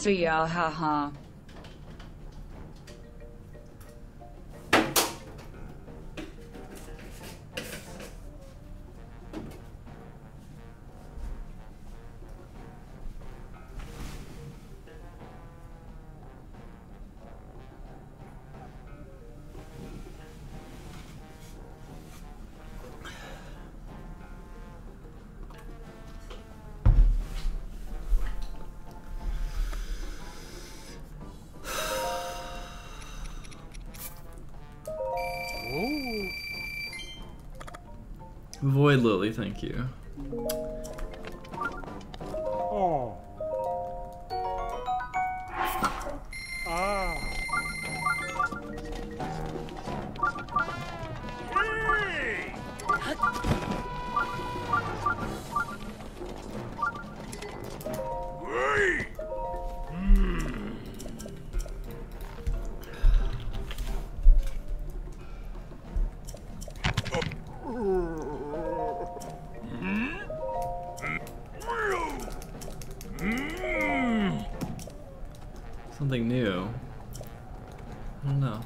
See ya, haha. Void Lily, thank you. Oh. Ah. Hey! Hey! Something new. I don't know.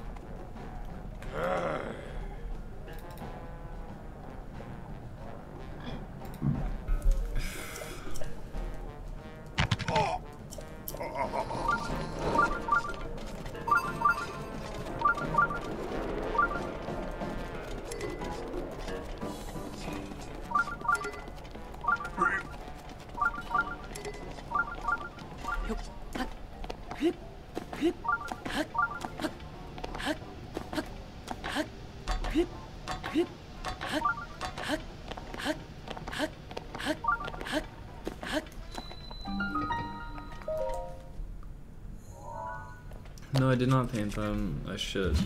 No, I did not paint them. I should.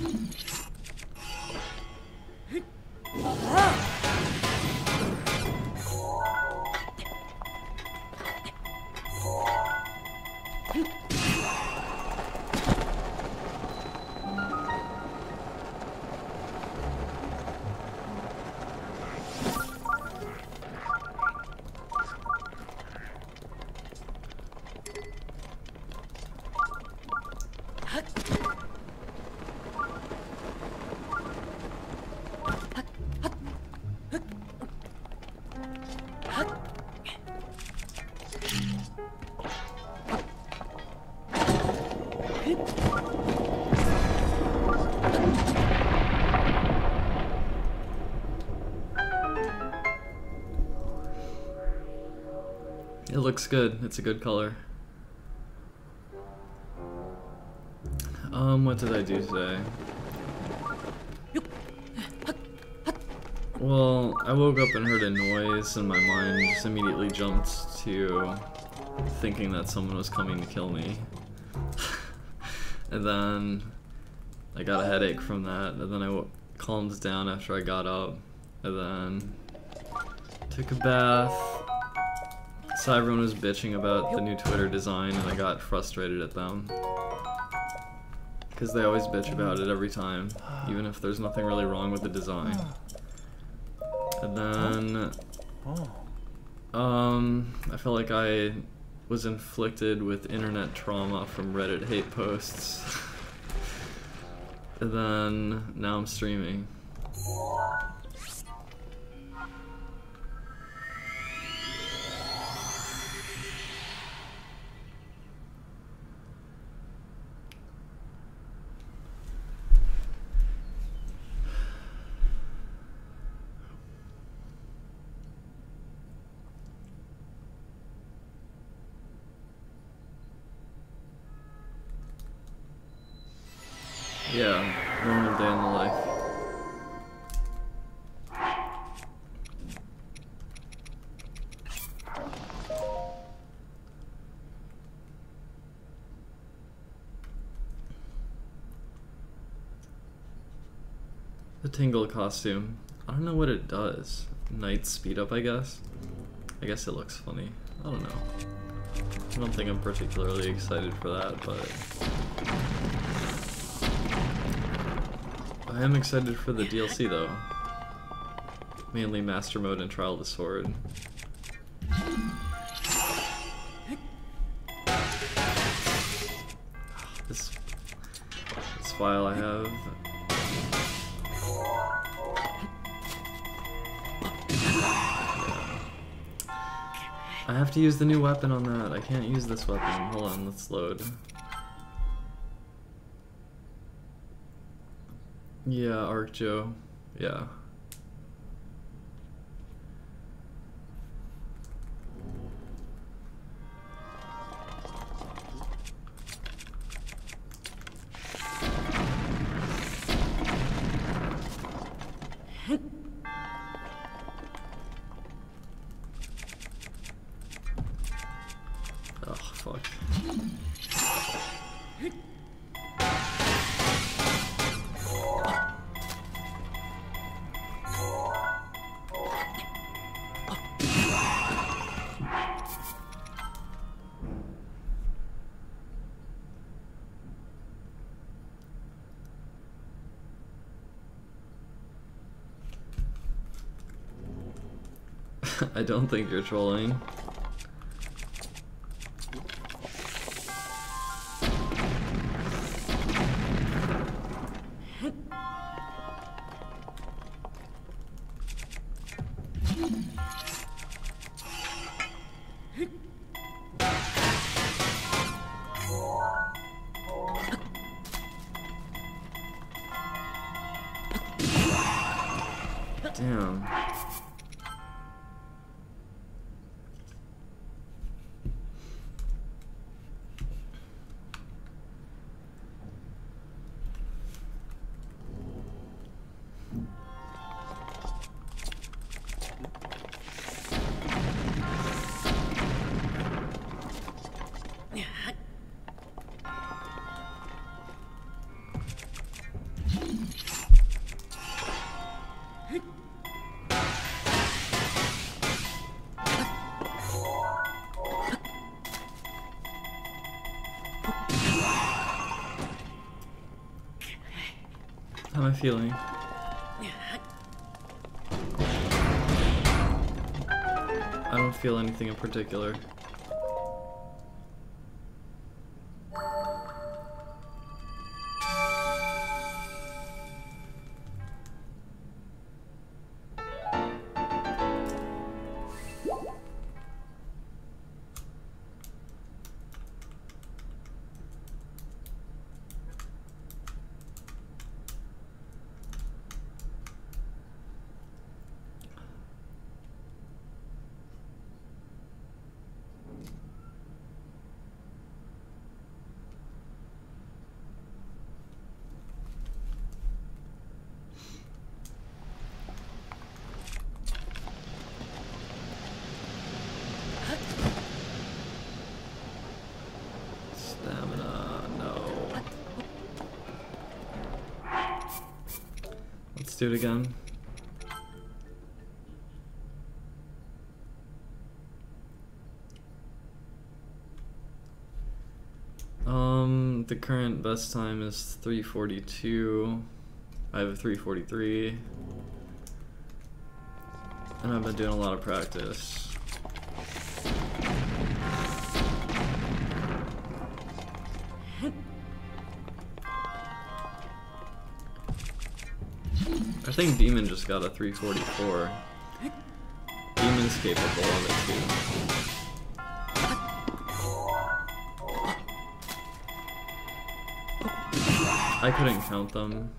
It looks good. It's a good color. What did I do today? Well, I woke up and heard a noise and my mind just immediately jumped to thinking that someone was coming to kill me. And then I got a headache from that, and then I calmed down after I got up, and then took a bath. So everyone was bitching about the new Twitter design, and I got frustrated at them. Because they always bitch about it every time, even if there's nothing really wrong with the design. And then, I felt like I was inflicted with internet trauma from Reddit hate posts. And then, now I'm streaming. Yeah, normal day in the life. The Tingle costume. I don't know what it does. Night speed up, I guess. I guess it looks funny. I don't know. I don't think I'm particularly excited for that, but I am excited for the DLC though. Mainly Master Mode and Trial of the Sword. file I have. I have to use the new weapon on that. I can't use this weapon. Hold on, let's load. Yeah, Arc Joe. Yeah. Oh, fuck. I don't think you're trolling. Damn. How am I feeling? I don't feel anything in particular. Let's do it again. The current best time is 3:42. I have a 3:43. And I've been doing a lot of practice. I think Demon just got a 3:44. Demon's capable of it too. I couldn't count them.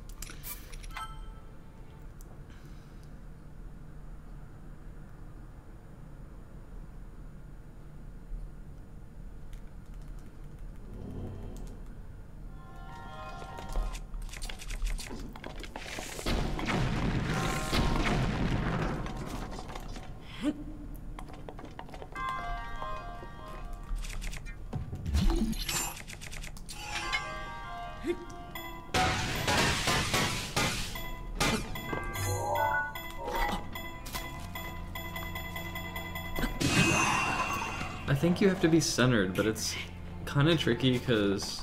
I think you have to be centered, but it's kind of tricky because,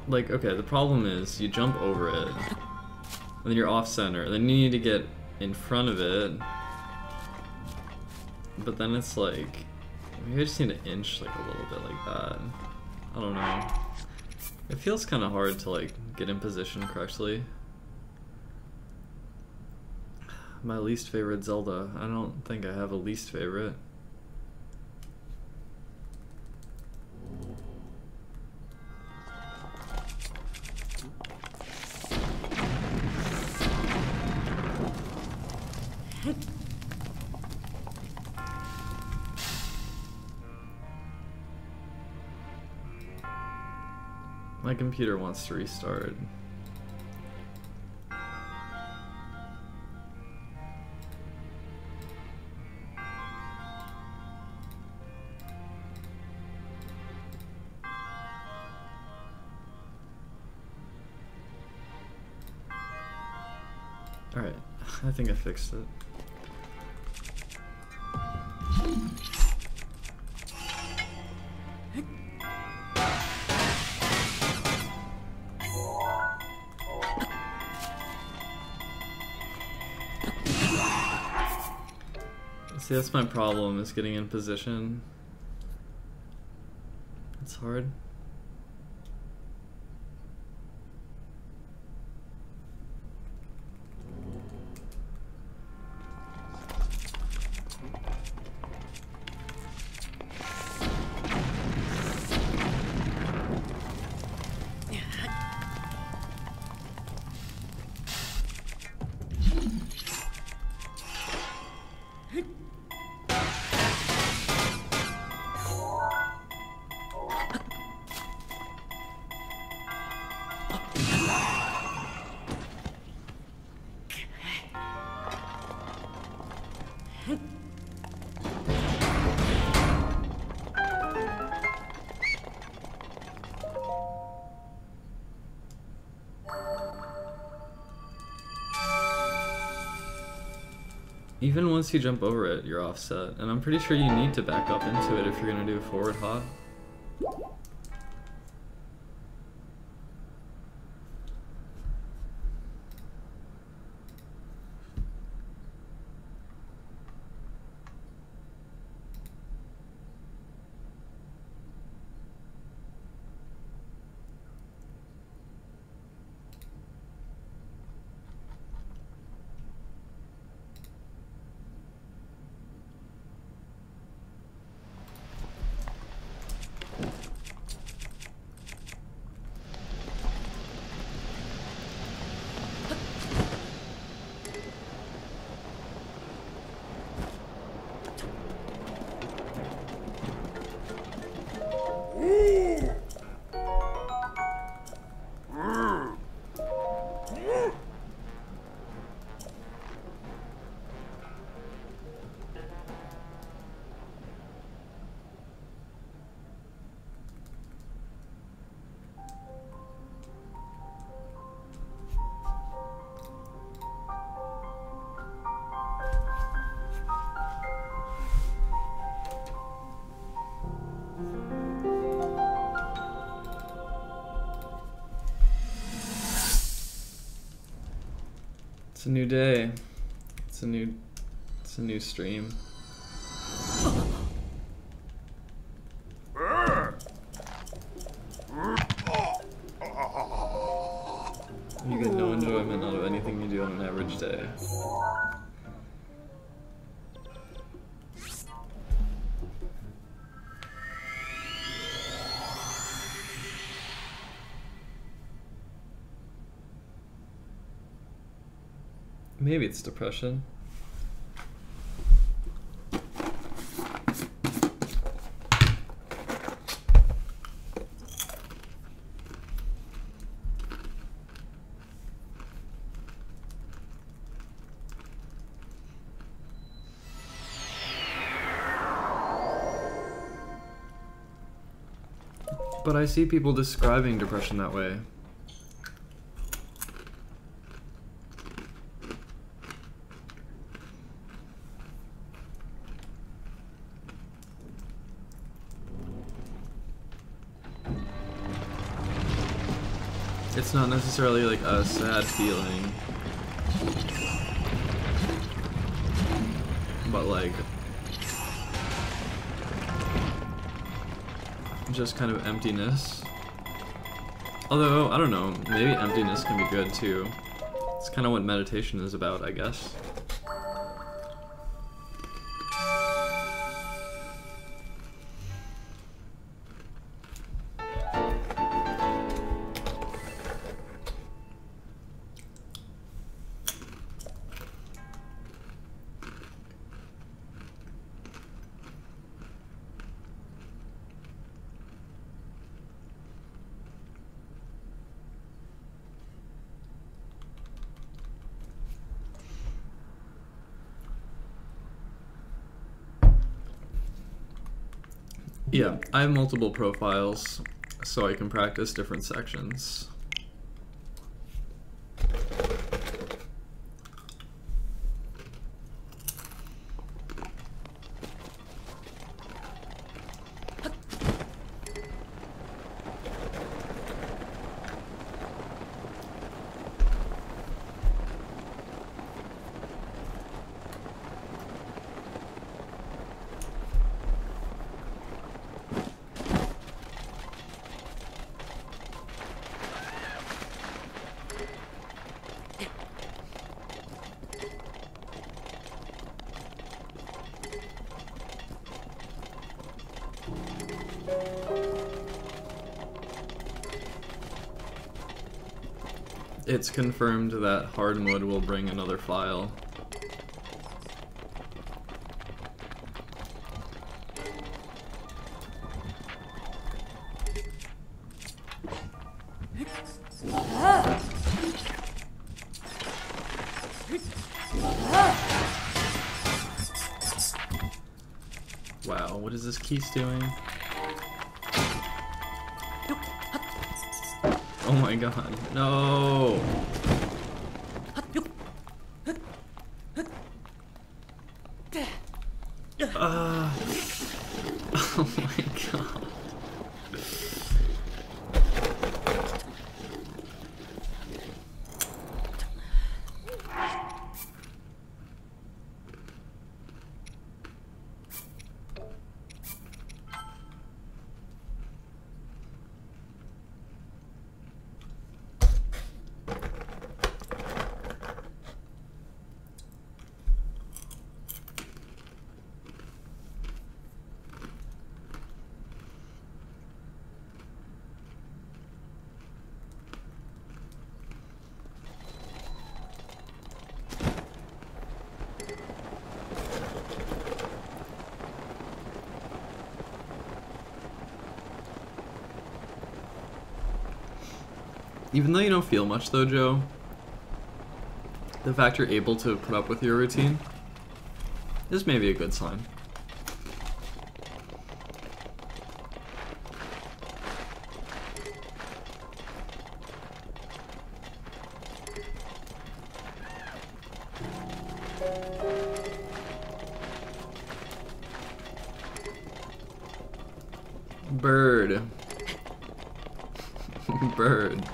like, okay, the problem is you jump over it, and then you're off center, and then you need to get in front of it, but then it's like, maybe I just need to inch like a little bit like that. I don't know. It feels kind of hard to like get in position correctly. My least favorite Zelda. I don't think I have a least favorite. My computer wants to restart. Alright, I think I fixed it. See, that's my problem, is getting in position. It's hard. Even once you jump over it, you're offset, and I'm pretty sure you need to back up into it if you're gonna do a forward hop. It's a new day. It's a new stream. You get no enjoyment out of anything you do on an average day. Maybe it's depression. But I see people describing depression that way. It's not necessarily like a sad feeling, but like just kind of emptiness. Although, I don't know, maybe emptiness can be good too. It's kind of what meditation is about, I guess. Yeah, I have multiple profiles, so I can practice different sections. It's confirmed that hard mode will bring another file. Wow, what is this keys doing? Oh my god, no! Oh my god. Even though you don't feel much though, Joe, the fact you're able to put up with your routine is maybe a good sign. Bird. Bird.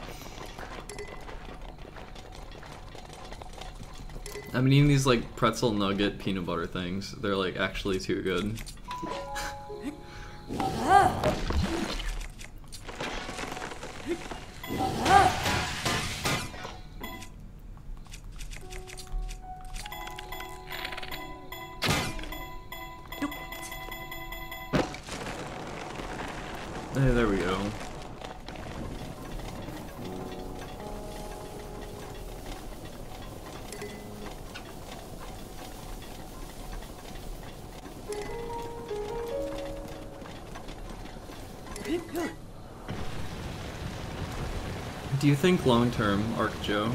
I've been eating these like pretzel nugget peanut butter things. They're like actually too good. Hey, there we go. Do you think long-term, Joe?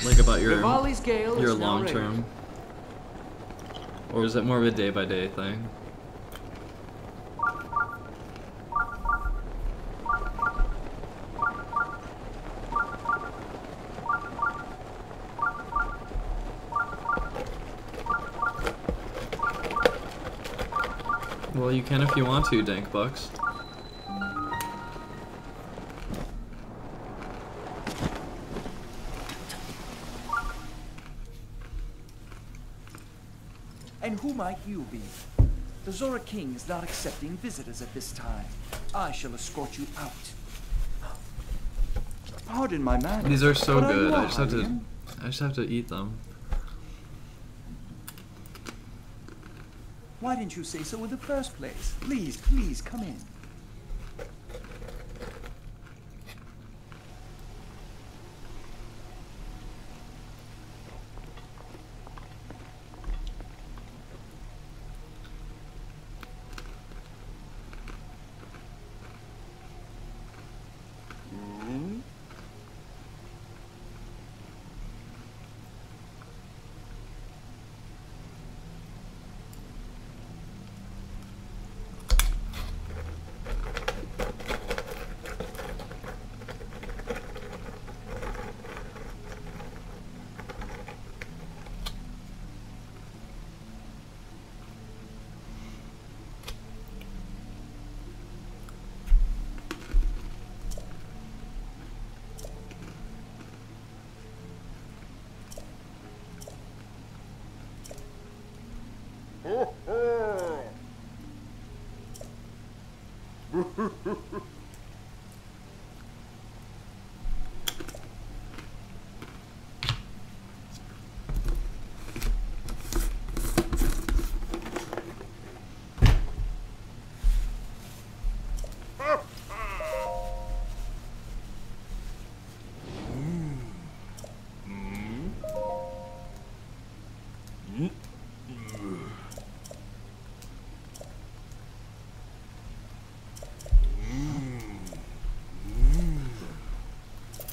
Like about your long-term? Or is it more of a day-by-day thing? Well, you can if you want to, Dankbucks. And who might you be? The Zora King is not accepting visitors at this time. I shall escort you out. Pardon my manners. These are so but good. you I are just have to eat them. Why didn't you say so in the first place? Please, please, come in.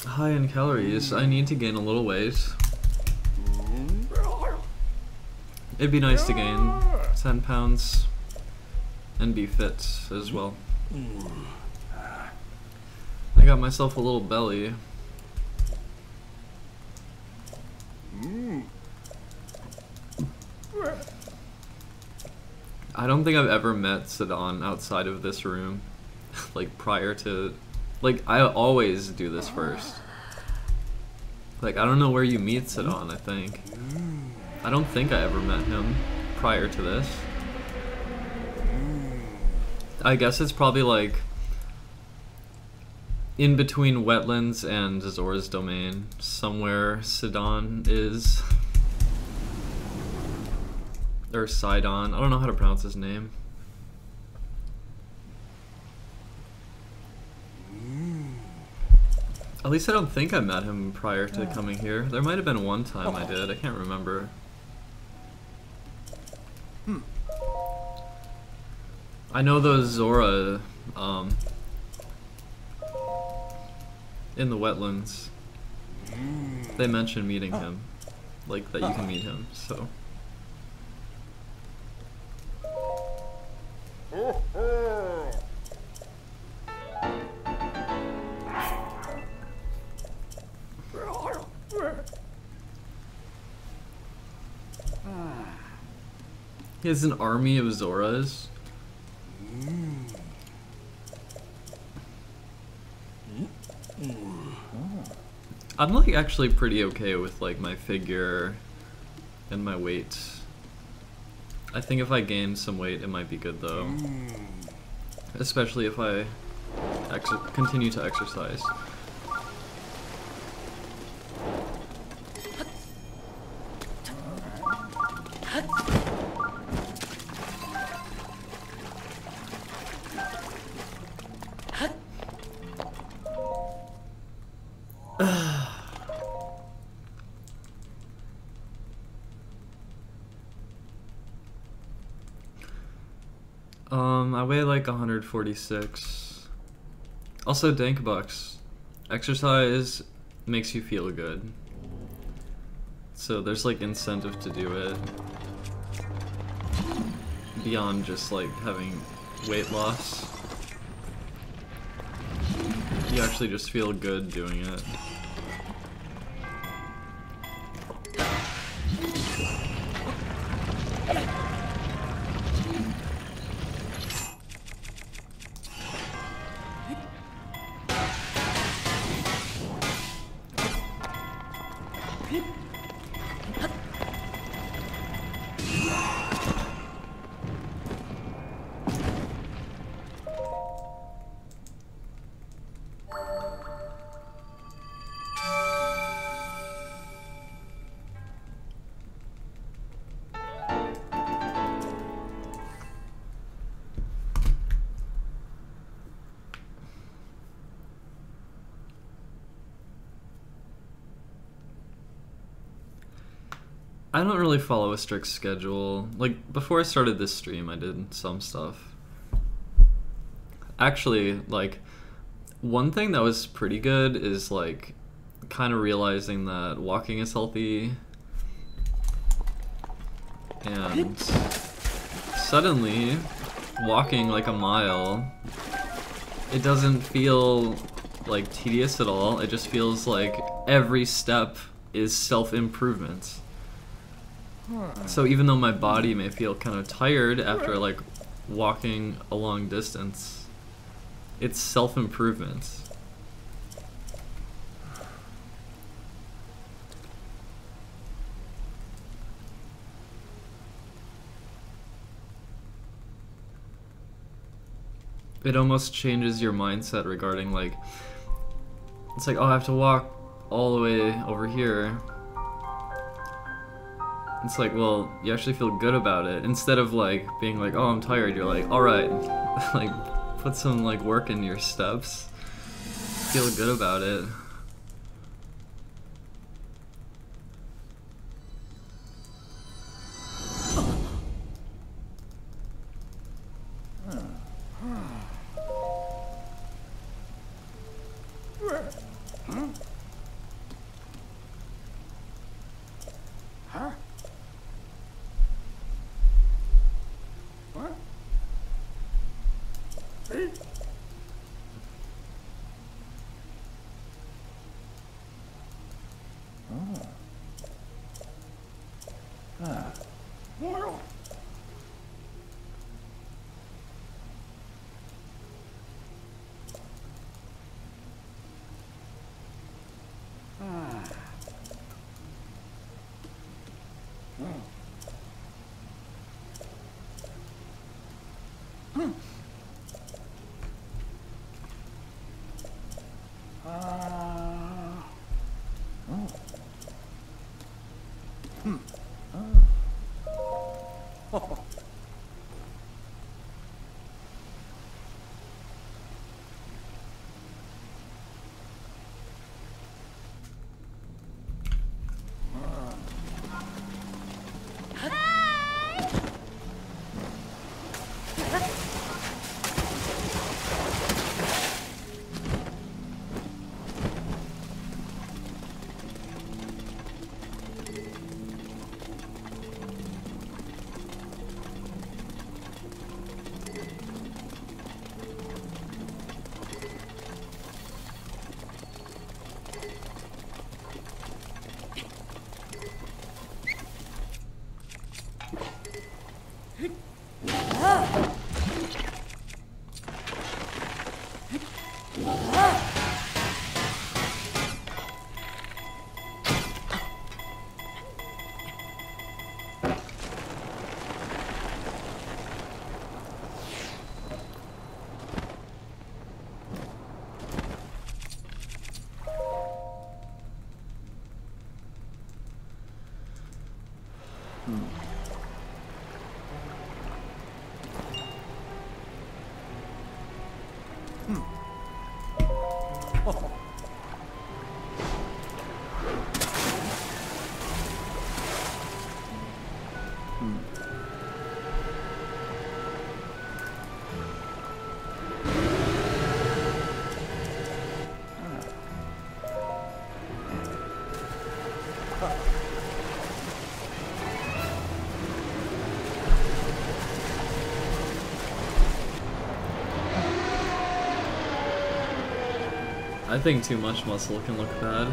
High in calories. I need to gain a little weight. It'd be nice to gain 10 pounds and be fit as well. I got myself a little belly. I don't think I've ever met Sidon outside of this room. Like prior to... Like, I always do this first. Like, I don't know where you meet Sidon, I think. I don't think I ever met him prior to this. I guess it's probably like in between Wetlands and Zora's Domain. Somewhere Sidon is. Or Sidon. I don't know how to pronounce his name. At least I don't think I met him prior to coming here. There might have been one time I did, I can't remember. I know those Zora, in the Wetlands, they mentioned meeting him. Like, that you can meet him, so. He has an army of Zoras. I'm like actually pretty okay with like my figure and my weight. I think if I gain some weight it might be good though. Especially if I continue to exercise. I weigh like 146. Also, Dankbucks. Exercise makes you feel good. So there's like incentive to do it. Beyond just like having weight loss. You actually just feel good doing it. I don't really follow a strict schedule. Like, before I started this stream, I did some stuff. Actually, like, one thing that was pretty good is, like, kind of realizing that walking is healthy. And suddenly, walking like a mile, it doesn't feel, like, tedious at all. It just feels like every step is self-improvement. So even though my body may feel kind of tired after like walking a long distance, it's self-improvement. It almost changes your mindset regarding like, it's like, oh, I have to walk all the way over here. It's like, well, you actually feel good about it. Instead of like being like, oh, I'm tired, you're like, alright, like put some like work in your steps. Feel good about it. I think too much muscle can look bad.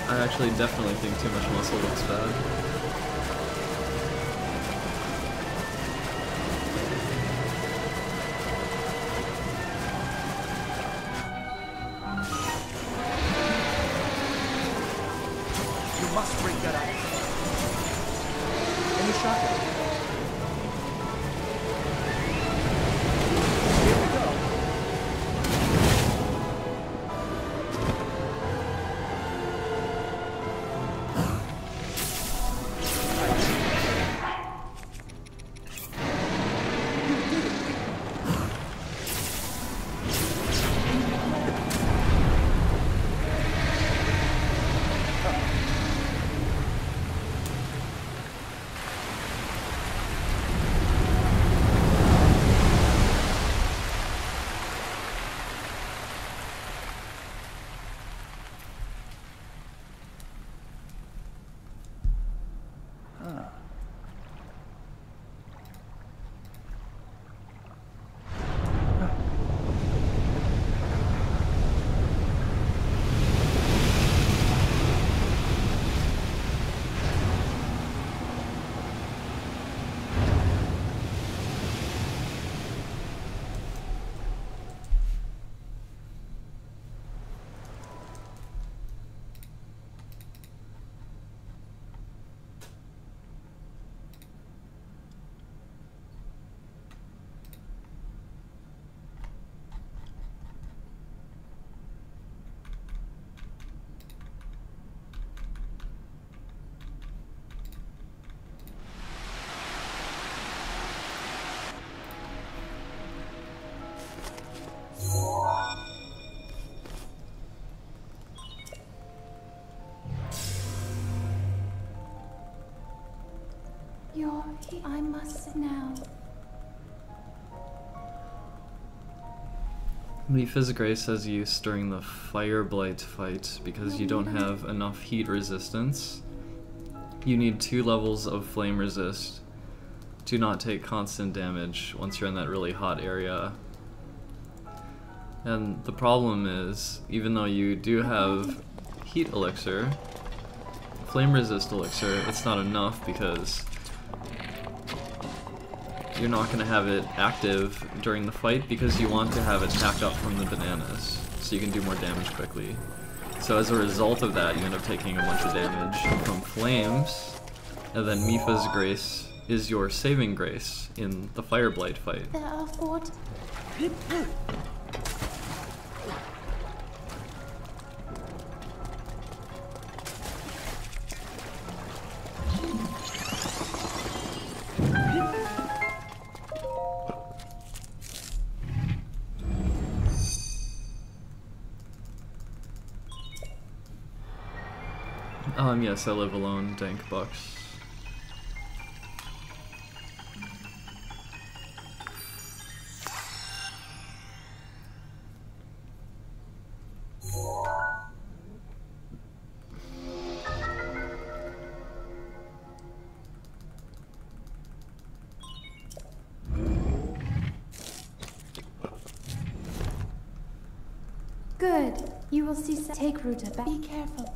I actually definitely think too much muscle looks bad. You must break that out. Any shotgun? Here we go. sorry. I must now. Mipha's Grace has use during the Fire Blight fight because you don't have enough heat resistance. You need 2 levels of flame resist to not take constant damage once you're in that really hot area. And the problem is, even though you do have heat elixir, flame resist elixir, it's not enough because you're not going to have it active during the fight because you want to have it tack up from the bananas so you can do more damage quickly. So as a result of that, you end up taking a bunch of damage from flames, and then Mipha's Grace is your saving grace in the Fire Blight fight. There are 40. Yes, I live alone, dank bucks. Good. You will see. Take Ruta back. Be careful.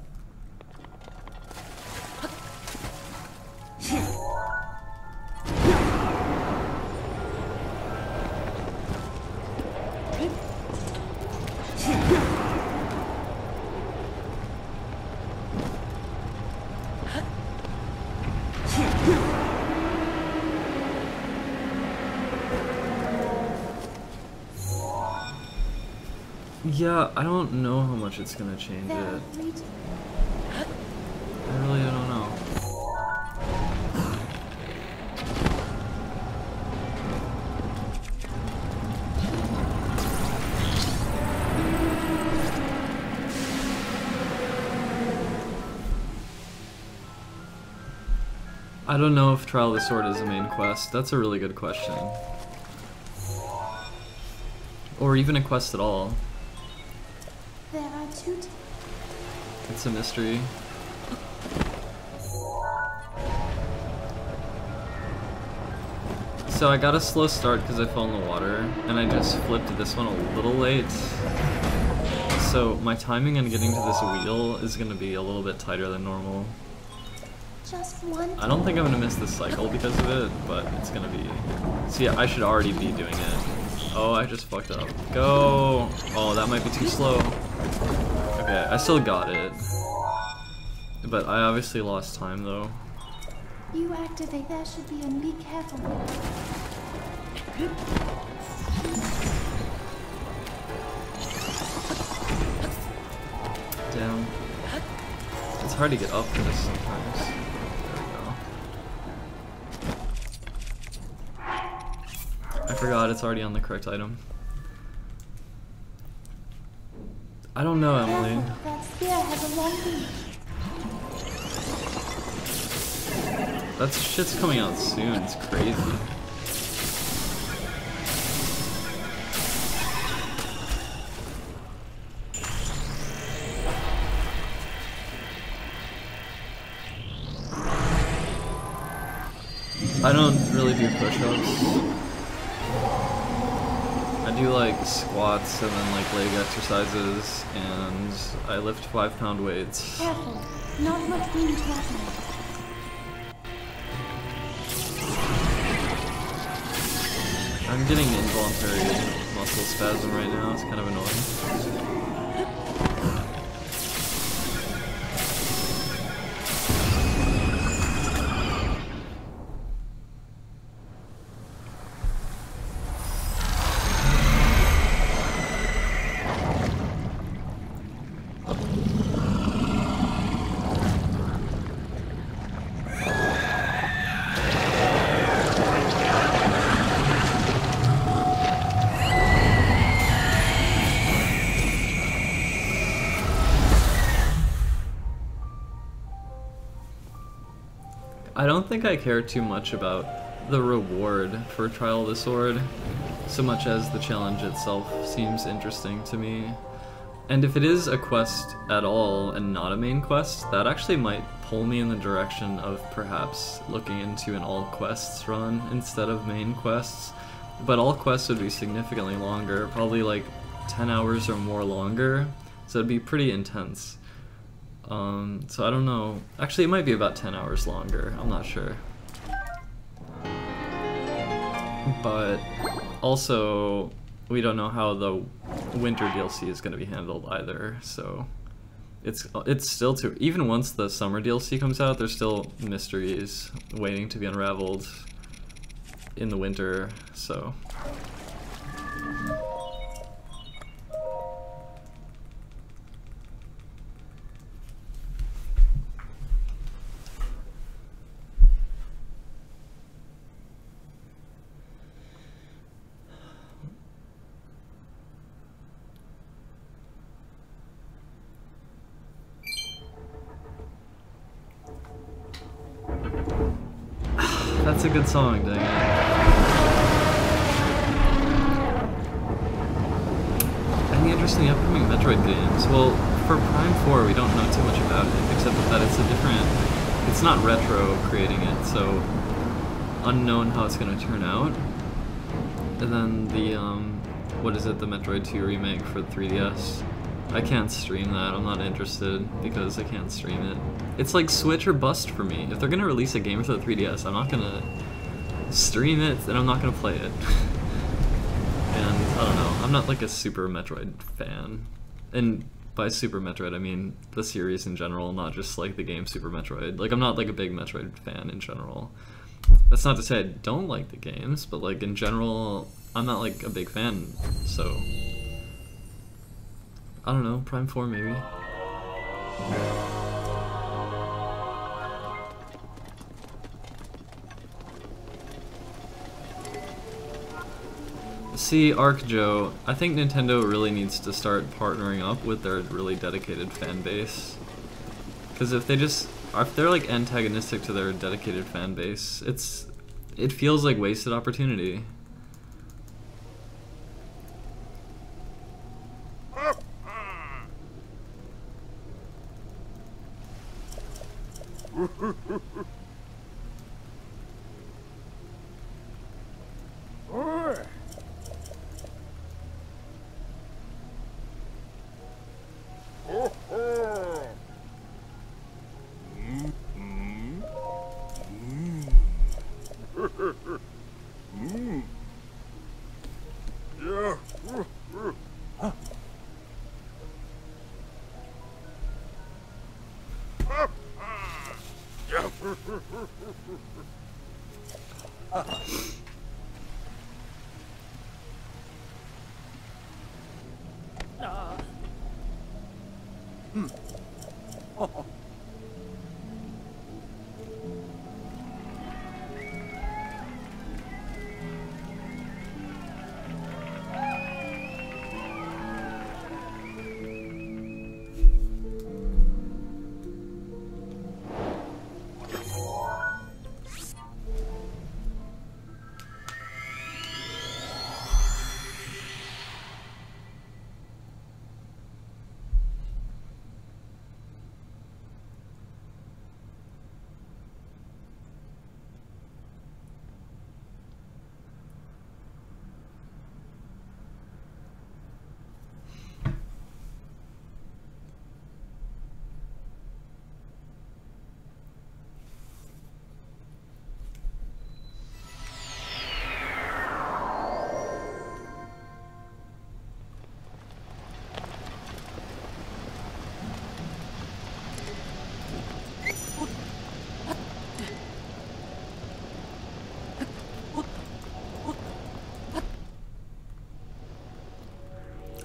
Yeah, I don't know how much it's gonna change it. I really don't know. I don't know if Trial of the Sword is the main quest. That's a really good question. Or even a quest at all. There are 2. It's a mystery. So I got a slow start because I fell in the water, and I just flipped this one a little late. So my timing on getting to this wheel is going to be a little bit tighter than normal. Just one. I don't think I'm going to miss this cycle because of it, but it's going to be... See, I should already be doing it. Oh, I just fucked up. Go! Oh, that might be too slow. Okay, I still got it. But I obviously lost time, though. You activate. There should be, and be careful. Damn. It's hard to get up for this sometimes. There we go. I forgot it's already on the correct item. I don't know, Emily. That spear has a long reach. That shit's coming out soon, it's crazy. I don't really do push-ups. I do like squats and then like leg exercises, and I lift 5-pound weights. Careful. Not much room to happen. I'm getting involuntary muscle spasm right now, it's kind of annoying. I don't think I care too much about the reward for Trial of the Sword, so much as the challenge itself seems interesting to me. And if it is a quest at all and not a main quest, that actually might pull me in the direction of perhaps looking into an all quests run instead of main quests. But all quests would be significantly longer, probably like 10 hours or more longer, so it'd be pretty intense. So I don't know. Actually, it might be about 10 hours longer, I'm not sure. But also, we don't know how the winter DLC is going to be handled either, so it's still too... Even once the summer DLC comes out, there's still mysteries waiting to be unraveled in the winter, so... That's a good song, dang it. Any interest in the upcoming Metroid games? Well, for Prime 4 we don't know too much about it, except that it's a different... It's not Retro creating it, so unknown how it's going to turn out. And then the, what is it, the Metroid 2 remake for 3DS? I can't stream that, I'm not interested, because I can't stream it. It's like Switch or bust for me. If they're gonna release a game for the 3DS, I'm not gonna stream it, and I'm not gonna play it. And, I don't know, I'm not like a Super Metroid fan. And by Super Metroid, I mean the series in general, not just like the game Super Metroid. Like, I'm not like a big Metroid fan in general. That's not to say I don't like the games, but like in general, I'm not like a big fan, so... I don't know, Prime 4 maybe. See, Arc Joe, I think Nintendo really needs to start partnering up with their really dedicated fan base. Because if they're like antagonistic to their dedicated fan base, it feels like wasted opportunity.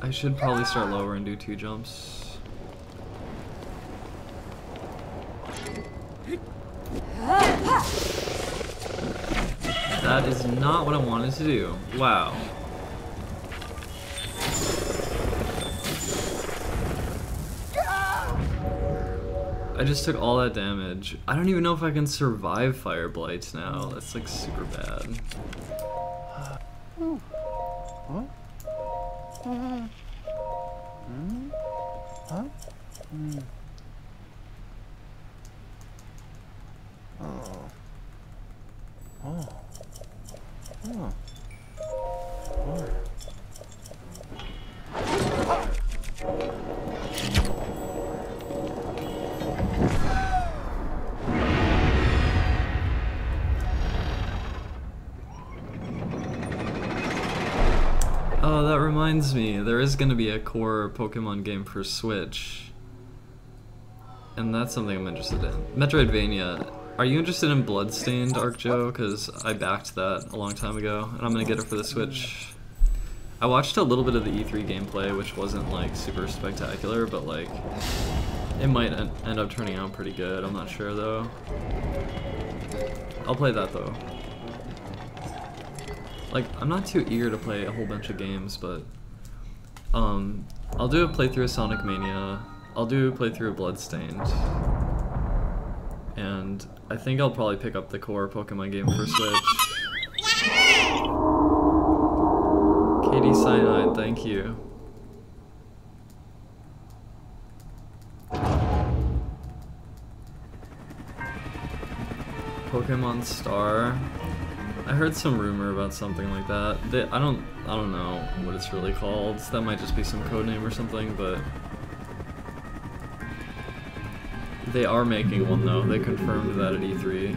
I should probably start lower and do 2 jumps. That is not what I wanted to do. Wow. I just took all that damage. I don't even know if I can survive Fire Blights now. That's like super bad. Oh, that reminds me, there is going to be a core Pokemon game for Switch. And that's something I'm interested in. Metroidvania. Are you interested in Bloodstained, ArcJoe? Because I backed that a long time ago, and I'm going to get it for the Switch. I watched a little bit of the E3 gameplay, which wasn't like super spectacular, but like it might end up turning out pretty good. I'm not sure though. I'll play that though. Like, I'm not too eager to play a whole bunch of games, but I'll do a playthrough of Sonic Mania. I'll do a playthrough of Bloodstained. And I think I'll probably pick up the core Pokemon game for Switch. Katie Cyanide, thank you. Pokemon Star. I heard some rumor about something like that. I don't know what it's really called. That might just be some codename or something, but they are making one though. They confirmed that at E3.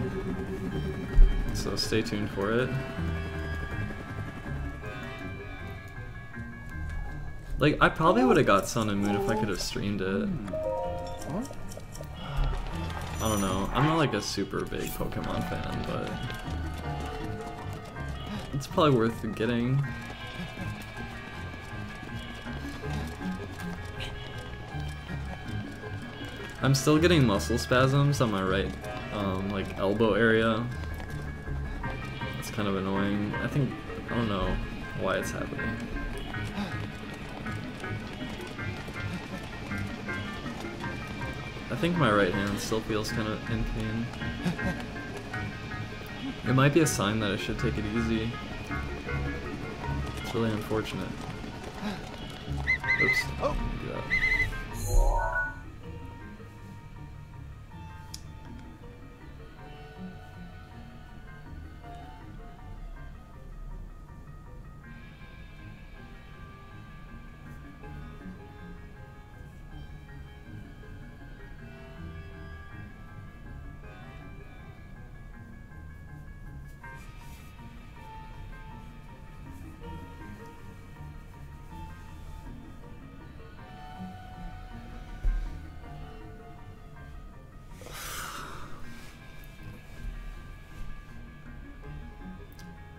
So stay tuned for it. Like, I probably would have got Sun and Moon if I could have streamed it. I don't know. I'm not like a super big Pokemon fan, but it's probably worth getting. I'm still getting muscle spasms on my right, like elbow area. It's kind of annoying. I don't know why it's happening. I think my right hand still feels kind of in pain. It might be a sign that I should take it easy. It's really unfortunate. Oops. Oh. Do that.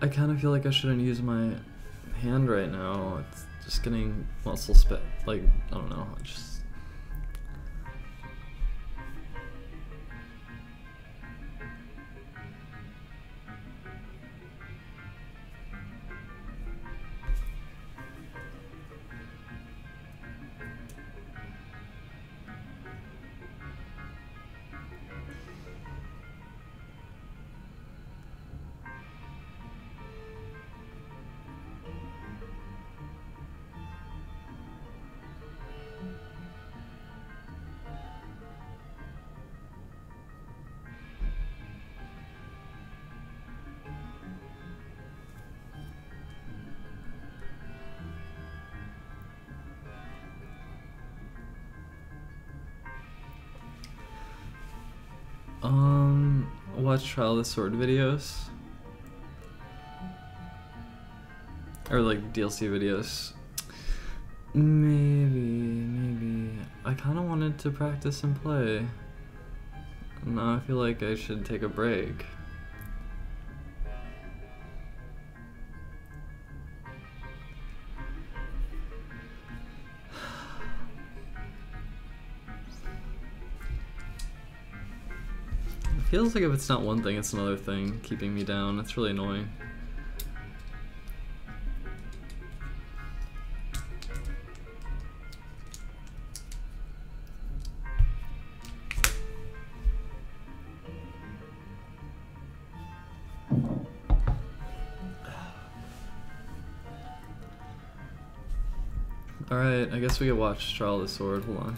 I kind of feel like I shouldn't use my hand right now. It's just getting muscle like, I don't know, just... Watch Trial of the Sword videos. Or like DLC videos. Maybe. I kind of wanted to practice and play. Now I feel like I should take a break. Feels like if it's not one thing, it's another thing keeping me down. It's really annoying. Alright, I guess we could watch Trial of the Sword. Hold on.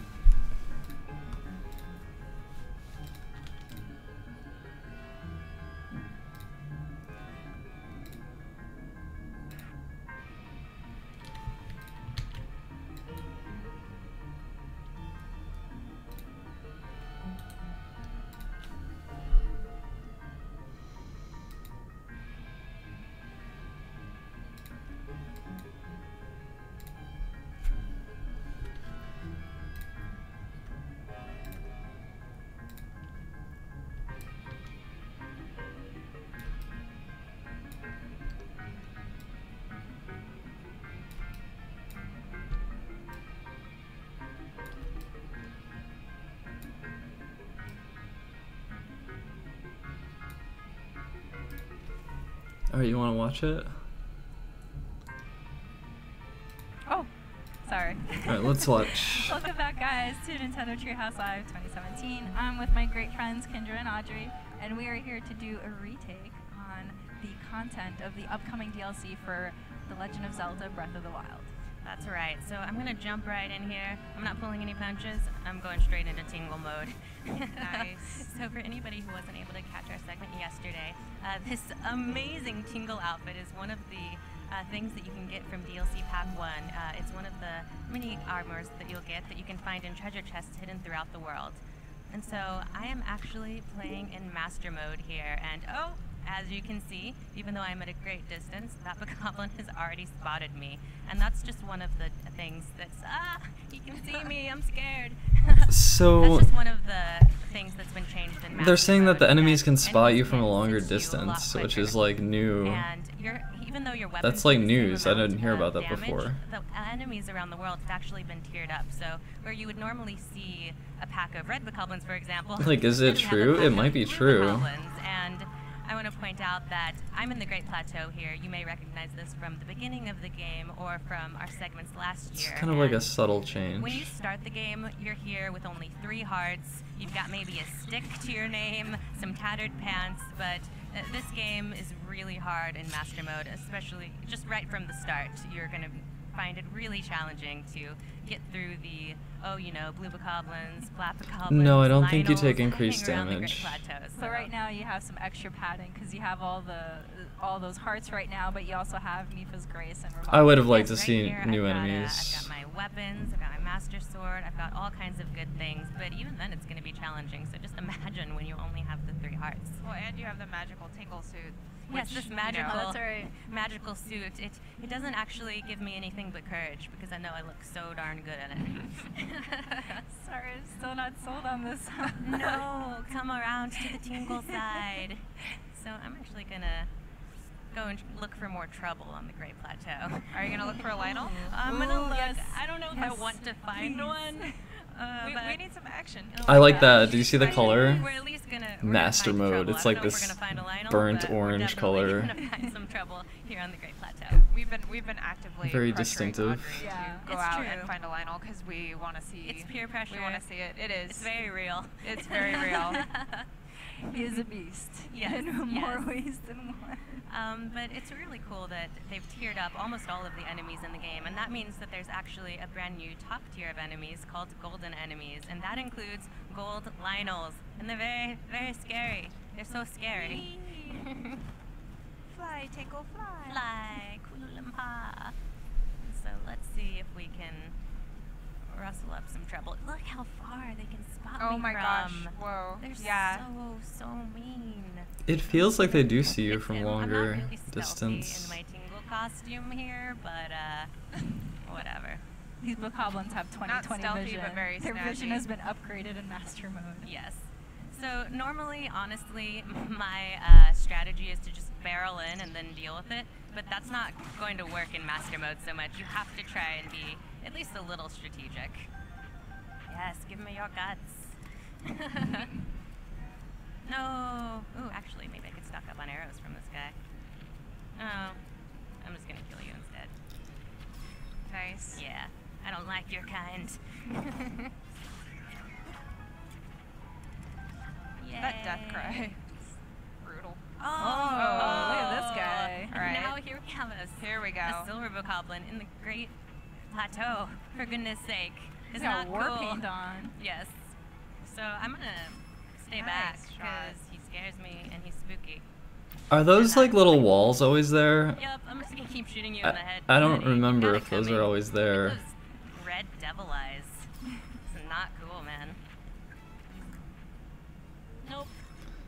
Alright, you want to watch it? Oh, sorry. Alright, let's watch. Welcome back, guys, to Nintendo Treehouse Live 2017. I'm with my great friends Kendra and Audrey, and we are here to do a retake on the content of the upcoming DLC for The Legend of Zelda Breath of the Wild. That's right. So I'm going to jump right in here. I'm not pulling any punches. I'm going straight into tingle mode. Nice. So for anybody who wasn't able to catch our segment yesterday, this amazing tingle outfit is one of the things that you can get from DLC Pack 1. It's one of the mini armors that you'll get that you can find in treasure chests hidden throughout the world. And so I am actually playing in Master Mode here, and oh, as you can see, even though I'm at a great distance, that bokoblin has already spotted me. And that's just one of the things that's, he can see me, I'm scared. So that's just one of the things that's been changed in Master they're saying that the Mode, enemies can spot you from a enemies longer sense you a distance, lot which quicker. is like new. And even though your weapons That's like do the same news. I amount didn't hear of about that damage, before. The enemies around the world have actually been tiered up. So where you would normally see a pack of red bokoblins, for example. Like, is it then we have a true? pack It of might be blue true. bokoblins. And I want to point out that I'm in the Great Plateau here. You may recognize this from the beginning of the game or from our segments last It's year. kind of like a And subtle when you change. start the game, you're here with only 3 hearts. You've got maybe a stick to your name, some tattered pants, but this game is really hard in Master Mode, especially just right from the start. You're going to find it really challenging to get through the, blue bokoblins, black bokoblins. No, I don't think you Lionels take hanging increased around the Great damage. Plateau. So right now you have some extra padding because you have all those hearts right now, but you also have Mifa's Grace and Revival. I would have liked to Right see here, new I've got enemies. my weapons, I've got my Master Sword, I've got all kinds of good things, but even then it's going to be challenging, so just imagine when you only have the 3 hearts. Well, and you have the magical tingle suit. Yes, which, this magical, Oh, that's right. magical suit, it doesn't actually give me anything but courage, because I know I look so darn good in it. Sorry, I'm still not sold on this. No, come around to the tingle side. So I'm actually going to go and look for more trouble on the Great Plateau. Are you gonna look for a Lionel? I'm going to look. Yes. I don't know if I Yes, want to find please. one. We need some action. I like that. Do you see the We're color? at least gonna Master find mode. trouble. It's I like don't know if this we're gonna find a Lionel, burnt but we're orange definitely color. gonna find some trouble here on the Great Plateau. We've been actively Very pressuring distinctive. Audrey Yeah. to go It's out true. and find a Lionel because we want to see. It's peer pressure. We want to see it. It is. It's very real. It's very real. He is a beast. Yes, In more yes. ways than one. But it's really cool that they've tiered up almost all of the enemies in the game, and that means that there's actually a brand new top tier of enemies called golden enemies, and that includes gold Lionels, and they're very, very scary. They're so scary. Fly, Tingle, fly. Fly, Kulampa. So let's see if we can rustle up some trouble. Look how far they can spot me Oh my from. gosh. Whoa. They're Yeah. so mean. It feels like they do see you from I'm not longer really stealthy distance. in my tingle costume here, but whatever. These bokoblins have 20/20 stealthy, vision. but very Their vision snazzy. has been upgraded in Master Mode. Yes. So normally, honestly, my strategy is to just barrel in and then deal with it, but that's not going to work in Master Mode so much. You have to try and be at least a little strategic. Yes, give me your guts. No. Ooh, actually, maybe I could stock up on arrows from this guy. No. I'm just gonna kill you instead. Nice. Yeah, I don't like your kind. That death Yay. cry. Brutal. Oh, look at this guy. All right. Now here we have Here we go. a silver bokoblin in the Great plateau, for goodness sake. It's He's not got war cool. paint on. Yes. So I'm gonna stay Nice back shot. because he scares me and he's spooky. Are those like little walls always there? Yep, I'm just gonna keep shooting you in the head. I don't buddy. You remember got if it those coming. are always there. Those red devil eyes. It's not cool, man. Nope.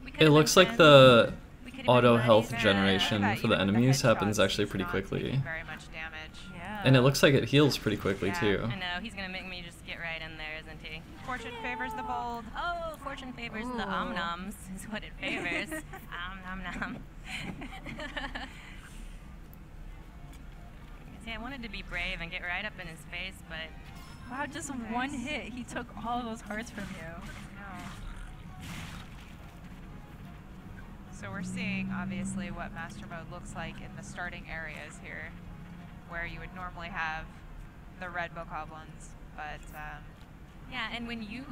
We could've It been looks like friends. the We could've been auto buddies. health Yeah, generation look at for that, the even with enemies headshots, happens actually it's pretty not quickly. taking very much damage. Yeah. And it looks like it heals pretty quickly Yeah. too. I know, he's gonna make me just get right in there, isn't he? Fortune favors the bold. Oh, fortune favors the Ooh. om-noms is what it favors. Om-nom-nom. See, I wanted to be brave and get right up in his face, but Wow, just one hit. He took all those hearts from you. No. So we're seeing obviously what master mode looks like in the starting areas here, where you would normally have the red bokoblins, but yeah, and when you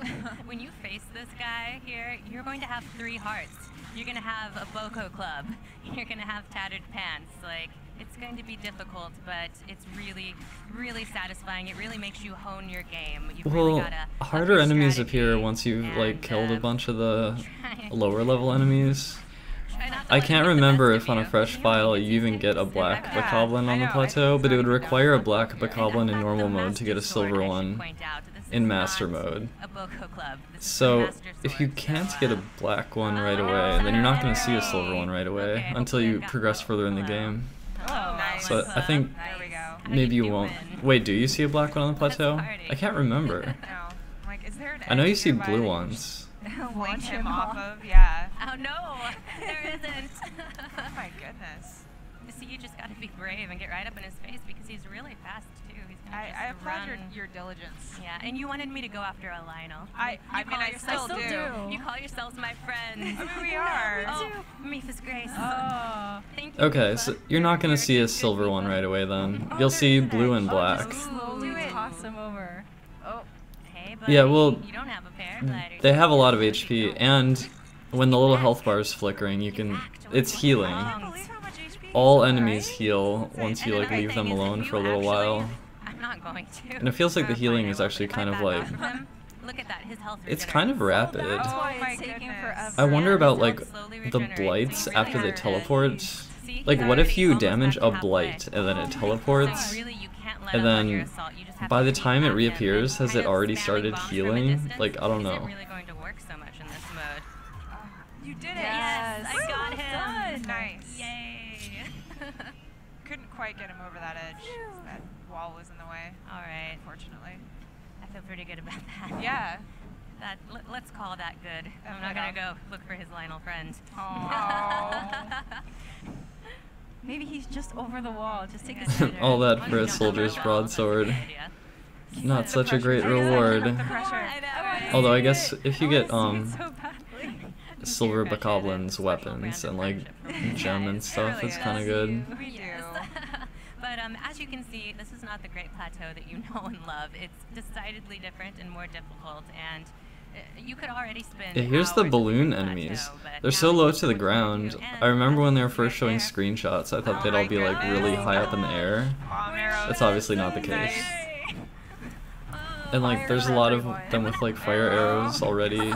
when you face this guy here, you're going to have 3 hearts. You're going to have a Boko club. You're going to have tattered pants. Like, it's going to be difficult, but it's really, really satisfying. It really makes you hone your game. You've really Well, gotta up harder your enemies strategy appear once you've like and, killed a bunch of the try- lower level enemies. try not to I let them can't get the remember best if of on a you. fresh You know, file it's you even easy get to a sit black back. Yeah, bokoblin I on the know, plateau, but it would it's not even require a known. black Yeah. bokoblin in In fact, normal the mode to get a Master Sword, silver I should one point out, this in is master not mode. a Boko club. This is the So Master if you Sword, can't so, get a black one right oh, away, then you're not going to see a sorry. silver one right away Okay, until hopefully you I've got progress both. further in the Hello. game. Hello, nice. So what's I think up? There we go. How maybe you doing? won't. Wait, do you see a black one on the Let's plateau? party. I can't remember. No. I'm like, is there an I know edge you see nearby blue that you ones. should Launch him him off off. of? Yeah. Oh no, there isn't. Oh my goodness. You see, you just got to be brave and get right up in his face because he's really fast too. He's gonna just I applaud run. your diligence. Yeah, and you wanted me to go after a Lionel. I mean, call I yourself- still do. You call yourselves my friends. I mean, we are. Oh, Mephi's Grace. Oh. Thank you. Okay, Mifa. so you're not going to You're see a good silver one Mifa. right away then. Oh, You'll there's see an blue edge. and Oh, black. Just Do slowly it. toss him over. Oh, hey, buddy. Yeah, well, You don't have a paraglider. they have a lot of HP, and when the little health bar is flickering, you can. It's healing. I can't believe how much HP All he's got, enemies right? heal once And you like another leave them thing is if alone you for a little actually- while. I'm not going to. And it feels like the Fine, healing I is will, actually but kind if of I back like. off of him, look at that, his health It's regenerates. kind of rapid. That's Oh why my it's taking goodness. forever. I wonder Yeah, about his like health slowly the regenerates, so blights you really after they have to- teleport. See, Like, he's what if already you almost damage back to a halfway. blight and then it So teleports? really, you can't let And up on your then assault. You just have by to the keep time it at him and reappears, has kind it of already spamming started bombs from a healing? distance Like, I don't isn't know. really going to work so much in this mode. You did it. Yes. I got Well him. done. Nice. Yay. Couldn't quite get him over that edge. That wall was in the way, All right. unfortunately. I feel pretty good about that. Yeah. That let's call that good. I'm not That gonna go look for his Lionel friend. Aw. Maybe he's just over the wall. Just take his picture. All that Why don't for you a jump over soldier's the wall? That's a good broadsword. idea. Not such a great pressure. reward. The pressure. I know, right? Although I guess if you get so badly. silver Peer pressure, bokoblins special weapons band and of like friendship from you gem and guys. stuff, really it's kind of is. good. We do. Yes. But as you can see, this is not the great plateau that you know and love. It's decidedly different and more difficult, and you could already spend Yeah, here's the hours balloon on the enemies. plateau, but They're now so you low know to the what to ground. do, and I remember when they were that's first showing right screenshots, I thought Oh they'd my all be like really goodness. high up in the air. Bomb arrows. That's obviously not the case. there. And like there's a lot of them with like fire arrows already.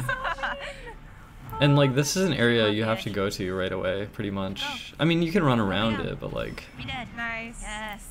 And like this is an area you have to go to right away, pretty much. I mean, you can run around it, but like Be dead. Nice. Yes.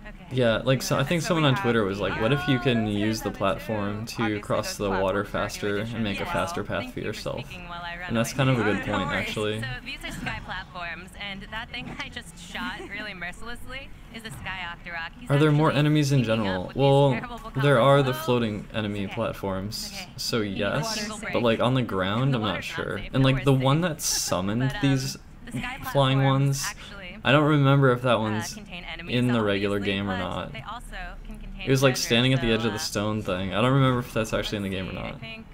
Okay. yeah, like so I think So someone we on have- Twitter was like, what if you can use the Obviously platform to those cross the water platforms are faster regulation and make a as faster well. path Thank for you yourself? speaking while I run And that's away. kind of a good No point, worries. actually. So these are sky platforms, and that thing I just shot really mercilessly is a sky octorok. He's Are there more actually enemies in teaming up general? with these Well, terrible there are the bokoblins. floating enemy Okay. platforms, Okay. so You need a yes, water but break. like on the ground, The I'm not water's not sure. safe, And like the nowhere's one safe. that summoned But, these the sky flying platforms ones, actually, I don't remember if that one's contain enemies, in the regular obviously, game or but not. They also can contain It was like treasure, standing at the so, edge of the stone thing. I don't remember if that's actually in the game or let's see, not. I think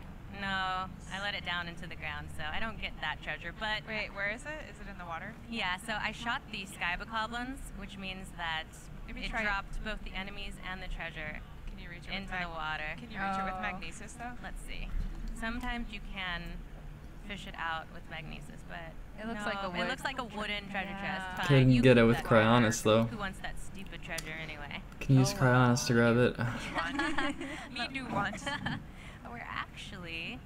no, I let it down into the ground, so I don't get that treasure. But Wait, where is it? Is it in the water? yeah, so I shot the sky bokoblins, which means that Maybe it try- dropped both the enemies and the treasure Can you reach it into with the water. Can you reach it with Oh. magnesis though? Let's see. Sometimes you can fish it out with magnesis, but It looks no, like a it wood looks like a wooden treasure chest. Fine, Couldn't you get it keep with that Cryonis, treasure. though. Who wants that stupid treasure anyway? Can use Cryonis to grab it. Me do want. We're actually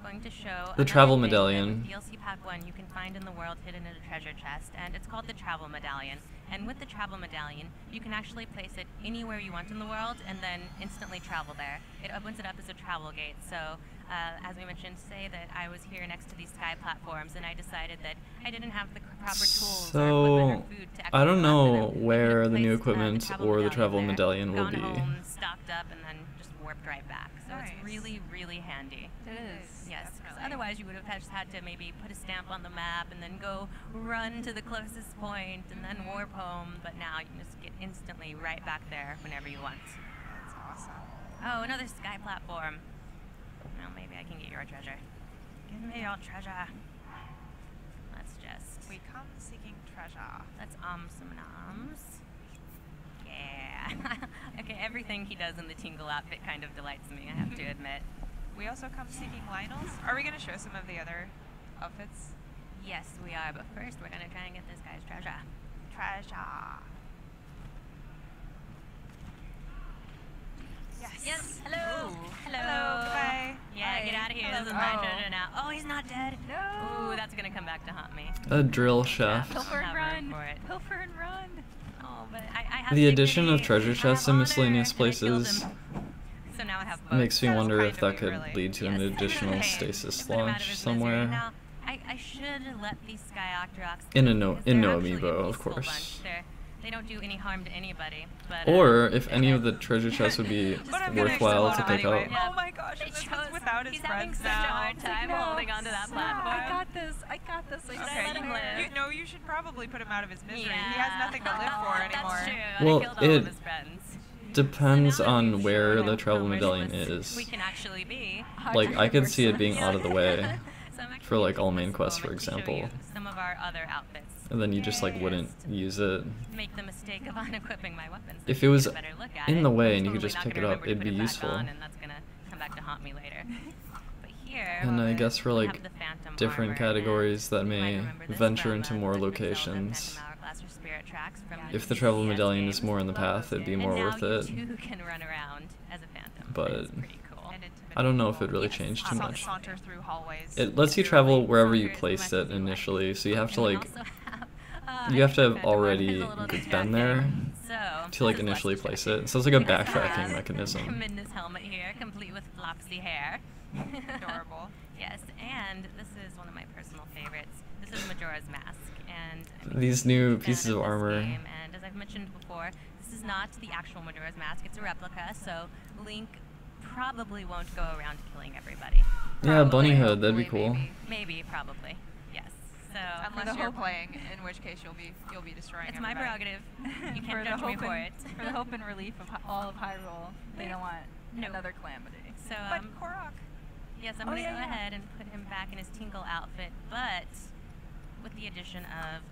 going to show The another travel thing medallion. that with DLC Pack 1 you can find in the world hidden in a treasure chest, and it's called the travel medallion. And with the travel medallion, you can actually place it anywhere you want in the world and then instantly travel there. It opens it up as a travel gate. So, as we mentioned, say that I was here next to these sky platforms and I decided that I didn't have the proper tools or equipment or food to actually I don't go up to know them. where I the new placed, equipment or the travel there, medallion will gone be. home, stocked up, and then just warped right back. So Nice. it's really, really handy. It is. Yes, because Definitely. otherwise you would have just had to maybe put a stamp on the map and then go run to the closest point and then warp home. But now you can just get instantly right back there whenever you want. That's awesome. Oh, another sky platform. Well, maybe I can get your treasure. Give me your treasure. Let's just... We come seeking treasure. Let's some noms. Yeah. Okay, everything he does in the Tingle outfit kind of delights me, I have to admit. We also come seeking Lionel's. Are we going to show some of the other outfits? Yes, we are, but first we're gonna try and get this guy's treasure. Treasure. Yes. Yes, hello! Ooh. Hello! Hello, goodbye. Yeah, Hi. get out of here, Hello. this is my Oh. treasure now. Oh, he's not dead! No. Ooh, that's gonna come back to haunt me. A drill shaft. Pilfer and Have room run. for it. Pilfer and run. Oh, but I have The addition of dignity, treasure I have chests in honor, miscellaneous and I killed places him. So now I have both. makes me That's wonder kind if of that you, could really. lead to an Yes. additional Okay. stasis I put him out of launch his somewhere. misery. Now, I should let these Sky Octrox In a go, no- because in they're no actually a amiibo, of peaceful course. bunch. They don't do any harm to anybody. But, Or if any of the treasure chests would be But I'm gonna worthwhile to explode pick him anyway. up. Yeah. Oh my gosh, They and this chose- one's without his he's having friends such a now. hard time holding onto that No, platform. I got this. I got this. I Okay, let him you- live. You know, you should probably put him out of his misery. Yeah. He has nothing to live for anymore. That's true. Well, I killed all it of his friends. Depends So now that on we've where shown the how travel medallion merciless we is. can actually be. Like, I could see it being out of the way. So I'm actually for, like, gonna all take main this quests, for moment to show example. you some of our other outfits. And then you just like wouldn't use it. Make the mistake of unequipping my weapons. If so it you was get a better look at in it. the way I'm and you could totally just not pick gonna it up, remember to it'd put be it back useful. on, and that's gonna come back to haunt me later. But here, And I guess for we like have the Phantom different armor, categories that and you might may remember this venture from, into the more Legend of locations. Zelda Phantom Hourglass or Spirit Tracks from If the DS travel medallion is games. more in the path, it'd be more And worth now it. you too can run around as a phantom. But it's pretty cool. And intimidate I don't know if people. it really Yes. changed too much. Saunter through hallways. It lets you Through, travel like, wherever you saunter as placed much it as you like. initially, so you have to And we like also have, you have to have Phantom armor is a already little been there So, to like this is less initially place distracting. it. So it's like a We also backtracking have mechanism. Tremendous helmet here, complete with flopsy hair. Adorable. Yes, and this is one of my personal favorites. This is Majora's Mask, and I'm a These huge new fan pieces of this armor. game, and as I've mentioned before, this is not the actual Majora's Mask; it's a replica. So Link probably won't go around killing everybody. Yeah, Probably, bunny hood, that'd be hopefully, cool. Maybe, probably, yes. So Unless the you're hope- playing, in which case you'll be destroying it's my everybody. prerogative. You For can't the judge me hope for and- it. For the hope and relief of all of Hyrule, they don't want No. another calamity. So But Korok. yes, I'm Oh, gonna yeah, go yeah. ahead and put him back in his Tingle outfit, but with the addition of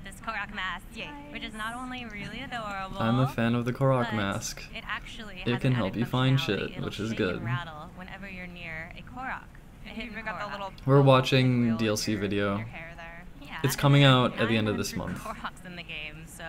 this Korok mask, which is not only really adorable. I'm a fan of the Korok but mask. It actually It has can an help added you find functionality. shit, It'll which is shake good. and rattle whenever you're near a Korok. A And you hidden even got the Korok. little. We're little watching wheel in DLC your- video. in Your hair there. Yeah, It's and coming there's out at the end of 900 this month. Koroks in the game, so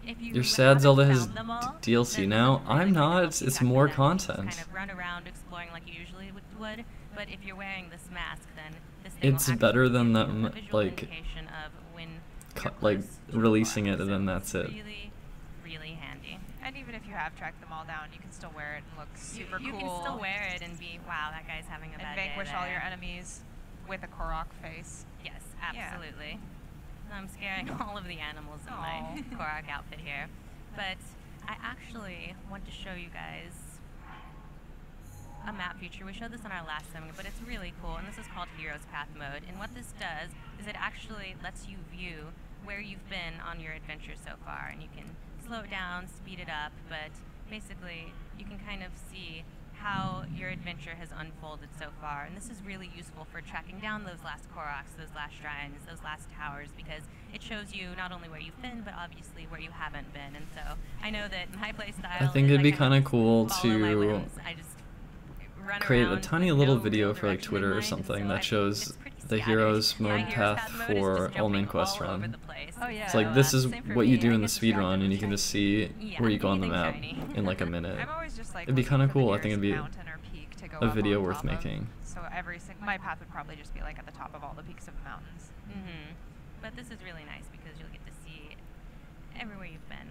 if you You're sad haven't Zelda has found them all, DLC then now? this is really I'm good to not, help it's you back more to that. You just content. Kind of run around exploring like you usually would, but if you're wearing this mask, then this thing It's will actually better give than you them, a visual like, indication of when you're like close to releasing Korok. it and then So that's it's it. Really, really handy. And even if you have tracked them all down, you can still wear it and look super you cool. can still wear it and be, wow, that guy's having a and bad day vanquish all your there." enemies with a Korok face. Yes, Yeah. absolutely. I'm scaring all of the animals in my Aw. Korok outfit here. But I actually want to show you guys a map feature. We showed this on our last segment, but it's really cool, and this is called Heroes Path Mode. And what this does is it actually lets you view where you've been on your adventure so far, and you can slow it down, speed it up, but basically you can kind of see how your adventure has unfolded so far. And this is really useful for tracking down those last Koroks, those last shrines, those last towers, because it shows you not only where you've been, but obviously where you haven't been. And so I know that my play style I think is it'd be kind kinda cool follow my to whims. I just run create a around tiny with little no video real for like direction in Twitter or mind, and something so that shows it's pretty the scattered. Heroes My mode Heroes path Path mode is for just all jumping main quest all over run. the place. Oh yeah. It's like this is same for what you me. do I in the get speed run, distracted and you with can just shiny. see Yeah, where you go on the anything map shiny. in like a minute. I'm always just like It'd be looking kinda for the cool. I think it'd nearest be mountain or peak to go a up video on worth top of. making. So my path would probably just be like at the top of all the peaks of the mountains. But this is really nice because you'll get to see everywhere you've been,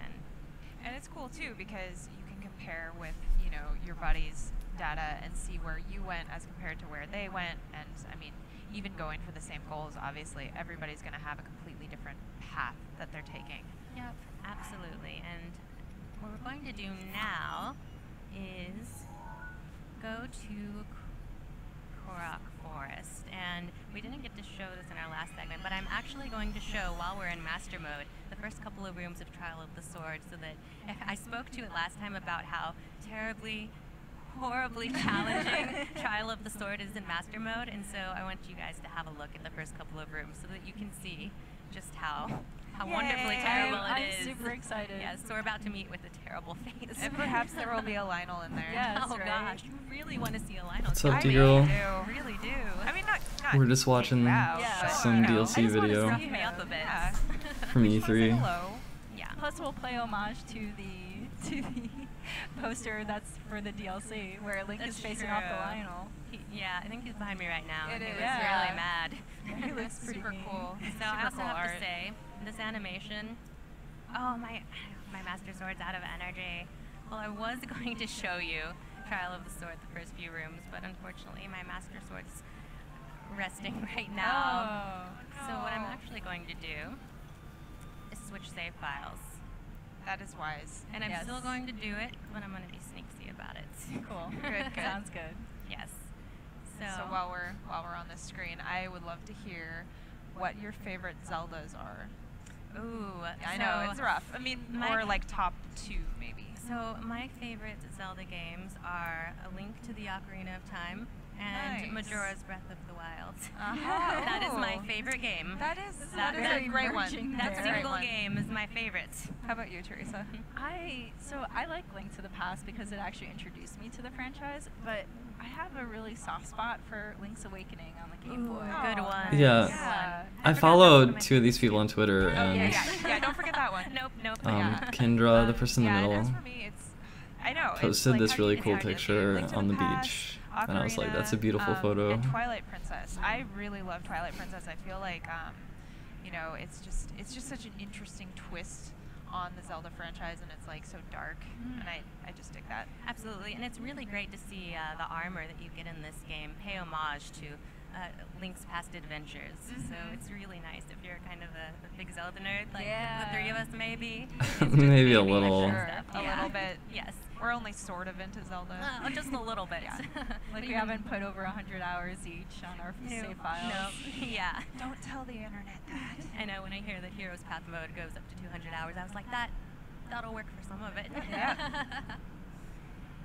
And it's cool too because you can compare with, your buddy's data and see where you went as compared to where they went. And I mean, even going for the same goals, obviously, everybody's going to have a completely different path that they're taking. Yep, absolutely. And what we're going to do now is go to Korok Forest. And we didn't get to show this in our last segment, but I'm actually going to show, while we're in Master Mode, the first couple of rooms of Trial of the Sword, so that I spoke to it last time about how terribly, horribly challenging Trial of the Sword is in Master Mode, and so I want you guys to have a look at the first couple of rooms so that you can see just how wonderfully terrible I'm it is. super excited. Yes, so we're about to meet with a terrible face. And perhaps there will be a Lionel in there. Yes, Oh right? gosh, you really want to see a Lionel. What's up, I D-girl? really do. You really do. I mean, not We're just watching wow, Yeah. but, some you know, DLC I just want to video rough me up a bit. Yeah. from Just wanna say E3. hello. Yeah. Plus, we'll play homage to the poster that's for the DLC, where Link That's is facing off the true. Lionel. Yeah, I think he's behind me right now. It He is. looks Yeah. really mad. He looks pretty super mean. cool. So I Super also cool have art. to say, this animation. Oh my Master Sword's out of energy. Well, I was going to show you Trial of the Sword, the first few rooms, but unfortunately my Master Sword's resting right now. Oh. So what I'm actually going to do is switch save files. That is wise. And I'm Yes. still going to do it, but I'm going to be sneaky about it. Cool. Good, good. Sounds good. Yes. So while we're on this screen, I would love to hear what your favorite Zeldas are. Ooh, I know it's rough. I mean, my- or like top 2 maybe. So my favorite Zelda games are A Link to the Ocarina of Time and Nice. Majora's Breath of the Wild. Uh-huh. That is my Ooh. favorite game. That is That that is is very a great one. merging That there. Great single one. game is my favorite. How about you, Teresa? I like Link to the Past because it actually introduced me to the franchise, but I have a really soft spot for Link's Awakening on the Game Boy. Oh, Good one. nice. Yeah. Yeah. I follow 2 of these people on Twitter, Oh, and yeah. Don't forget that one. Nope. Kendra, the person in the And middle, as for me, it's I know. it's posted like this how really you- cool it's hard to picture Link to on the Past, beach, and I was like, Ocarina, that's a beautiful photo. And Twilight Princess. I really love Twilight Princess. I feel like it's just such an interesting twist on the Zelda franchise, and it's like so dark, and I just dig that. Absolutely, and it's really great to see the armor that you get in this game pay homage to Link's past adventures. So it's really nice if you're kind of a big Zelda nerd, like the three of us maybe. It's just Maybe a and little. stuff. A Yeah. little bit. Yes. We're only sort of into Zelda. Just a little bit. Yeah. Like we Even- haven't put over 100 hours each on our save files. No. Yeah. Don't tell the internet that. I know when I hear that Heroes Path mode goes up to 200 hours, I was like, that'll work for some of it. Yeah.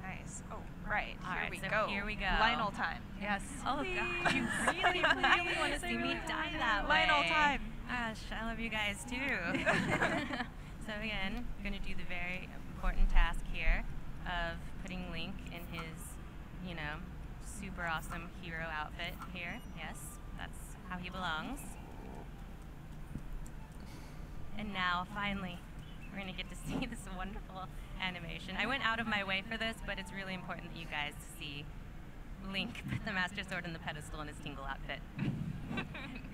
Nice. Oh, right. All Here right, we so go. here we go. Lionel time. Yes. Oh god, you really, really want to see me die that way. Lionel time. Gosh, I love you guys too. So again, we're going to do the very important task here of putting Link in his, super awesome hero outfit here. Yes, that's how he belongs. And now, finally, we're going to get to see this wonderful animation. I went out of my way for this, but it's really important that you guys see Link put the Master Sword in the pedestal in his Tingle outfit.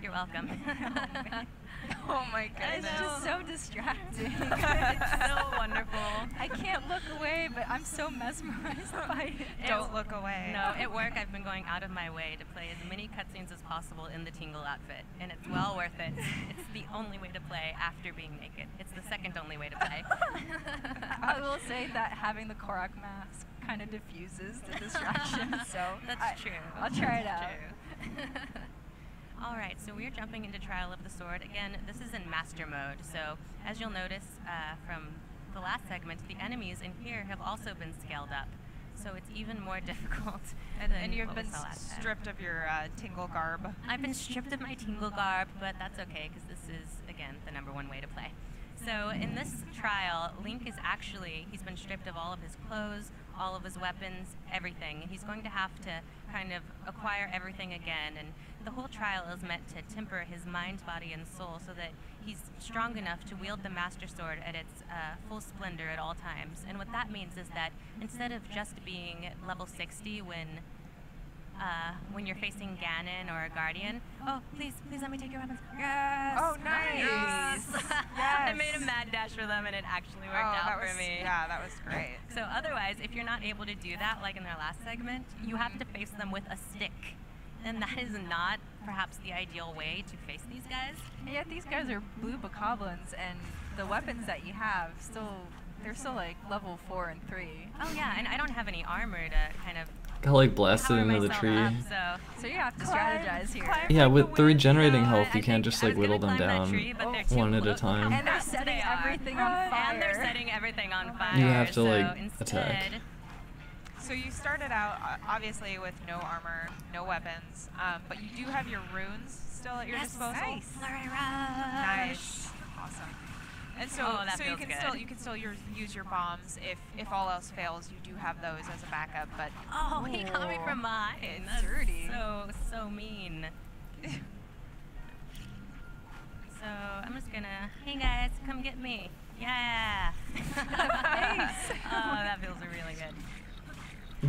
You're welcome. Oh my It's goodness. just so distracting. It's so wonderful. I can't look away, but I'm so mesmerized by it. Don't look away. No, at work I've been going out of my way to play as many cutscenes as possible in the Tingle outfit, and it's well worth it. It's the only way to play after being naked. It's the second only way to play. I will say that having the Korok mask kind of diffuses the distraction, so That's true. I'll try it That's out. true. Alright, so we're jumping into Trial of the Sword. Again, this is in Master Mode, so as you'll notice from the last segment, the enemies in here have also been scaled up. So it's even more difficult. And you've what we been saw last time. stripped of your Tingle garb. I've been stripped of my Tingle garb, but that's okay, because this is, again, the #1 way to play. So in this trial, Link is actually, he's been stripped of all of his clothes, all of his weapons, everything. He's going to have to kind of acquire everything again, and the whole trial is meant to temper his mind, body, and soul so that he's strong enough to wield the Master Sword at its full splendor at all times. And what that means is that instead of just being level 60 when you're facing Ganon or a Guardian, oh, please let me take your weapons. Yes! Oh, nice! Yes! Yes. I made a mad dash for them and it actually worked out for me. Yeah, that was great. So otherwise, if you're not able to do that, like in their last segment, you have to face them with a stick. And that is not perhaps the ideal way to face these guys. And yet these guys are blue bokoblins, and the weapons that you have they're still like level 4 and 3. Oh yeah, and I don't have any armor to kind of Got like blasted power into the myself tree. up, So you have to strategize here. Yeah, with the regenerating No, health, I you can't think just I like was gonna whittle them climb that down tree, but they're too one at a close. time. And they're Fast setting they are. everything on fire. And they're setting everything on fire. You have to, so like, instead, attack. So you started out obviously with no armor, no weapons, but you do have your runes still at your disposal. Nice. Flurry rush. Nice. Awesome. And so, Oh, that so you feels can good. still use your bombs if all else fails. You do have those as a backup, but Oh, he got me from behind. It's That's dirty. So mean. So I'm just gonna, hey guys, come get me. Yeah. Thanks. Oh, that feels really good.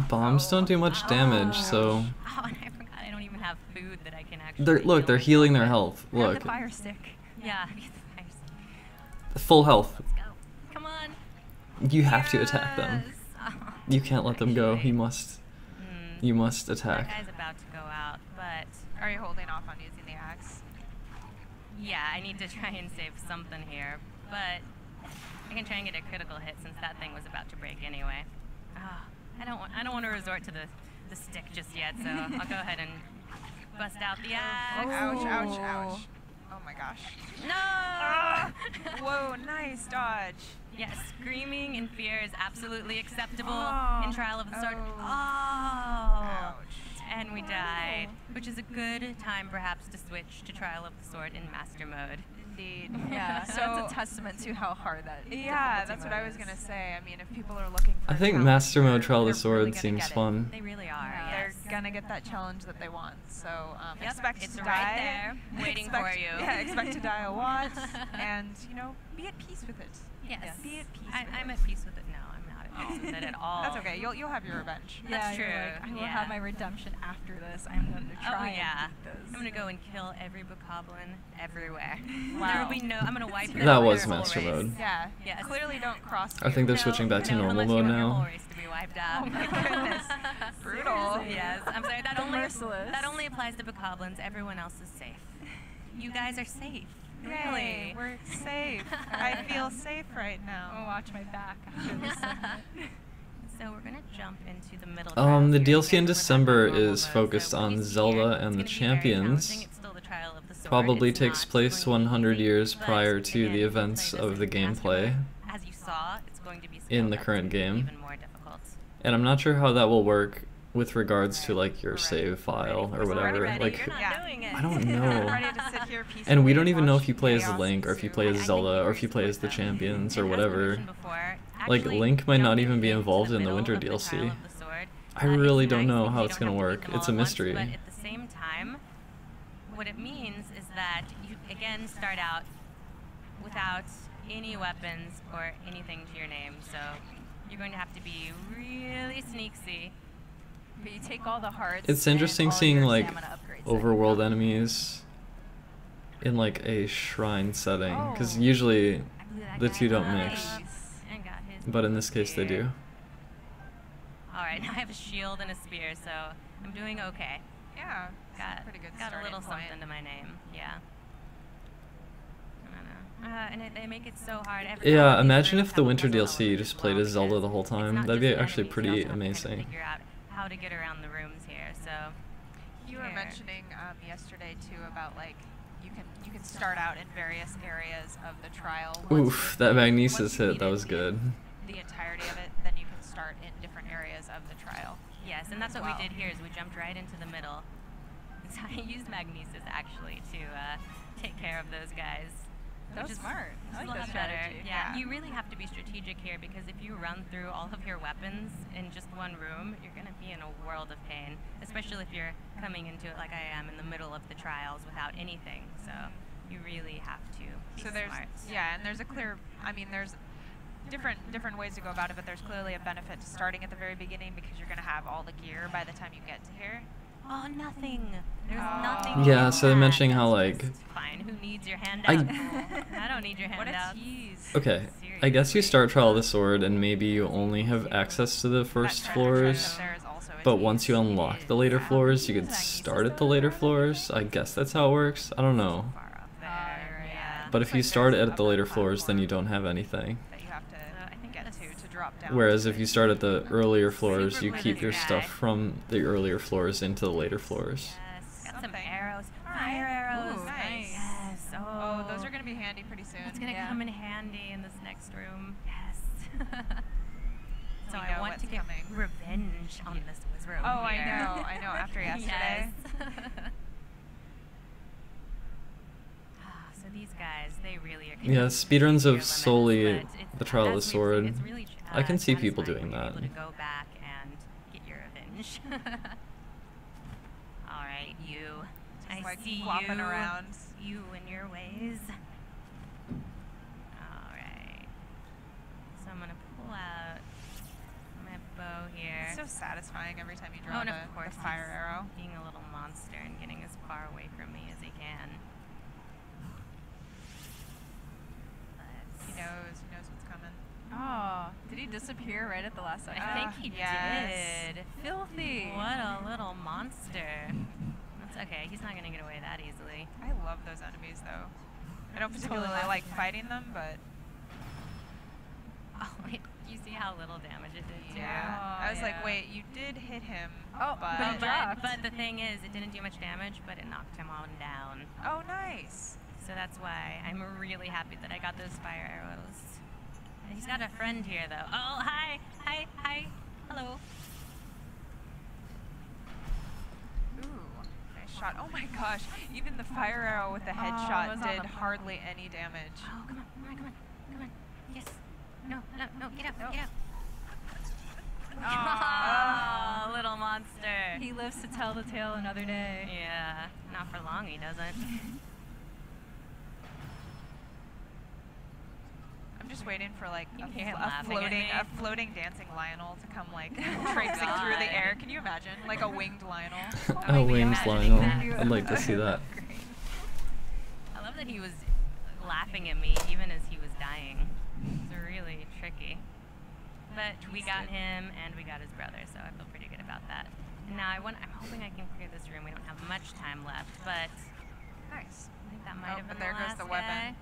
Bombs don't do much damage, so Oh, and I forgot I don't even have food that I can actually. they're heal they're myself healing their with. health. Grab Look, the fire stick. Yeah. full health. Let's go. Come on. You have to attack them. Yes. Oh, You can't let them go. actually, You must that attack. guy's about to go out, but are you holding off on using the axe? yeah, I need to try and save something here, but I can try and get a critical hit since that thing was about to break anyway. Oh, I don't want to resort to the stick just yet, so I'll go ahead and bust out the axe. Ouch! Ouch! Ouch! Oh my gosh! No! Whoa! Nice dodge. Yes, screaming in fear is absolutely acceptable Oh. in Trial of the Sword. Oh. Oh! Ouch. And we died, which is a good time perhaps to switch to Trial of the Sword in Master Mode. Indeed. Yeah, so So that's a testament to how hard that yeah, difficulty that's what mode I was is. gonna say. I mean, if people are looking for I a think challenge, Master Mode they're- Trial of the they're Sword really gonna seems get it. fun. They really are, Yeah. yes. They're gonna get that challenge that they want. So Yep, expect it's to right die. there, waiting expect, for you. Yeah, expect to die a lot, and be at peace with it. Yes. Be at peace. I'm with at it. peace with it. No, I'm not at peace with it at all. That's okay. You'll have your revenge. Yeah, That's you're true, like, I will yeah. have my redemption after this. I'm going to try yeah. and beat this. I'm gonna go and kill every bokoblin everywhere. Wow. There will be no. I'm gonna wipe their That whole was race. Master Mode. Yeah. Yes. Clearly, don't cross. I think they're No, switching back to no, normal unless you mode want your whole now. race to be wiped out. Oh my goodness. Brutal. Yes. I'm sorry. That The only merciless. that only applies to bokoblins. Everyone else is safe. You guys are safe. Really. Yay, we're safe. I feel safe right now. I'll watch my back after this segment. So we're gonna jump into the middle. The trials here. DLC in Again, we're back December on normal is mode, focused so what on you see Zelda here, and it's the gonna be very Champions. challenging. It's still the Trial of the Sword. Probably It's takes not place going to be 100 easy, years but prior to again, the if you events play of this the in Master Mode, gameplay. As you saw, it's going to be in the scaled up current to be game. even more difficult. And I'm not sure how that will work with regards to like your We're ready. save file or We're whatever. ready. Like, You're not Yeah. doing it. I don't I'm know. ready to sit here peacefully And we don't even know watch if you play as chaos Link or if you ensue. play I as think Zelda you or were if you play as the supposed to. Champions It or has been whatever. mentioned before. Like, Actually, Link might not jump even be into involved in the middle Winter of the DLC. Trial of the Sword. I really It's don't nice know because how you it's don't gonna have to beat work. them all It's a at once, mystery. But at the same time, what it means is that you again start out without any weapons or anything to your name. So you're going to have to be really sneaky. But you take all the hearts. It's and interesting all seeing your like stamina upgrades that you overworld got. enemies in like a shrine setting, because Oh. usually I blew that the guy two don't up mix. and got his But in this case they spear. do. Alright, now I have a shield and a spear, so I'm doing okay. Yeah. Got, pretty good got a little starting point. something to my name, yeah. I don't know. And they make it so hard. Every Yeah, all of these imagine rooms if the have a Winter puzzle DLC you element just as played well, as Zelda the because whole it's time. not That'd just be the actually enemies, pretty you also have to kind of amazing. figure out how to get around the rooms here, so. You were Here. mentioning yesterday too about like you can start out in various areas of the trial. Once Oof, you- that Magnesis once you hit, beat that it was good. The entirety of it, then you can start in different areas of the trial. Yes, and that's as what well. we did here, is we jumped right into the middle. So I used Magnesis actually to take care of those guys. That was which is smart. I a like that lot better. strategy. Yeah, Yeah. you really have to be strategic here because if you run through all of your weapons in just one room, you're going to be in a world of pain, especially if you're coming into it like I am in the middle of the trials without anything. So you really have to be So there's smart. and there's a clear. I mean, there's different ways to go about it, but there's clearly a benefit to starting at the very beginning because you're going to have all the gear by the time you get to here. Oh, nothing. There's Oh. nothing. Yeah, in so they're that. mentioning how, That's like- just fine. Who needs your I- handout? I don't need your What a handout. tease. Okay, I guess you start Trial of the Sword and maybe you only have access to the first That treasure chest floors. up there is also a But tease. once you unlock the later Yeah. floors, you could start at the later floors. I guess that's how it works. I don't know. Far up Oh, there. you're right. Yeah. But if Looks you like start there's at the upper later floors, then you platform don't have anything. that you have to I think get that's to drop down. Whereas to if it. you start at the earlier floors, Super you glue keep this your guy. stuff from the earlier floors into the later floors. Yes. Got some Something. arrows. Alright. Fire arrows. Ooh, nice. Yes. Oh, those are going to be handy pretty soon. It's gonna Yeah. come in handy in this next room. Yes. So We I know want what's to get coming. revenge on this wizard. Oh, I here. know. I know. After yesterday. Yes. So these guys, they really are. Yeah, speedruns of limits, solely but it's- the Trial of the that's Sword. It's really, I can see people satisfying doing when you're that. Able to go back and get your revenge. All right, you. Just I like see flopping you. around. You and your ways. All right. So I'm gonna pull out my bow here. It's so satisfying every time you Oh, draw and the, of course, the fire he's arrow. being a little monster and getting as far away from me as he can. He knows what's coming. Oh, did he disappear right at the last second? I think he yes. did. Filthy. What a little monster. That's okay. He's not gonna get away that easily. I love those enemies though. I don't particularly like fighting them, but Oh wait, you see how little damage it did too? yeah. Oh, I was like, yeah. wait, you did hit him, Oh, but, but it dropped. But the thing is, it didn't do much damage, but it knocked him on down. oh, nice. So that's why I'm really happy that I got those fire arrows. He's got a friend here though. Oh, hi, hello. Ooh, nice shot. Oh my gosh, even the fire arrow with the it headshot was on did the hardly any damage. Oh, come on. Yes. No, get out, Nope. get out. Aw. Oh, little monster. He lives to tell the tale another day. Yeah, not for long he doesn't. I'm just waiting for like You a, hear him laughing at me. floating dancing Lionel to come like traipsing through the air. Can you imagine? Like a winged Lionel. Oh, wings imagining Lionel. that. I'd like to see that. I love that he was laughing at me even as he was dying. It's really tricky. But we got him and we got his brother, so I feel pretty good about that. And now I'm hoping I can clear this room. We don't have much time left, but Nice. I think that might Oh, have been but there the goes last the weapon. guy.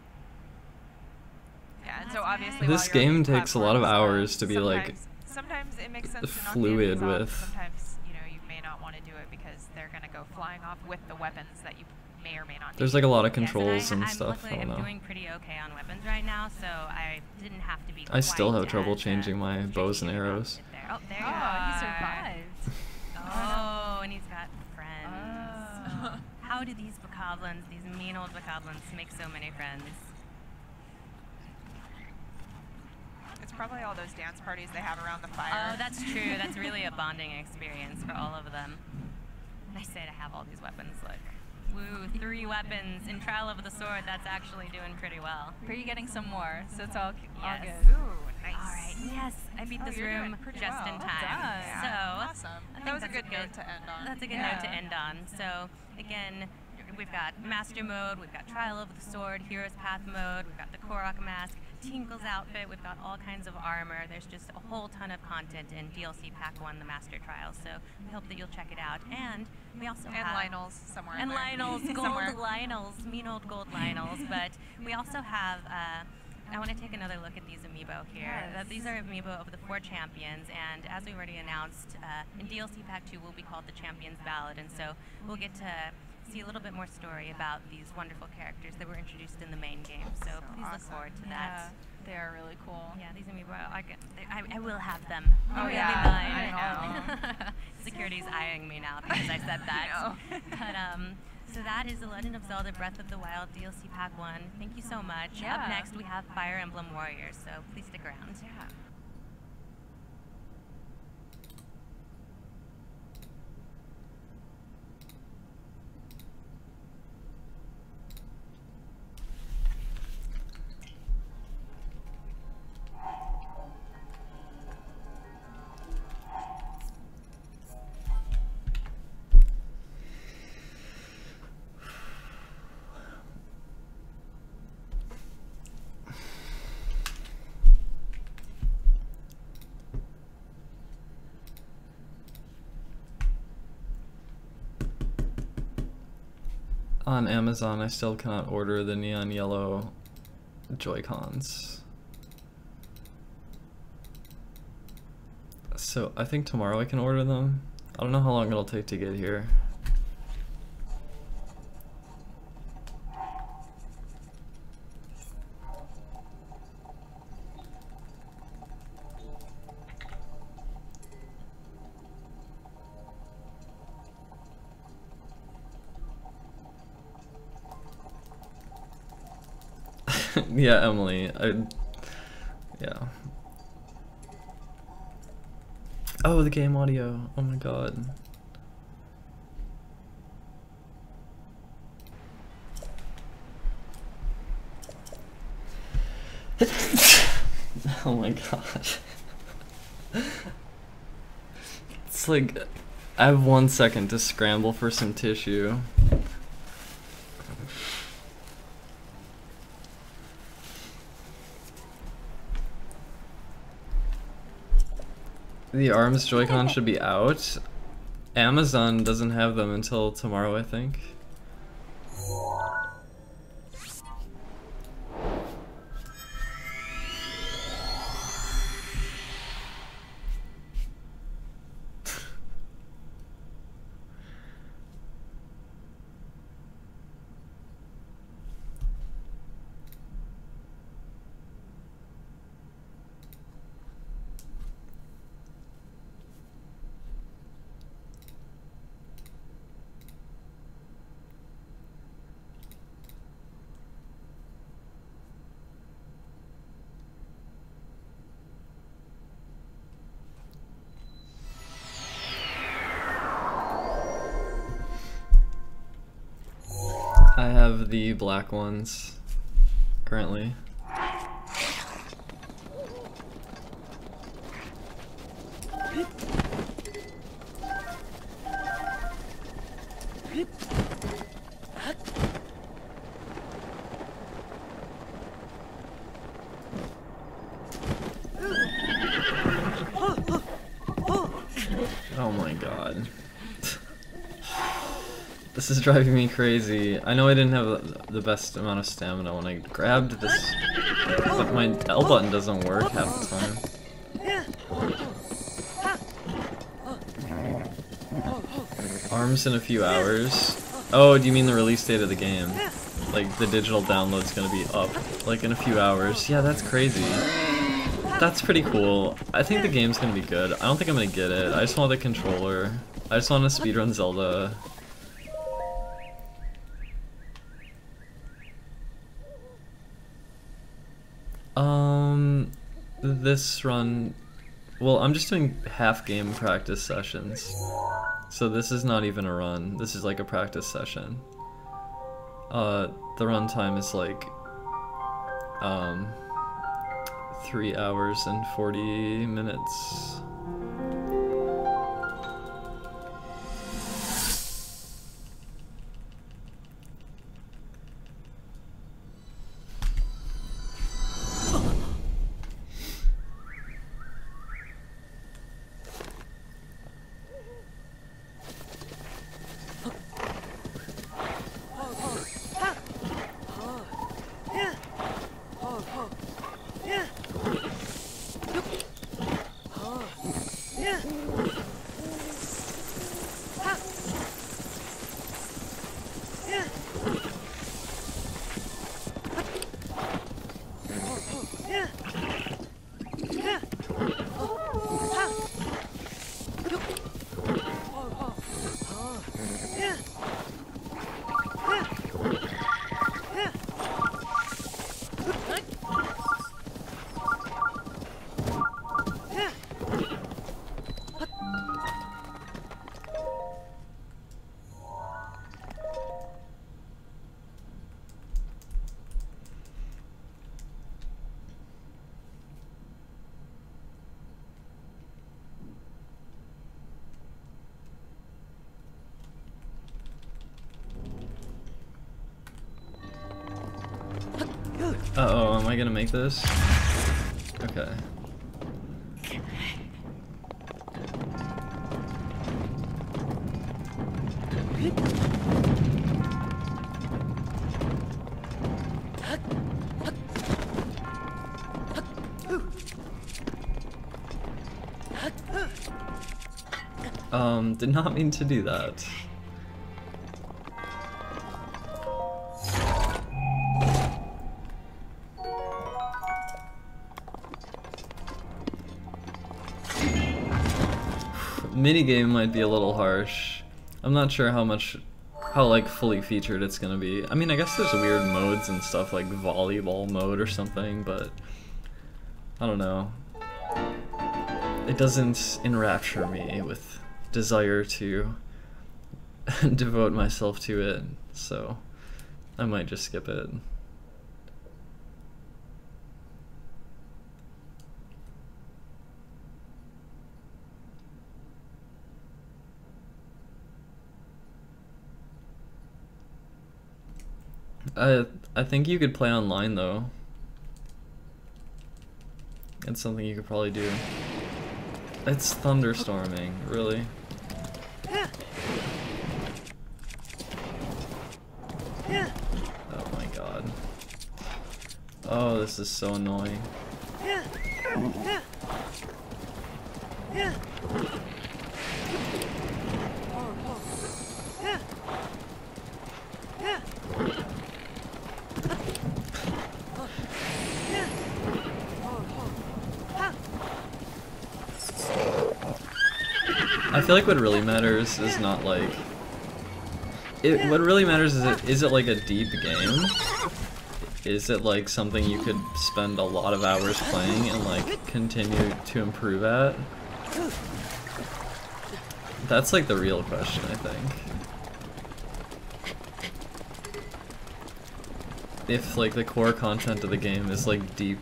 Yeah, and so That's obviously right. This while you're on game the takes a lot of platforms, hours to be, like, sometimes it makes sense to knock the fluid enemies off, with- Sometimes you may not want to do it because they're gonna go flying off with the weapons that you may or may not. There's need. like a lot of Yes, controls and I'm stuff. I luckily don't I'm know. doing pretty okay on weapons right now, so I didn't have to be. I still quite have trouble as, changing my bows and strategic about arrows. it there. Oh, there you Oh, are. he survived. Oh, and he's got friends. Oh. How do these bokoblins, these mean old bokoblins, make so many friends? It's probably all those dance parties they have around the fire. Oh, that's true. That's really a bonding experience for all of them. And I say to have all these weapons, look. Woo, 3 weapons in Trial of the Sword. That's actually doing pretty well. But you're getting some more, so it's all Yes. good. Ooh, nice. All right. Yes, I beat Oh, this you're doing room pretty just well. in Well time. done. Yeah, So awesome. I think That was a that's good note to end on. That's a good Yeah. note to end on. So again, we've got Master Mode, we've got Trial of the Sword, Hero's Path Mode, we've got the Korok Mask, Tinkle's outfit, we've got all kinds of armor. There's just a whole ton of content in DLC Pack 1, the Master Trial. So we hope that you'll check it out. And we also And have Lionel's somewhere. in and there. Lionel's, Somewhere. gold Lionel's, mean old gold Lionel's. But we also have, I want to take another look at these amiibo here. Yes. These are amiibo of the 4 champions, and as we already announced, in DLC Pack 2 will be called the Champions Ballad, and so we'll get to see a little bit more story about these wonderful characters that were introduced in the main game. So please look awesome. forward to Yeah, that. they are really cool. Yeah, these amiibo, I will have them. Oh, They'll be yeah, mine. I know. Security's eyeing me now because I said that. know. But So that is The Legend of Zelda Breath of the Wild DLC Pack 1. Thank you so much. Yeah. Up next, we have Fire Emblem Warriors, so please stick around. Yeah. On Amazon, I still cannot order the neon yellow Joy-Cons. So I think tomorrow I can order them. I don't know how long it'll take to get here. Yeah, Emily, yeah. Oh, the game audio, oh my god. Oh my god. It's like, I have 1 second to scramble for some tissue. The ARMS Joy-Con should be out. Amazon doesn't have them until tomorrow, I think. I have the black ones currently. Oh my god. This is driving me crazy. I know I didn't have the best amount of stamina when I grabbed this, but my L button doesn't work half the time. ARMS in a few hours. Oh, do you mean the release date of the game? Like the digital download's gonna be up like in a few hours. Yeah, that's crazy. That's pretty cool. I think the game's gonna be good. I don't think I'm gonna get it. I just want the controller. I just want to speedrun Zelda. This run, well, I'm just doing half game practice sessions. So this is not even a run. This is like a practice session. The runtime is like 3 hours and 40 minutes. Uh-oh, am I gonna make this? Okay. Did not mean to do that. Minigame might be a little harsh. I'm not sure how like fully featured it's gonna be. I mean, I guess there's weird modes and stuff like volleyball mode or something, but I don't know. It doesn't enrapture me with desire to devote myself to it, so I might just skip it. I think you could play online though. It's something you could probably do. It's thunderstorming, really. Oh my god. Oh, this is so annoying. I feel like what really matters is not like what really matters is it like a deep game? Is it like something you could spend a lot of hours playing and like continue to improve at? That's like the real question, I think. If like the core content of the game is like deep.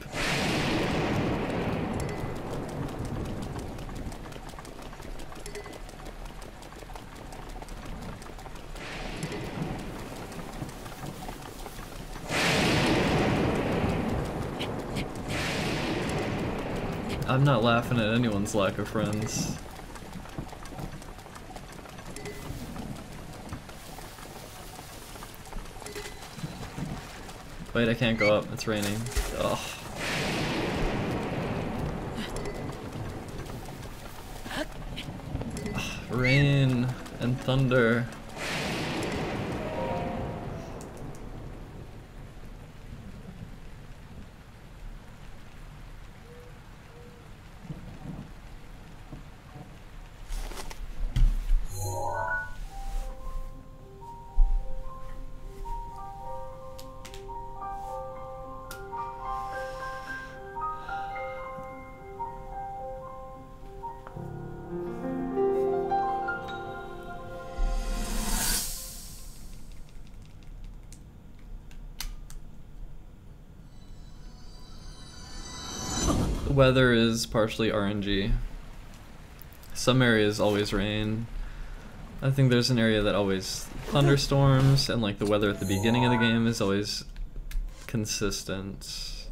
I'm not laughing at anyone's lack of friends. Wait, I can't go up. It's raining. Ugh. Rain and thunder. Weather is partially RNG. Some areas always rain. I think there's an area that always thunderstorms, and like the weather at the beginning of the game is always consistent.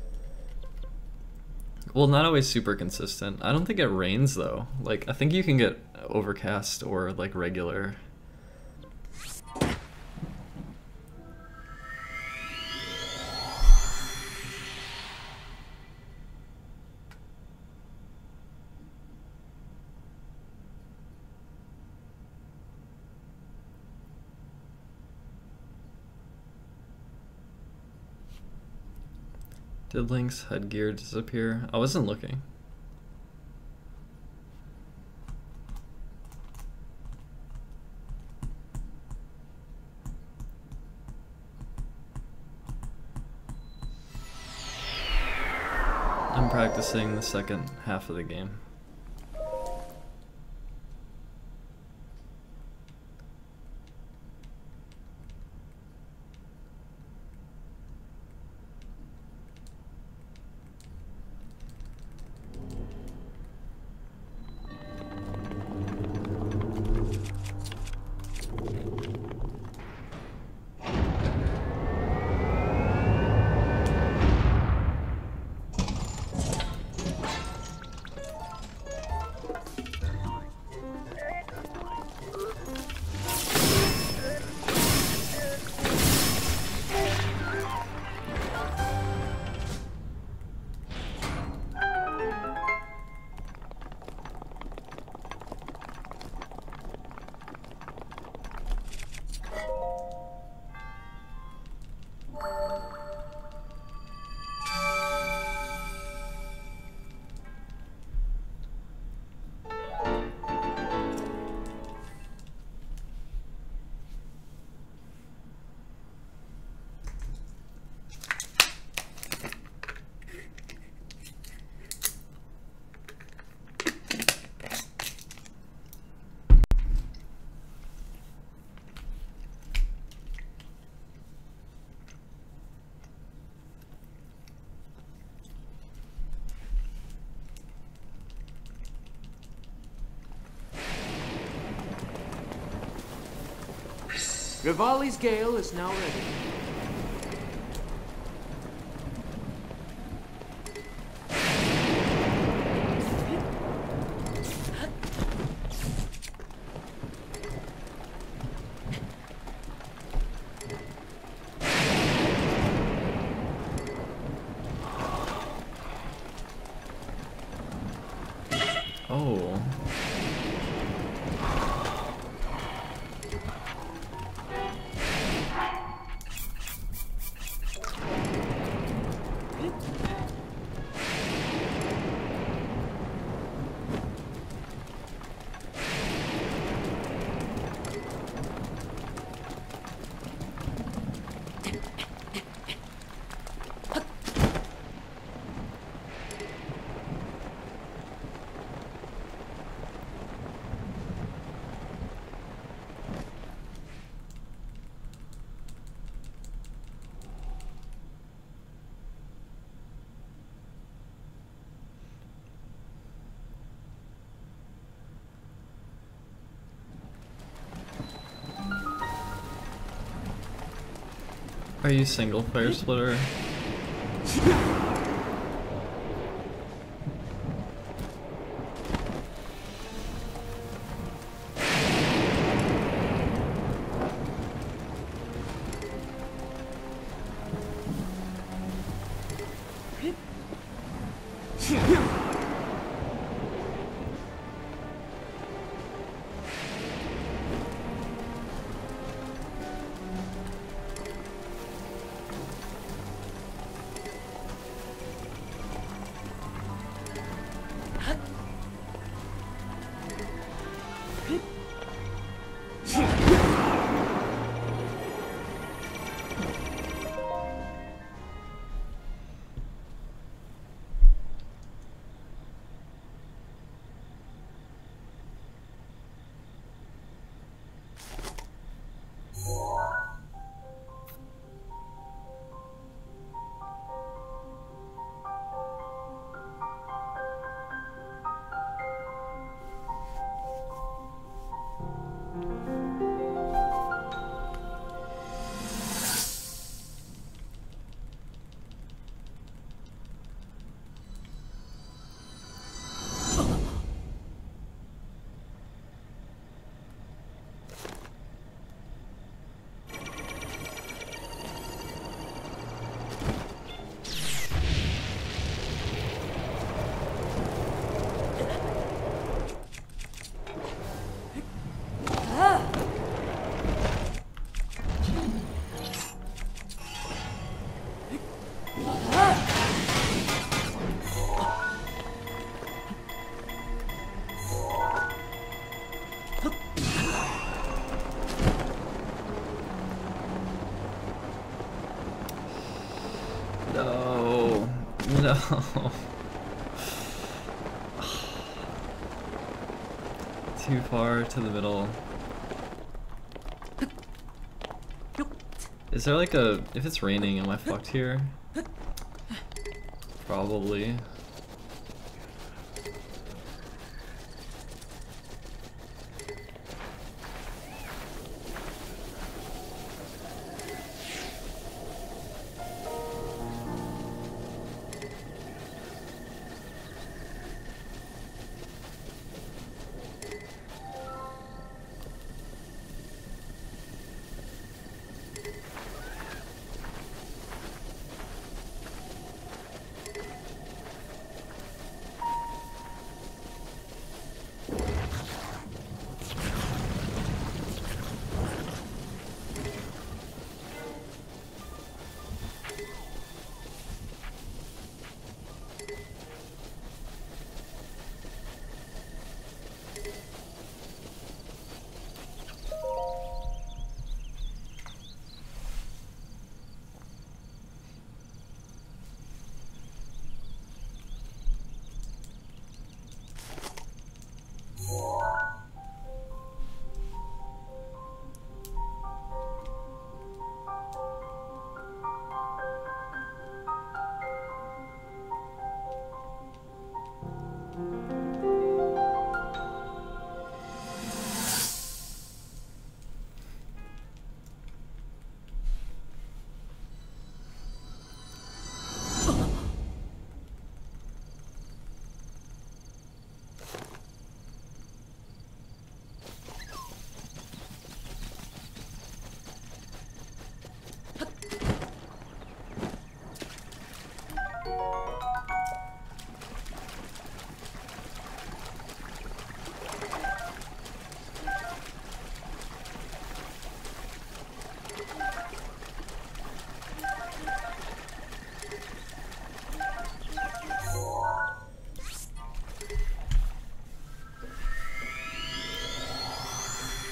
Well, not always super consistent. I don't think it rains though. Like, I think you can get overcast or like regular. Did Link's headgear disappear? I wasn't looking. I'm practicing the second half of the game. Rivali's gale is now ready. Oh. Are you single fire splitter? No. No. Too far to the middle. Is there like a... If it's raining, am I fucked here? Probably.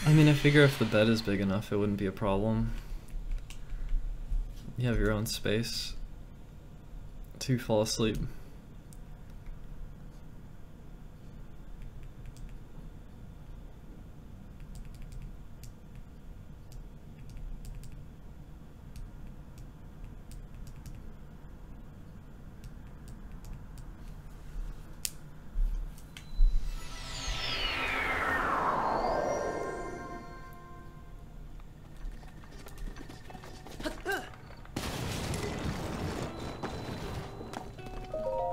I mean, I figure if the bed is big enough, it wouldn't be a problem. You have your own space to fall asleep.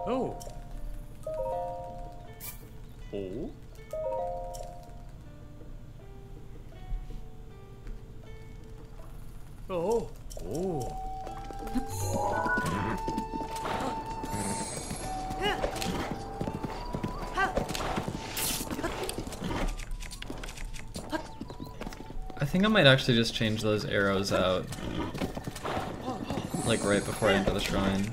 Oh. Oh? Oh. Oh. I think I might actually just change those arrows out, like right before I enter the shrine.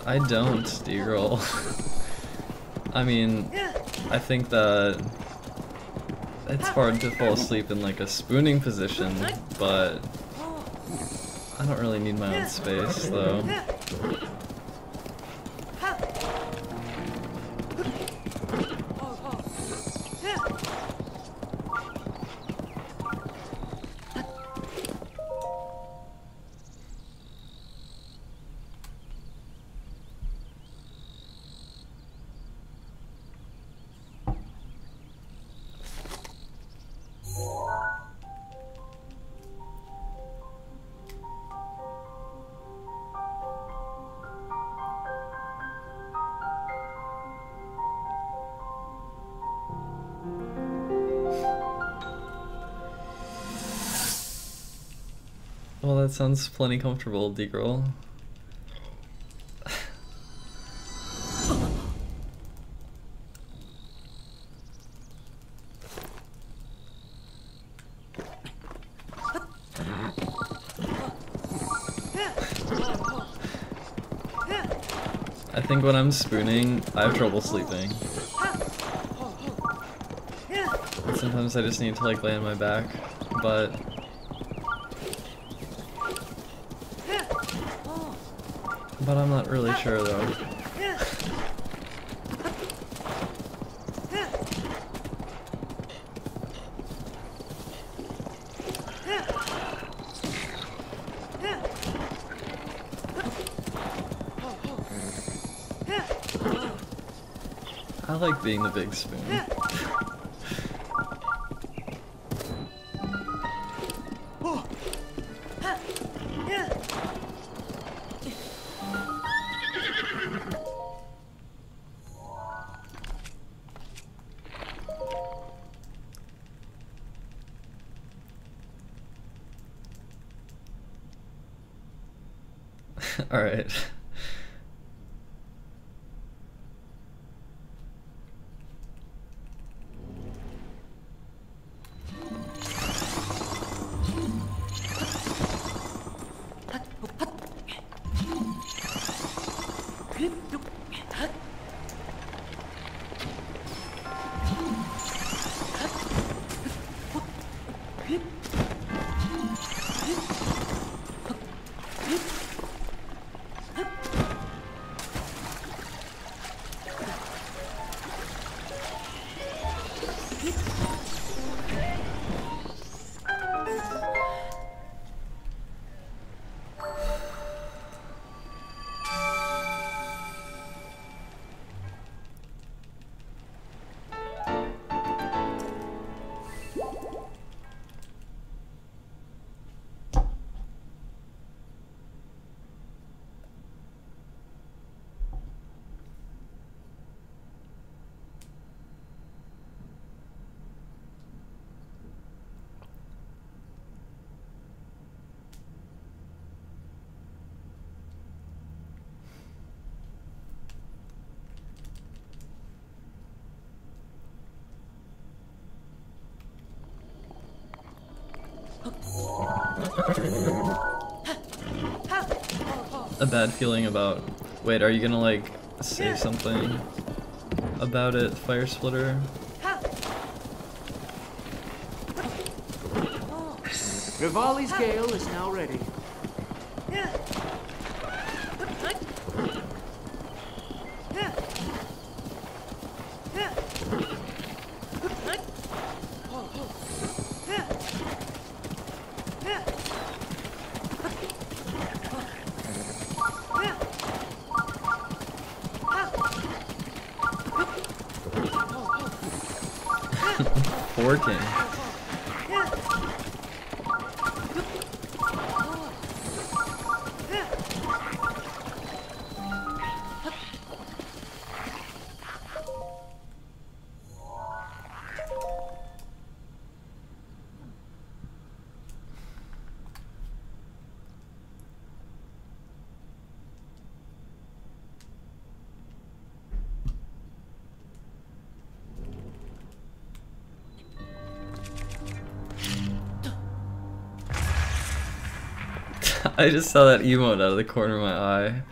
I don't, D-Girl. I mean, I think that it's hard to fall asleep in like a spooning position, but I don't really need my own space, though. Well, that sounds plenty comfortable, D-Girl. I think when I'm spooning, I have trouble sleeping. Sometimes I just need to like lay on my back, but I'm not really sure though. I like being the big spoon. All right. a bad feeling about... Wait, are you gonna like say something about it, Fire Splitter? Rivali's gale is now ready. Forking. I just saw that emote out of the corner of my eye.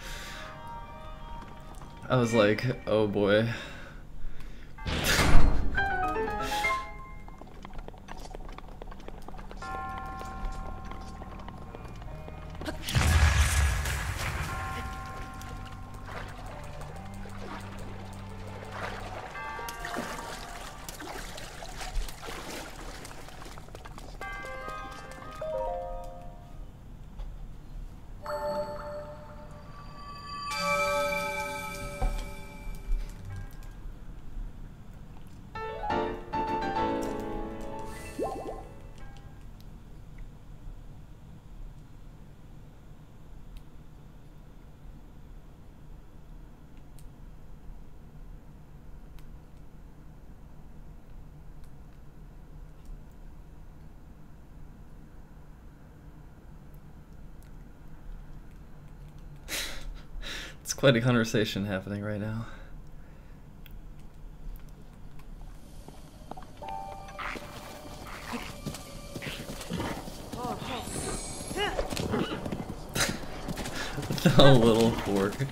I was like, oh boy. It's quite a conversation happening right now. The little fork.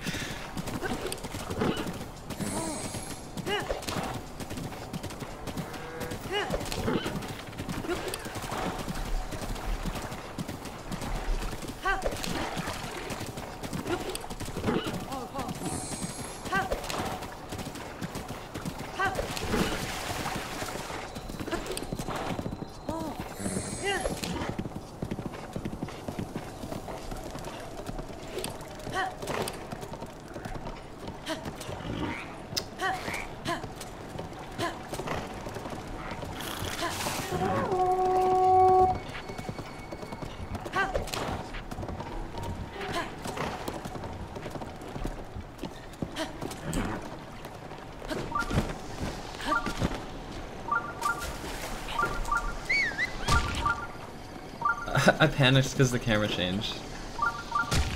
I panicked because the camera changed.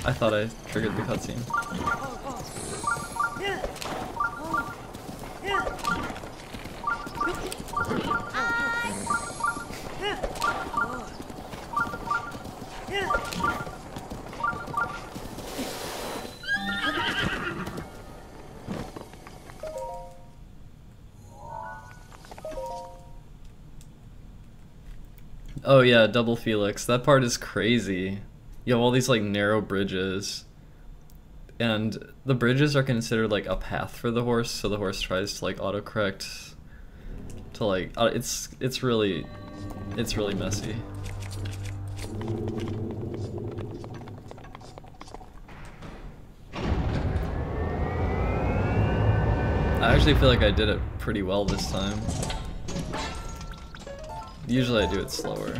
I thought I triggered the cutscene. Oh yeah, double Felix. That part is crazy. You have all these like narrow bridges, and the bridges are considered like a path for the horse, so the horse tries to like autocorrect to like it's really messy. I actually feel like I did it pretty well this time. Usually I do it slower.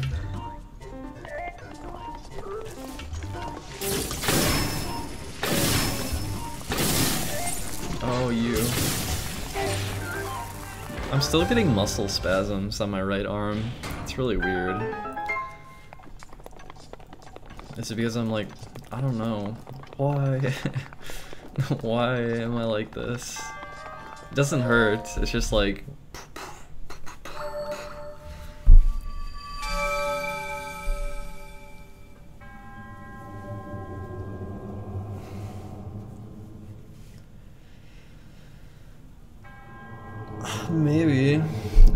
Oh, you. I'm still getting muscle spasms on my right arm. It's really weird. Is it because I'm like, I don't know. Why? Why am I like this? It doesn't hurt, it's just like...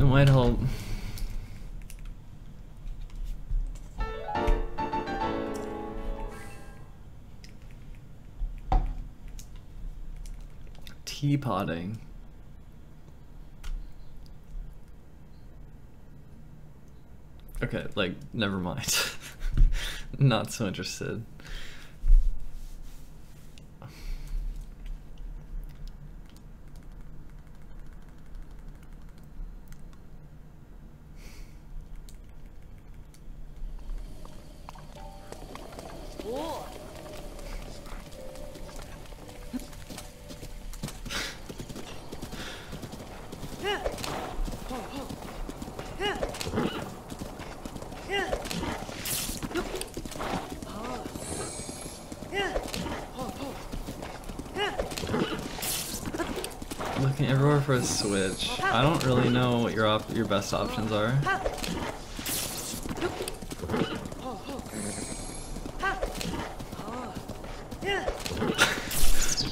might help. Teapotting. Okay, like, never mind. Not so interested. Looking everywhere for a switch. I don't really know what your best options are.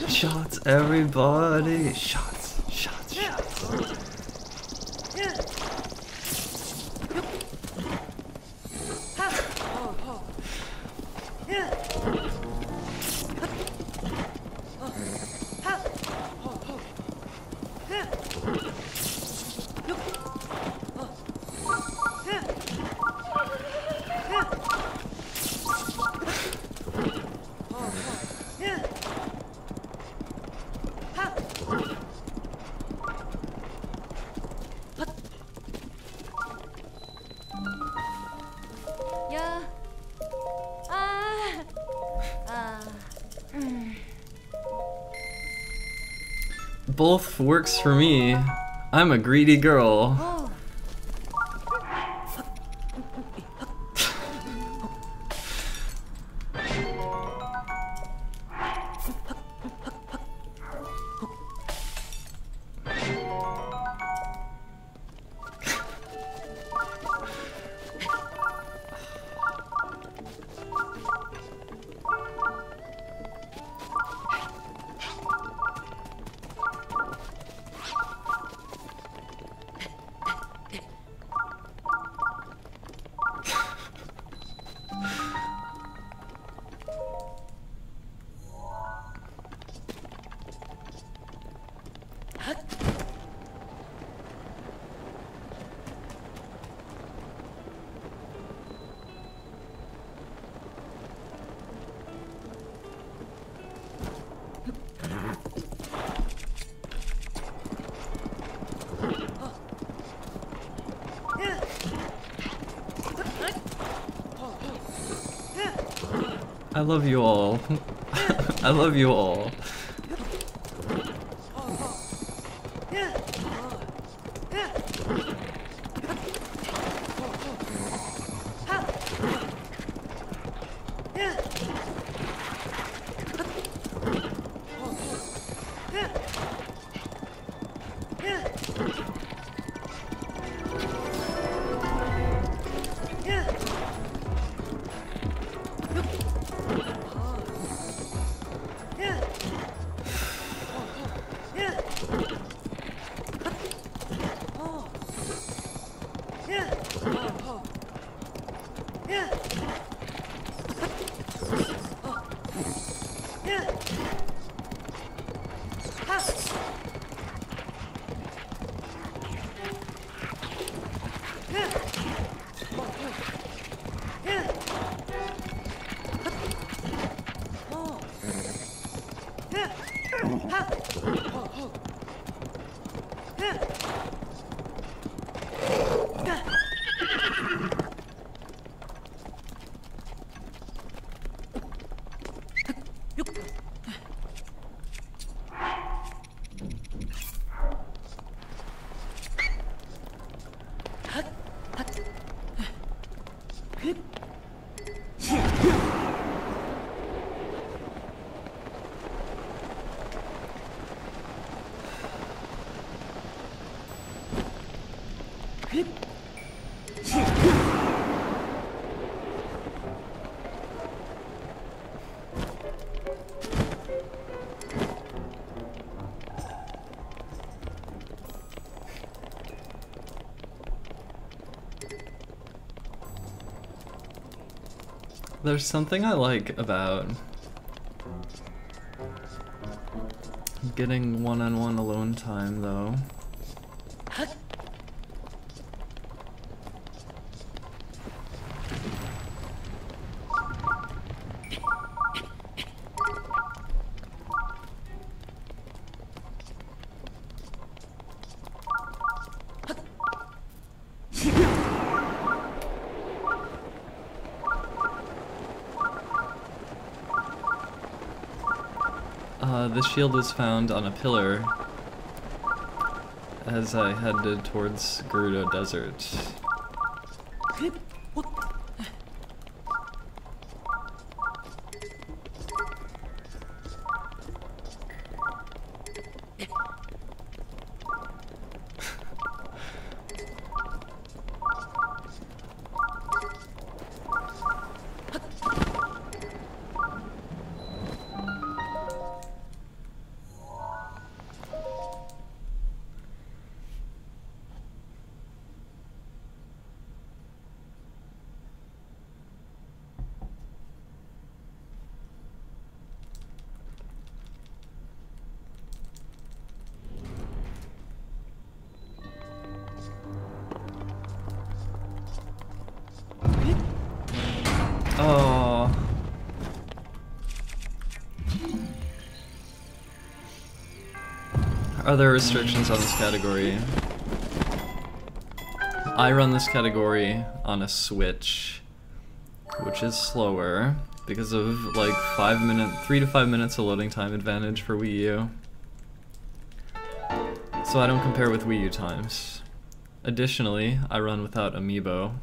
Shots, everybody! Shots, shots, shots. Both works for me. I'm a greedy girl. I love you all. I love you all. There's something I like about getting one-on-one alone time, though. This shield was found on a pillar as I headed towards Gerudo Desert. Oh. Are there restrictions on this category? I run this category on a Switch, which is slower because of like 3 to 5 minutes of loading time advantage for Wii U. So I don't compare with Wii U times. Additionally, I run without amiibo,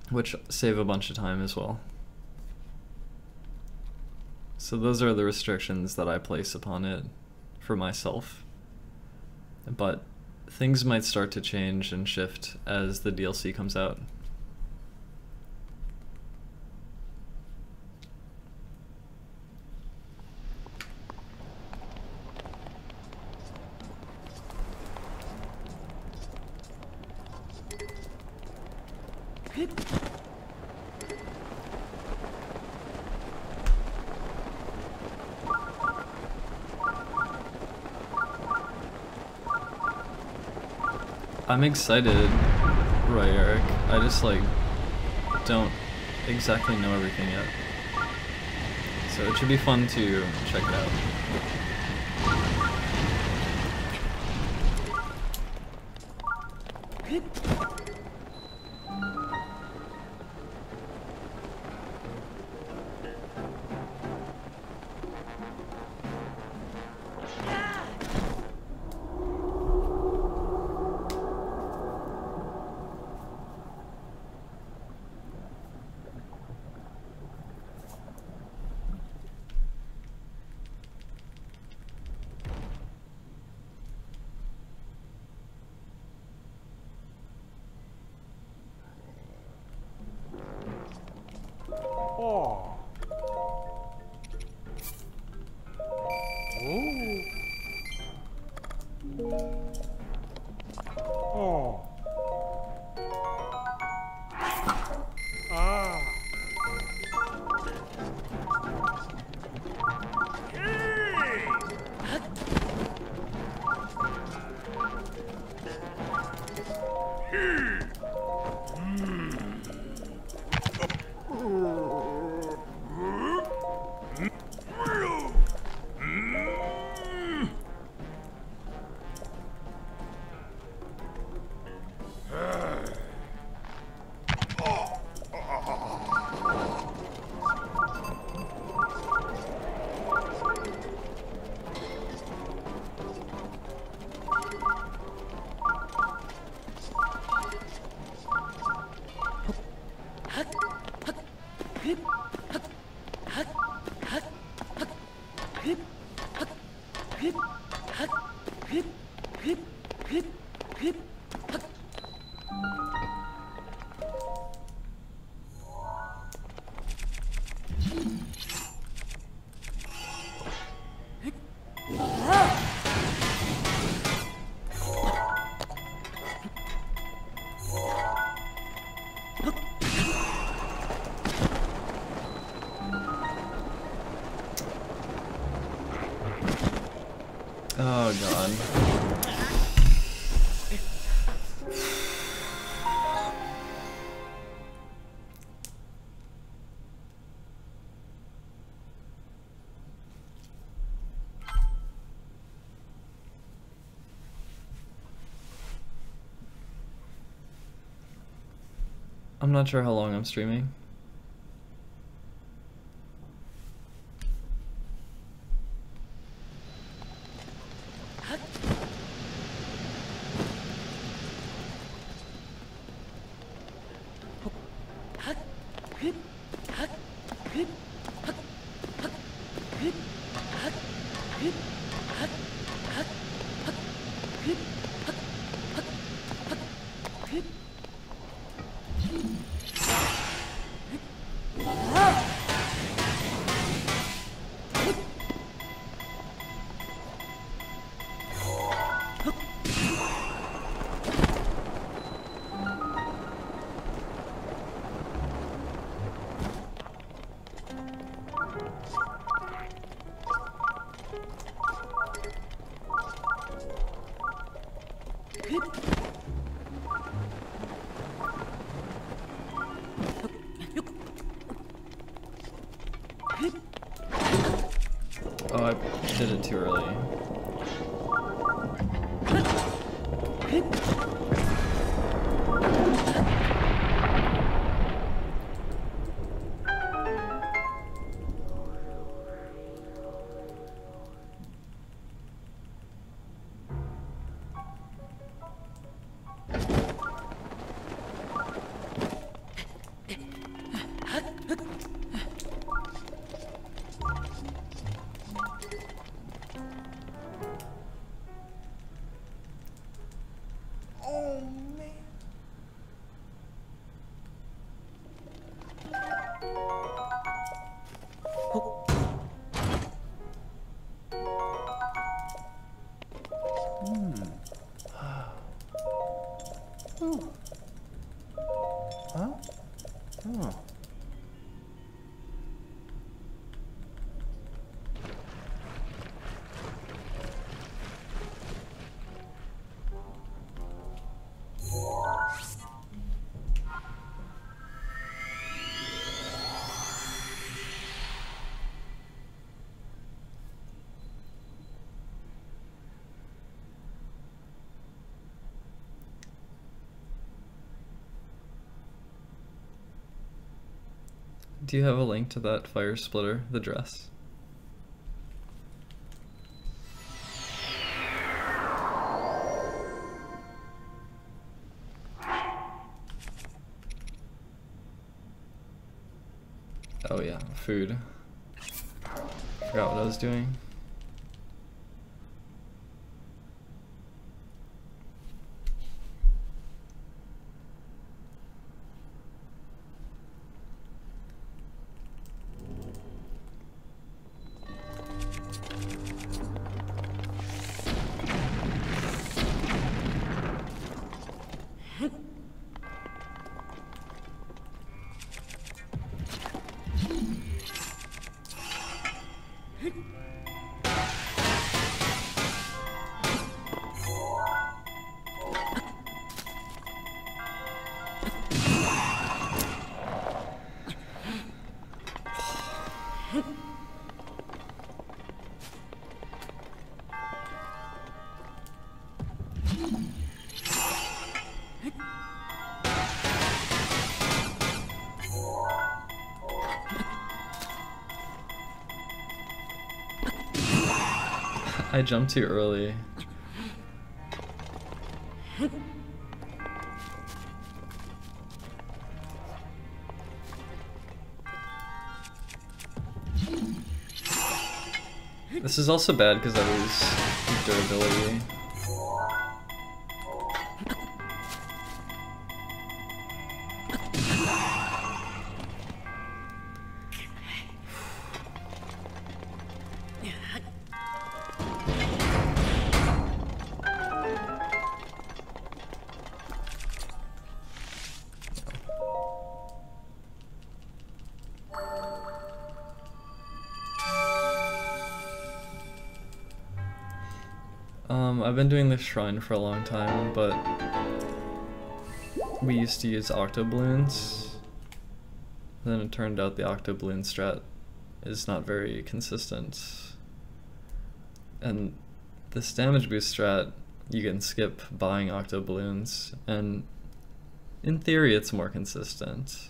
which save a bunch of time as well. So those are the restrictions that I place upon it for myself. But things might start to change and shift as the DLC comes out. I'm excited, right, Eric? I just like don't exactly know everything yet. So it should be fun to check it out. Oh. Oh. Oh. Ah. Oh god. I'm not sure how long I'm streaming. Oh, I did it too early. Do you have a link to that fire splitter, the dress? Oh yeah, food. Forgot what I was doing. I jumped too early. This is also bad because I lose durability. I've been doing this shrine for a long time, but we used to use octobloons. Then it turned out the octobloon strat is not very consistent. And this damage boost strat, you can skip buying octobloons, and in theory it's more consistent,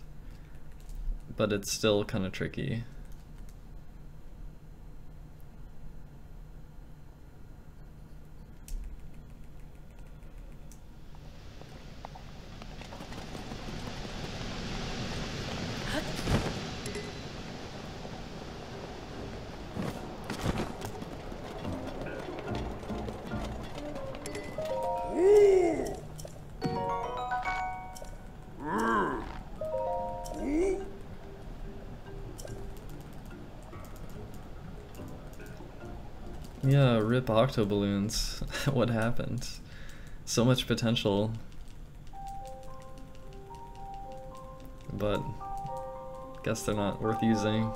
but it's still kind of tricky. Yeah, rip octoballoons. What happened? So much potential. But guess they're not worth using.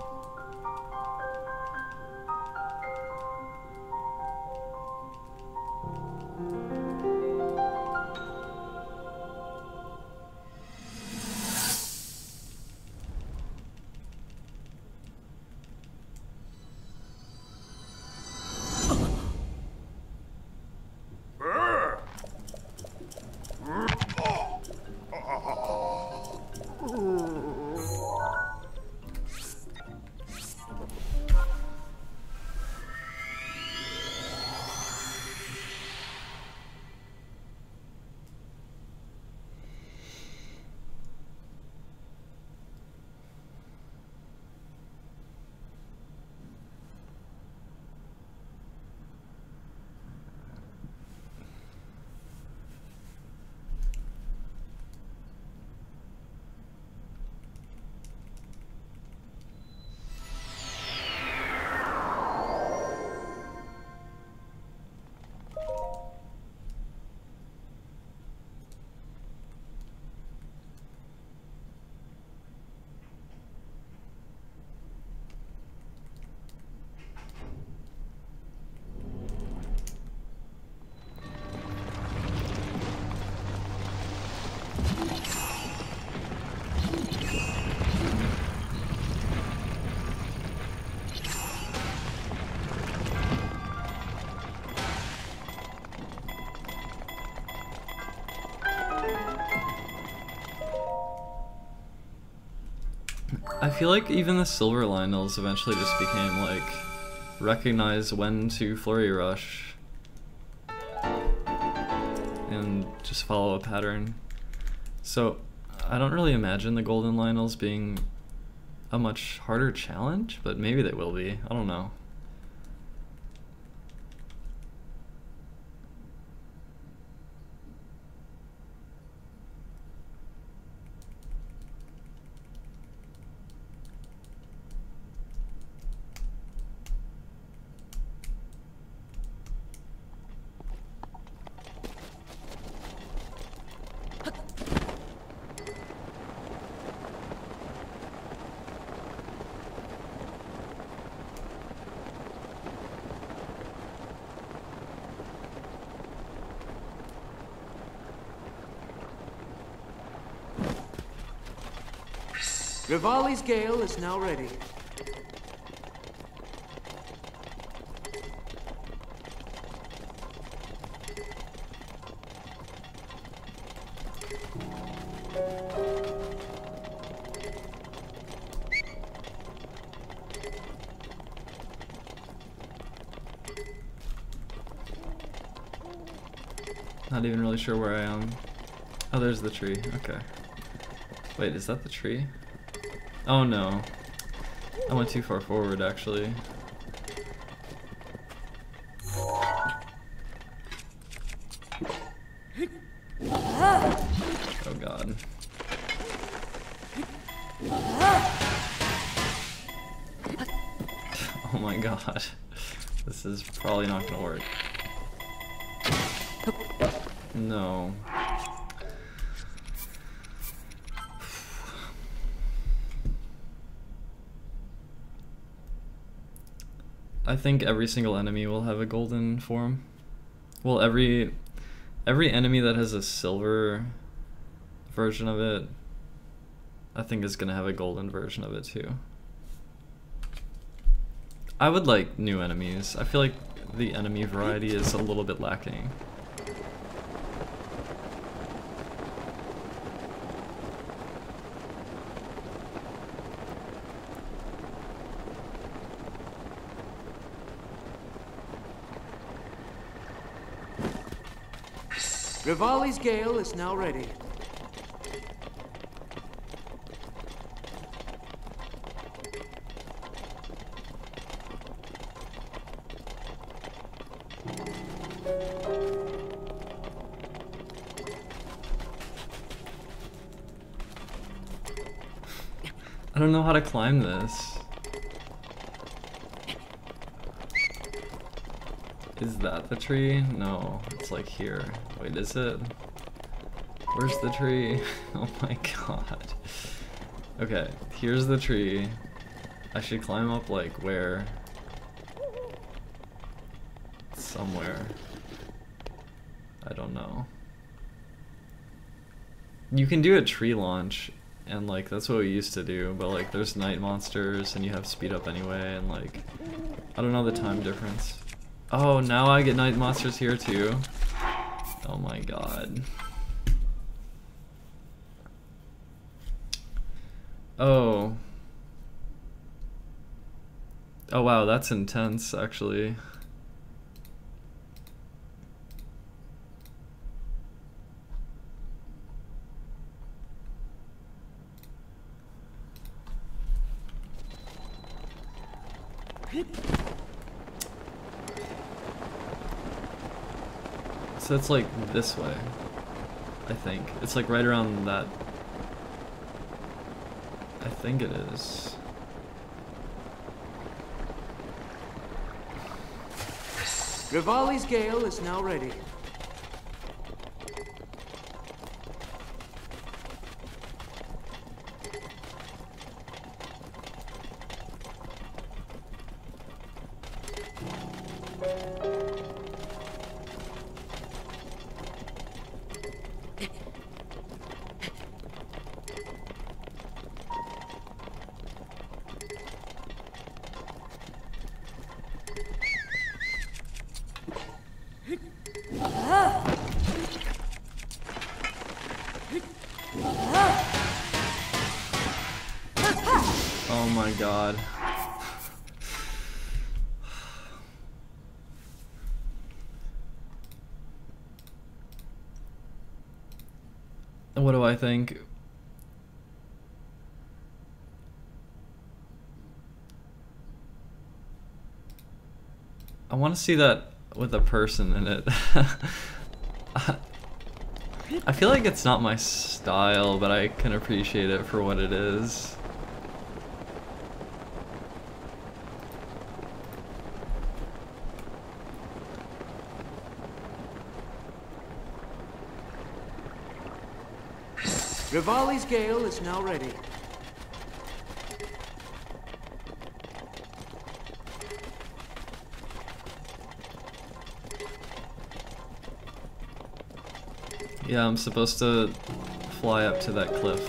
I feel like even the silver Lionels eventually just became like, recognize when to flurry rush and just follow a pattern. So I don't really imagine the golden Lionels being a much harder challenge, but maybe they will be. I don't know. Rivali's Gale is now ready. Not even really sure where I am. Oh, there's the tree. Okay. Wait, is that the tree? Oh no. I went too far forward, actually. Oh god. Oh my god. This is probably not gonna work. No. I think every single enemy will have a golden form, Well, every enemy that has a silver version of it, I think is gonna have a golden version of it too. I would like new enemies. I feel like the enemy variety is a little bit lacking. Rivali's Gale is now ready. I don't know how to climb this. Is that the tree? No, it's like here. Wait, is it? Where's the tree? Oh my god. Okay, here's the tree. I should climb up like where? Somewhere. I don't know. You can do a tree launch, and like that's what we used to do, but like there's night monsters and you have speed up anyway, and like I don't know the time difference. Oh, now I get night monsters here too. Oh my god. Oh. Oh wow, that's intense actually. So it's like this way, I think. It's like right around that. I think it is. Rivali's Gale is now ready. Oh my god. What do I think? I want to see that with a person in it. I feel like it's not my style, but I can appreciate it for what it is. Rivali's Gale is now ready. Yeah, I'm supposed to fly up to that cliff.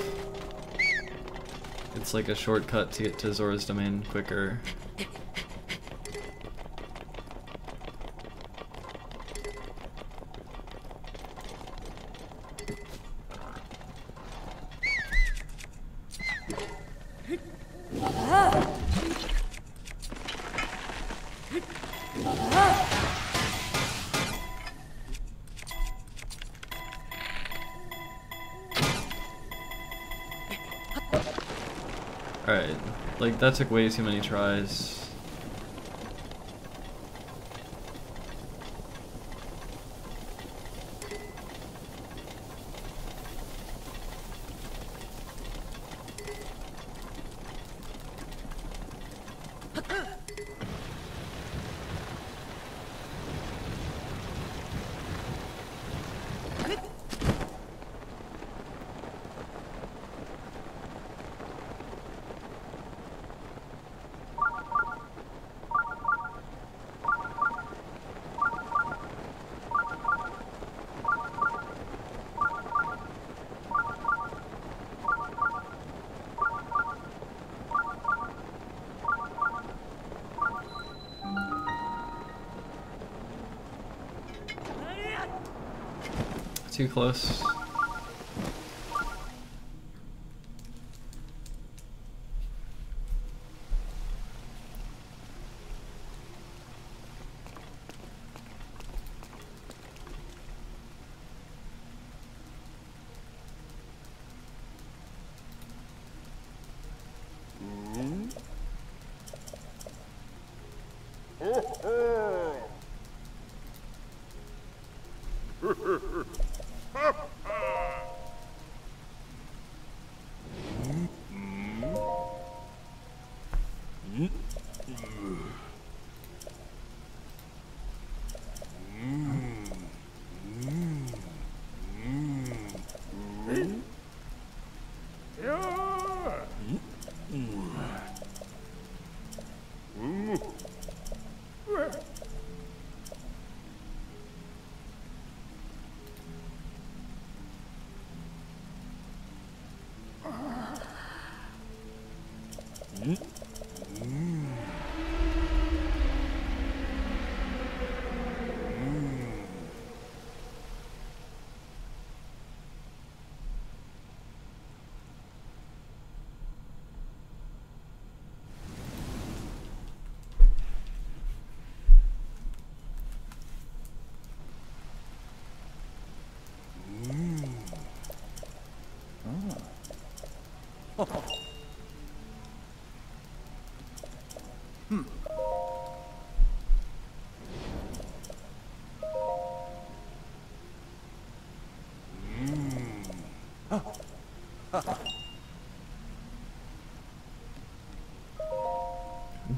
It's like a shortcut to get to Zora's Domain quicker. Alright, like that took way too many tries. too close.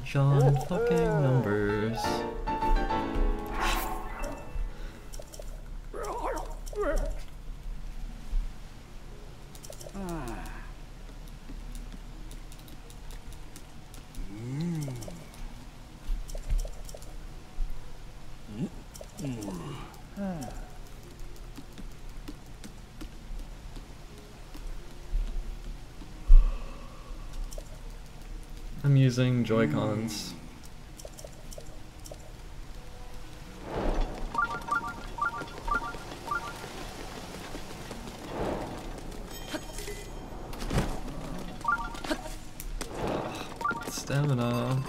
Giant fucking numbers. I'm using Joy-Cons. Stamina.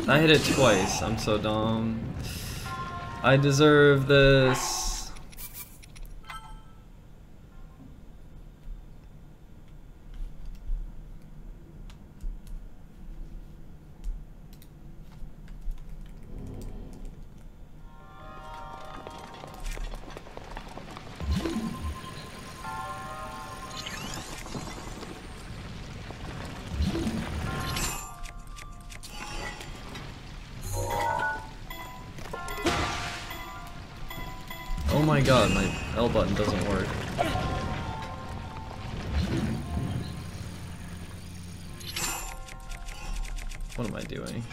I hit it twice. I'm so dumb. I deserve this. Oh my god, my L button doesn't work. What am I doing?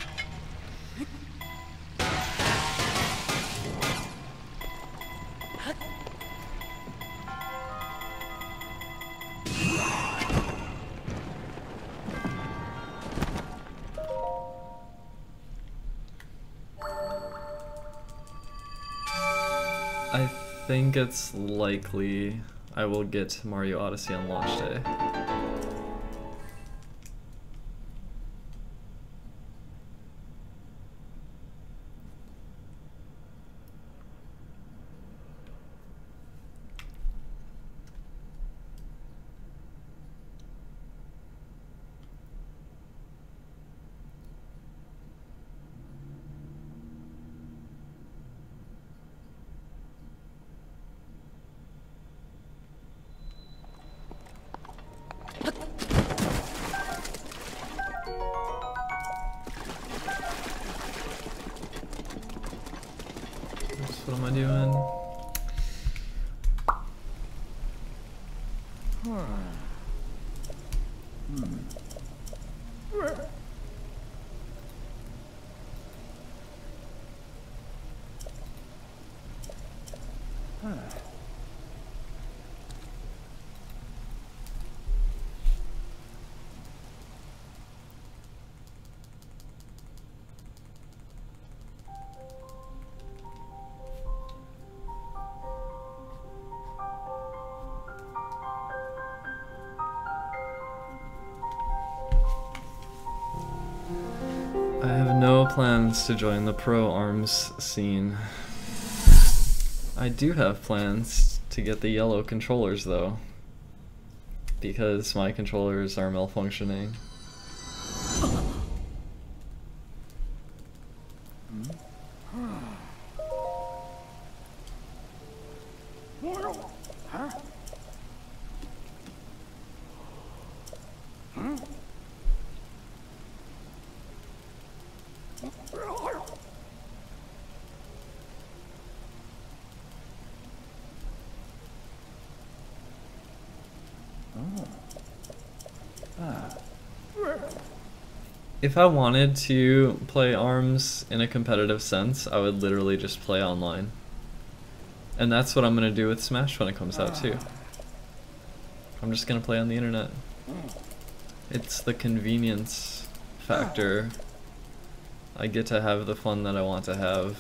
I think it's likely I will get Mario Odyssey on launch day. am I doing? I have no plans to join the pro arms scene. I do have plans to get the yellow controllers though, because my controllers are malfunctioning. If I wanted to play ARMS in a competitive sense, I would literally just play online. And that's what I'm gonna do with Smash when it comes out too. I'm just gonna play on the internet. It's the convenience factor. I get to have the fun that I want to have,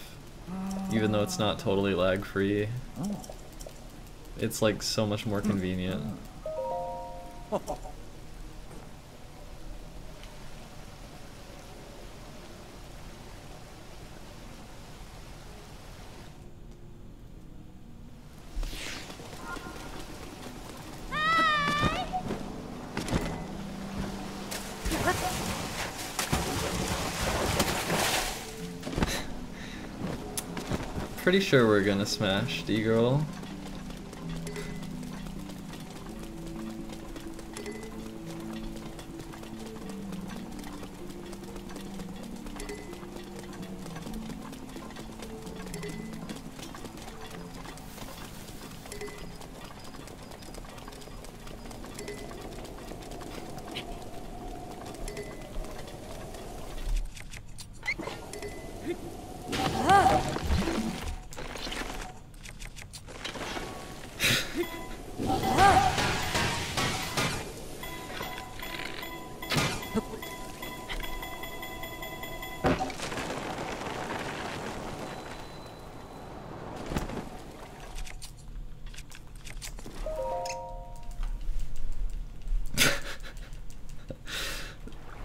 even though it's not totally lag free. It's like so much more convenient. Pretty sure we're gonna smash D-Girl.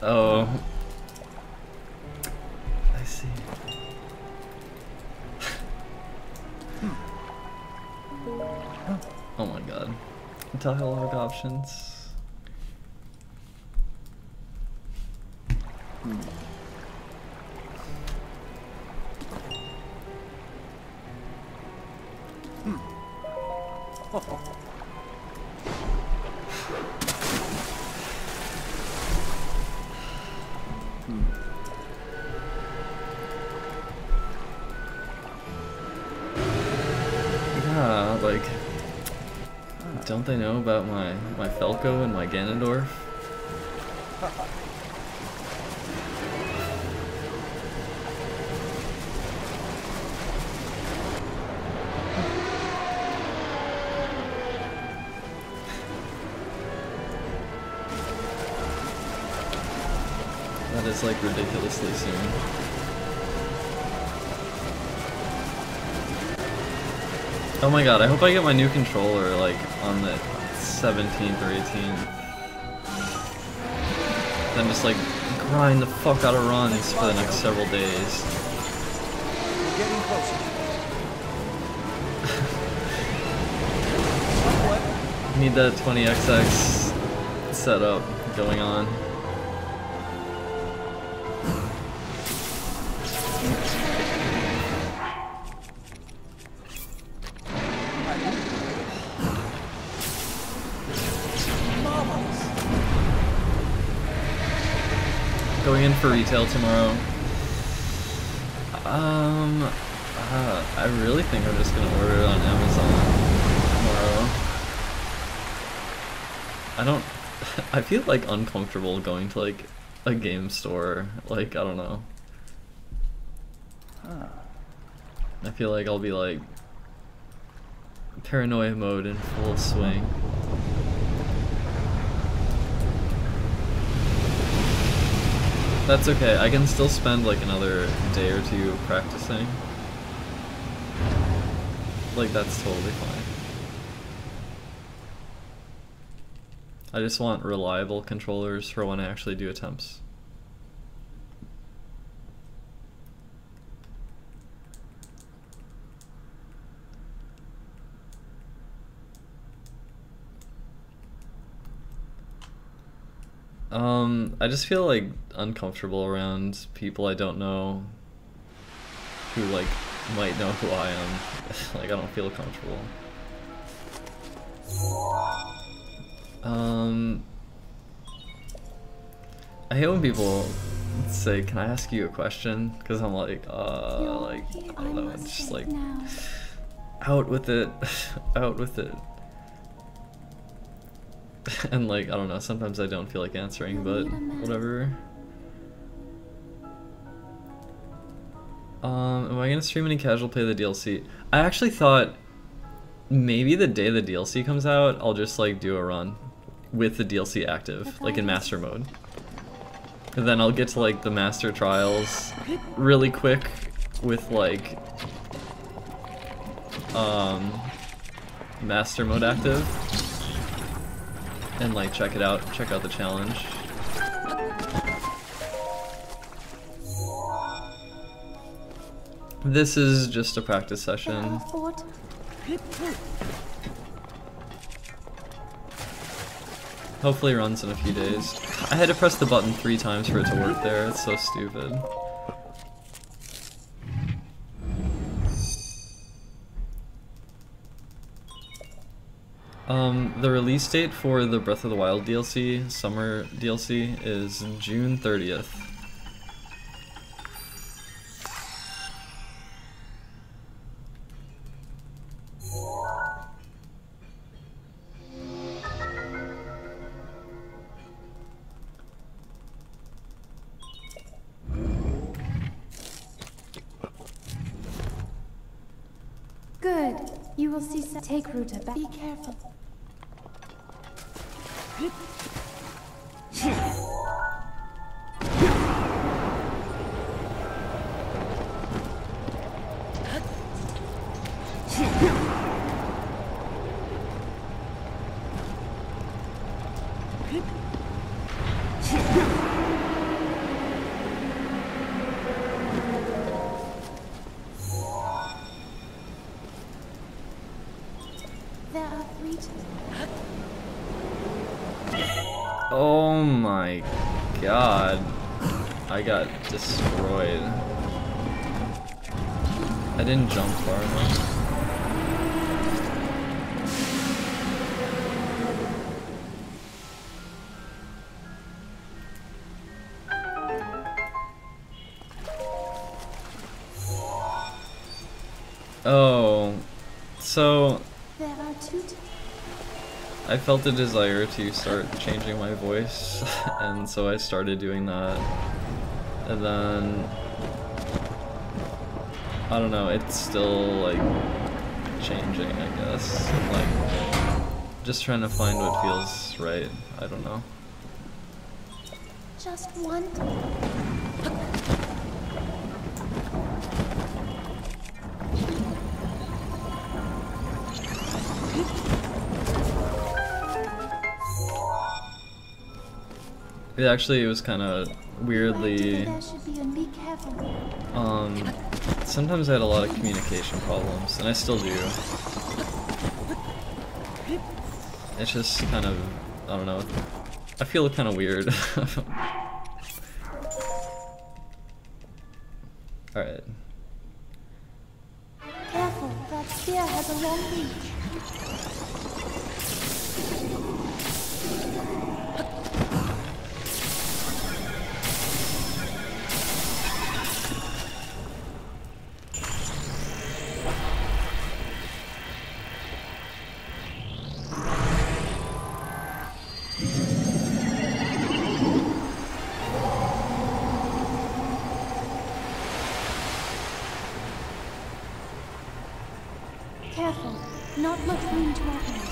Oh. I see. Oh my god. Dialogue options. Yeah, like, don't they know about my Falco and my Ganondorf? That is like ridiculously soon. Oh my god, I hope I get my new controller like on the 17th or 18th. Then just like grind the fuck out of runs for the next several days. We're getting closer. Need that 20XX setup going on. Going in for retail tomorrow. I really think I'm just gonna order it on Amazon tomorrow. I don't. I feel like uncomfortable going to like a game store. Like, I don't know. I feel like I'll be like paranoia mode in full swing. That's okay. I can still spend like another day or two practicing. Like, that's totally fine. I just want reliable controllers for when I actually do attempts. I just feel like uncomfortable around people I don't know who like might know who I am. Like, I don't feel comfortable. I hate when people say, "Can I ask you a question?" Because I'm like, I don't know, it's just like, out with it, out with it. And like, I don't know, sometimes I don't feel like answering, but whatever. Am I gonna stream any casual play the DLC? I actually thought maybe the day the DLC comes out, I'll just like do a run with the DLC active, like in master mode. And then I'll get to like the master trials really quick with like master mode active. And like check it out, check out the challenge. This is just a practice session. Hopefully it runs in a few days. I had to press the button 3 times for it to work there, it's so stupid. The release date for the Breath of the Wild DLC, Summer DLC, is June 30th. Good. You will see. Take Ruta back. Be careful. There are 3 Oh my god. I got destroyed. I didn't jump far enough. Oh, so There are 2 I felt a desire to start changing my voice, and so I started doing that. And then, I don't know, it's still like changing, I guess. And, like, just trying to find what feels right. I don't know. Just one. It was kind of weirdly, There should be, and be careful. sometimes I had a lot of communication problems, and I still do. It's just kind of, I don't know, I feel kind of weird. Alright. Careful, that spear has a long reach. Not much room to operate.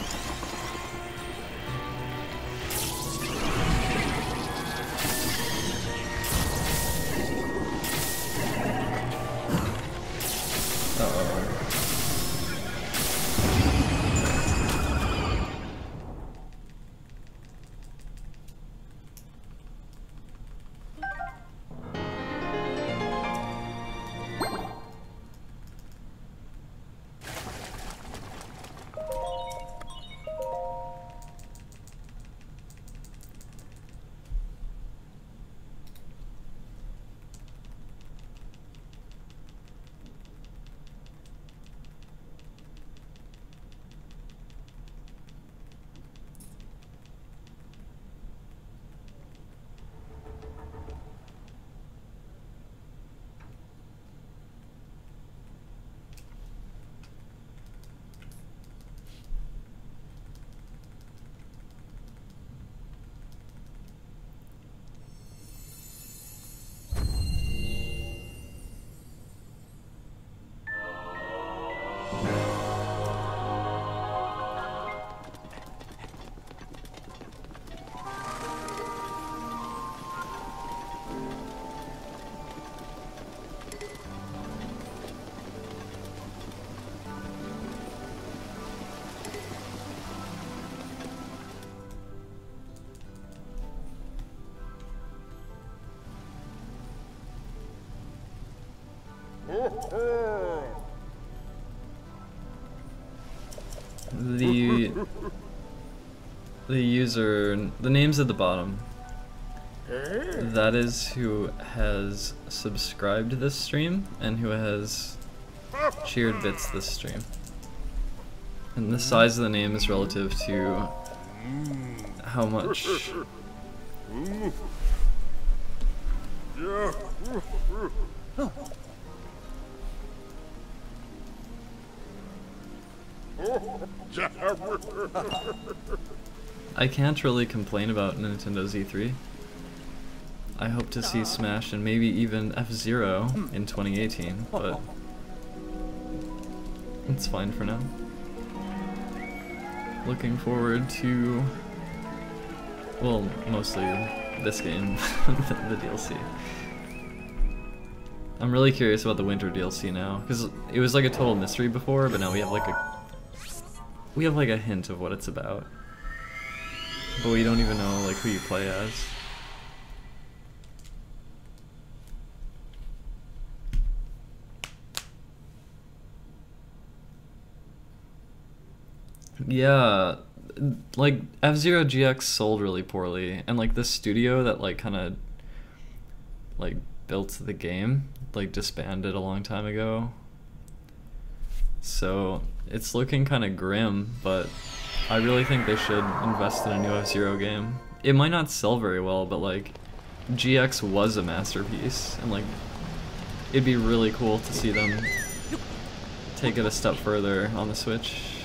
The user, the name's at the bottom. That is who has subscribed to this stream and who has cheered bits this stream. And the size of the name is relative to how much I can't really complain about Nintendo's E3. I hope to see Smash and maybe even F-Zero in 2018, but it's fine for now. Looking forward to, well, mostly this game, the DLC. I'm really curious about the winter DLC now, because it was like a total mystery before, but now we have like a hint of what it's about. But we don't even know like who you play as. Yeah, like F-Zero GX sold really poorly, and like the studio that like kind of like built the game like disbanded a long time ago. So it's looking kind of grim, but I really think they should invest in a new F-Zero game. It might not sell very well, but like GX was a masterpiece, and like it'd be really cool to see them take it a step further on the Switch.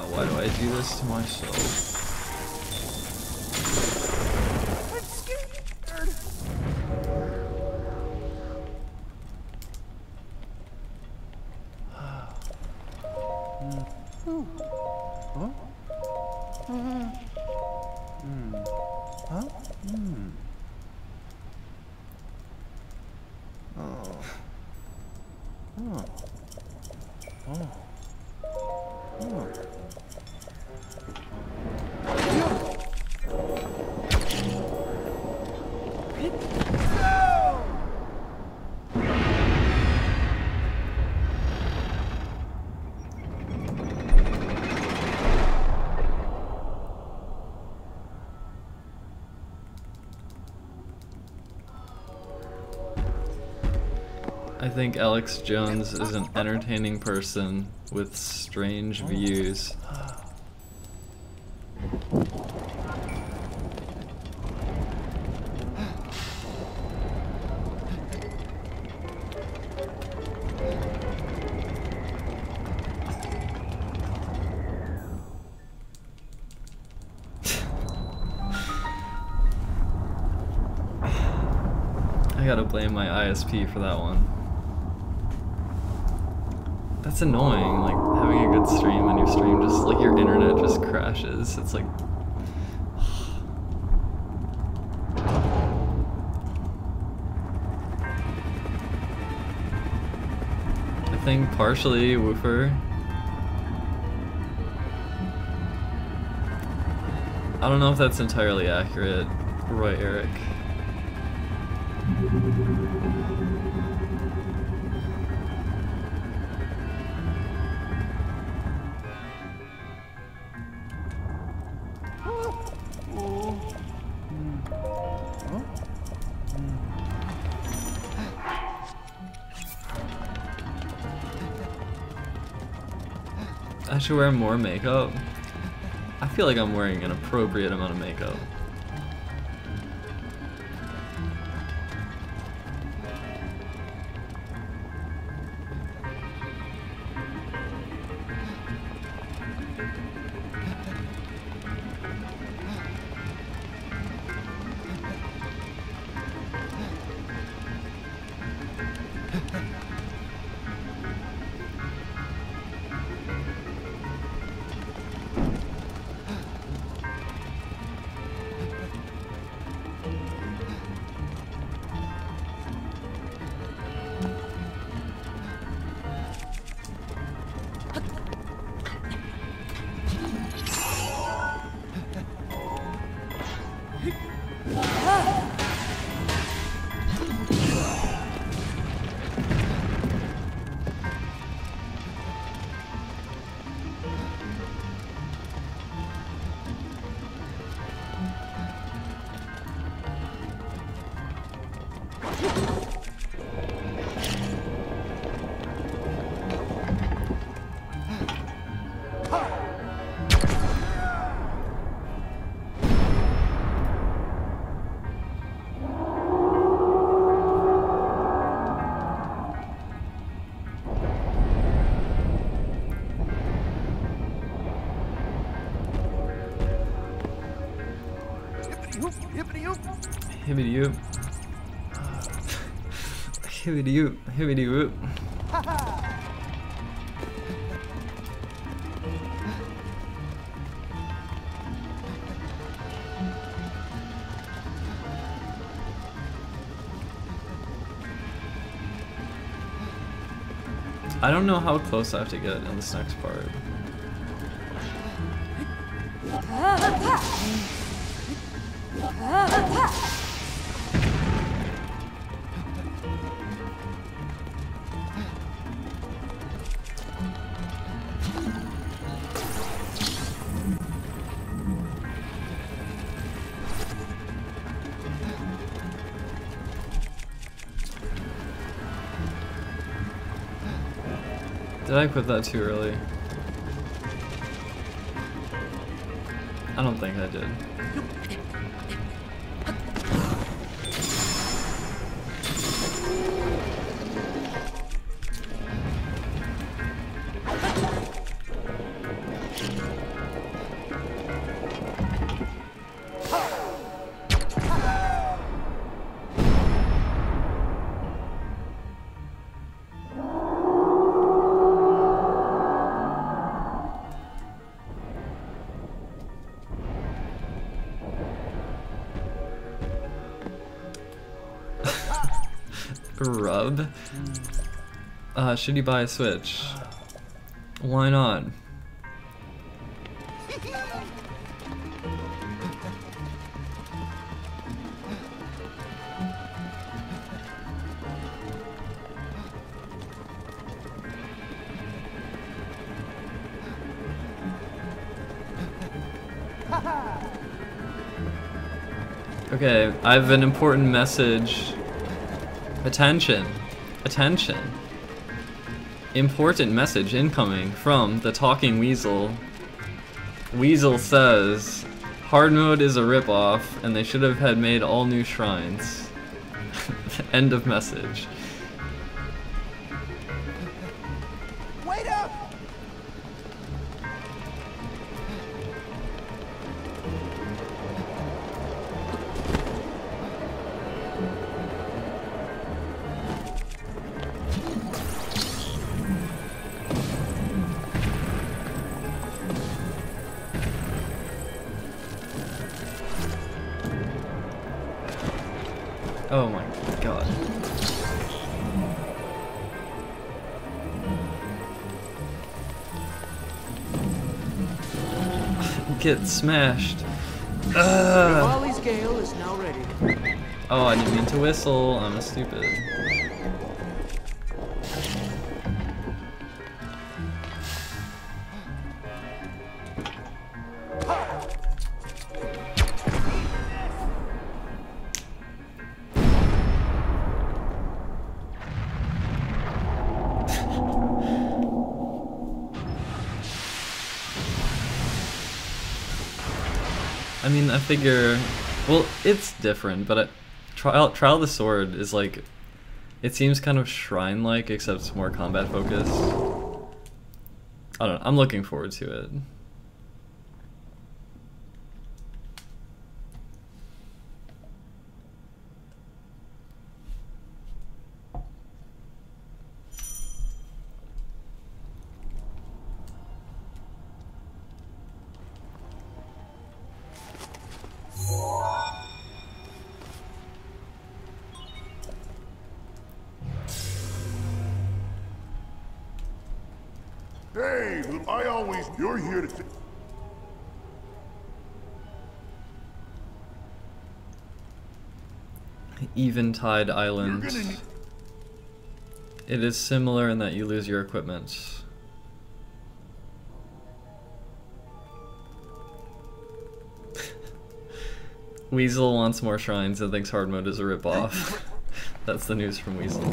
Why do I do this to myself? I think Alex Jones is an entertaining person with strange views. gotta blame my ISP for that one. That's annoying, like having a good stream and your stream just, like your internet just crashes. It's like... I think partially woofer. I don't know if that's entirely accurate. Right, Eric. I should wear more makeup. I feel like I'm wearing an appropriate amount of makeup. Hibbity-oop. Hibbity-oop. Hibbity-oop. I don't know how close I have to get in this next part. Did I put that too early? I don't think I did. Rub? Should you buy a Switch? Why not? Okay, I have an important message. Attention. Attention. Important message incoming from the Talking Weasel. Weasel says, hard mode is a ripoff, and they should have had made all new shrines. End of message. Wait up! Oh my god. Get smashed. Rivali's Gale is now ready. Oh, I didn't mean to whistle. I'm a stupid. I mean, I figure, well, it's different, but Trial of the Sword is like, it seems kind of shrine-like, except it's more combat focused. I don't know, I'm looking forward to it. Hey, you're here to Eventide Island. It is similar in that you lose your equipment. Weasel wants more shrines and thinks hard mode is a ripoff. That's the news from Weasel.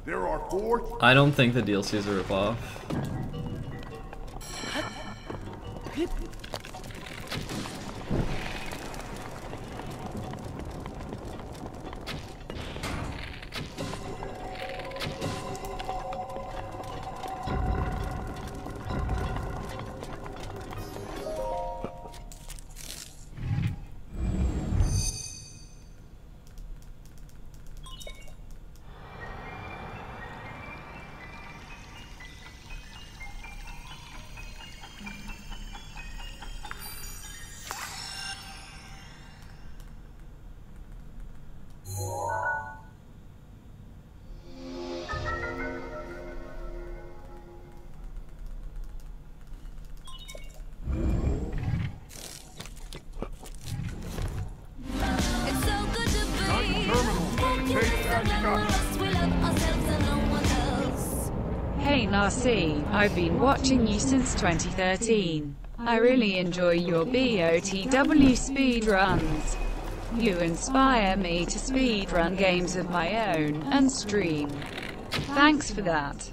There are 4. I don't think the DLC is a ripoff. Hey Narcissa, I've been watching you since 2013. I really enjoy your BotW speedruns. You inspire me to speedrun games of my own, and stream. Thanks for that.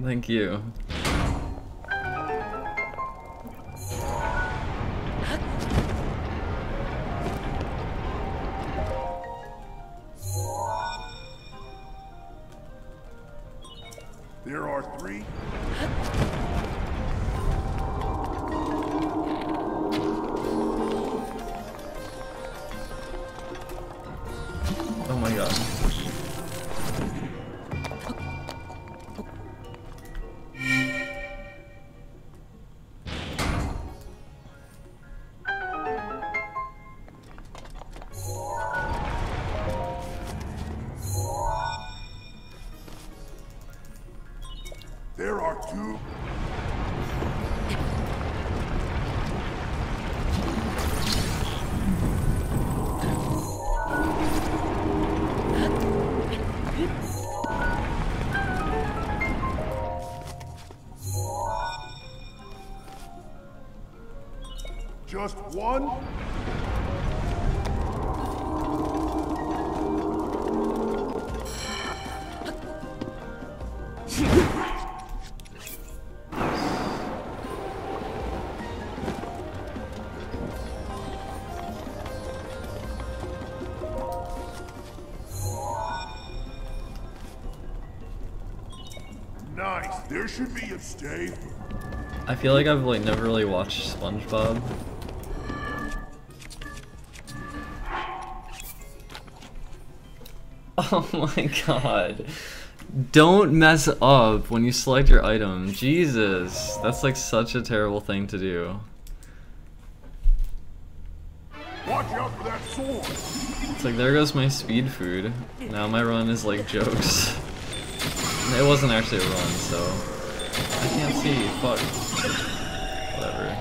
Thank you. There are 3. Oh my god. There are 2. Just 1? Nice. There should be a stay. I feel like I've like never really watched SpongeBob. Oh my god. Don't mess up when you select your item. Jesus. That's like such a terrible thing to do. Watch out for that sword. It's like, there goes my speed food. Now my run is like jokes. It wasn't actually a run, so I can't see. Fuck. Whatever.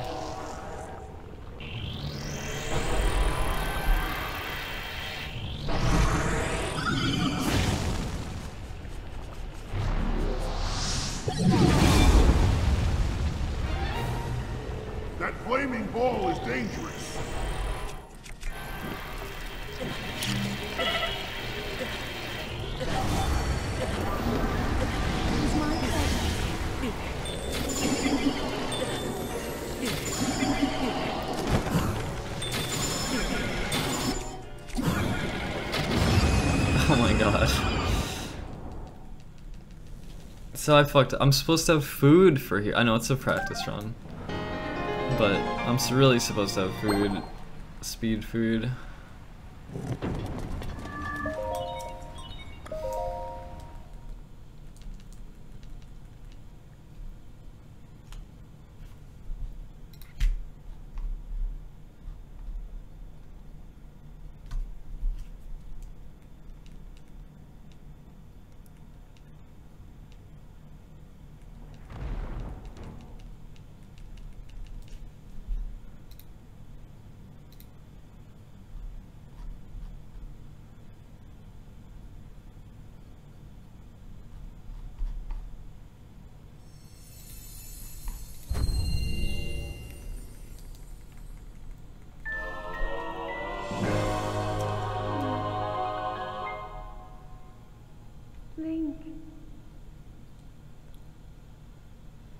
That flaming ball is dangerous. Oh my god. So I fucked up. I'm supposed to have food for here. I know it's a practice run. But I'm really supposed to have food. Speed food.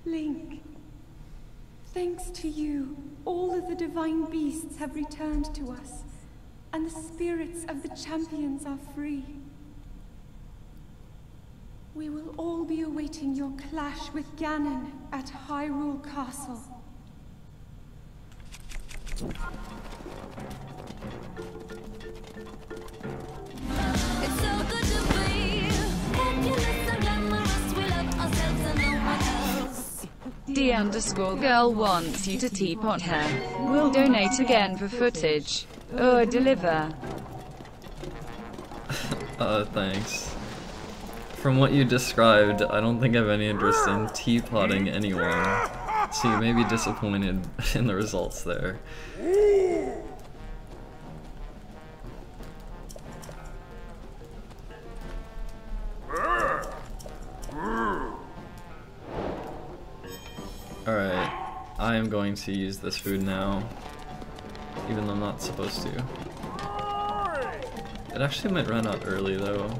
Link, thanks to you, all of the divine beasts have returned to us, and the spirits of the champions are free. We will all be awaiting your clash with Ganon at Hyrule Castle. It's so good to be fabulous and glamorous. We love ourselves and no one else. D_girl wants you to teapot her. We'll donate again for footage. Or deliver. Thanks. From what you described, I don't think I have any interest in teapotting anyone. So you may be disappointed in the results there. Alright, I am going to use this food now, even though I'm not supposed to. It actually might run out early though.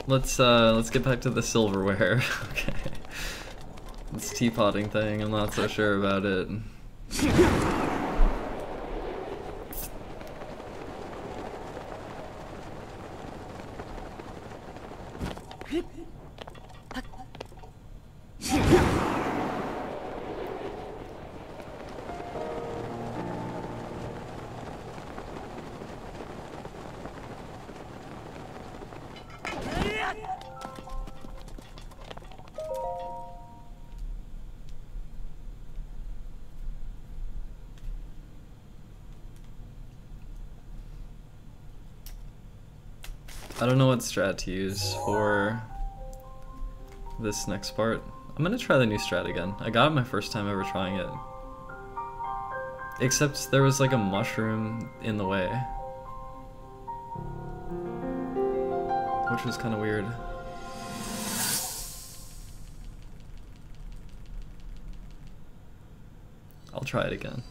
Let's get back to the silverware. Okay. This teapotting thing, I'm not so sure about it. I don't know what strat to use for this next part. I'm gonna try the new strat again. I got it my first time ever trying it. Except there was like a mushroom in the way. Which was kind of weird. I'll try it again.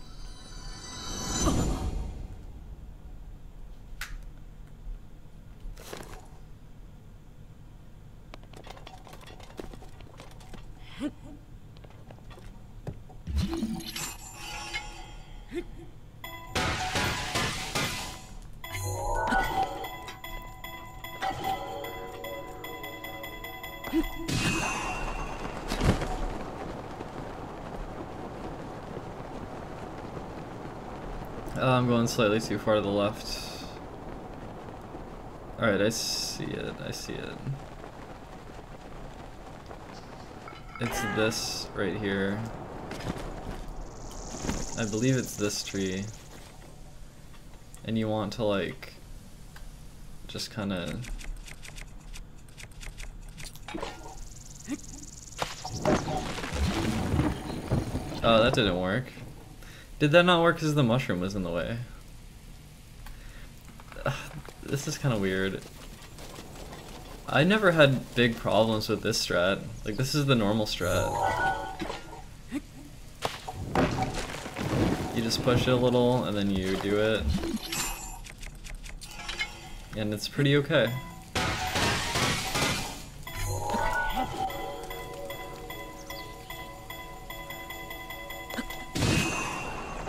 I'm going slightly too far to the left. Alright, I see it, I see it. It's this right here. I believe it's this tree. And you want to like just kind of oh, that didn't work. Did that not work because the mushroom was in the way? This is kind of weird. I never had big problems with this strat. Like, this is the normal strat. You just push it a little and then you do it. And it's pretty okay.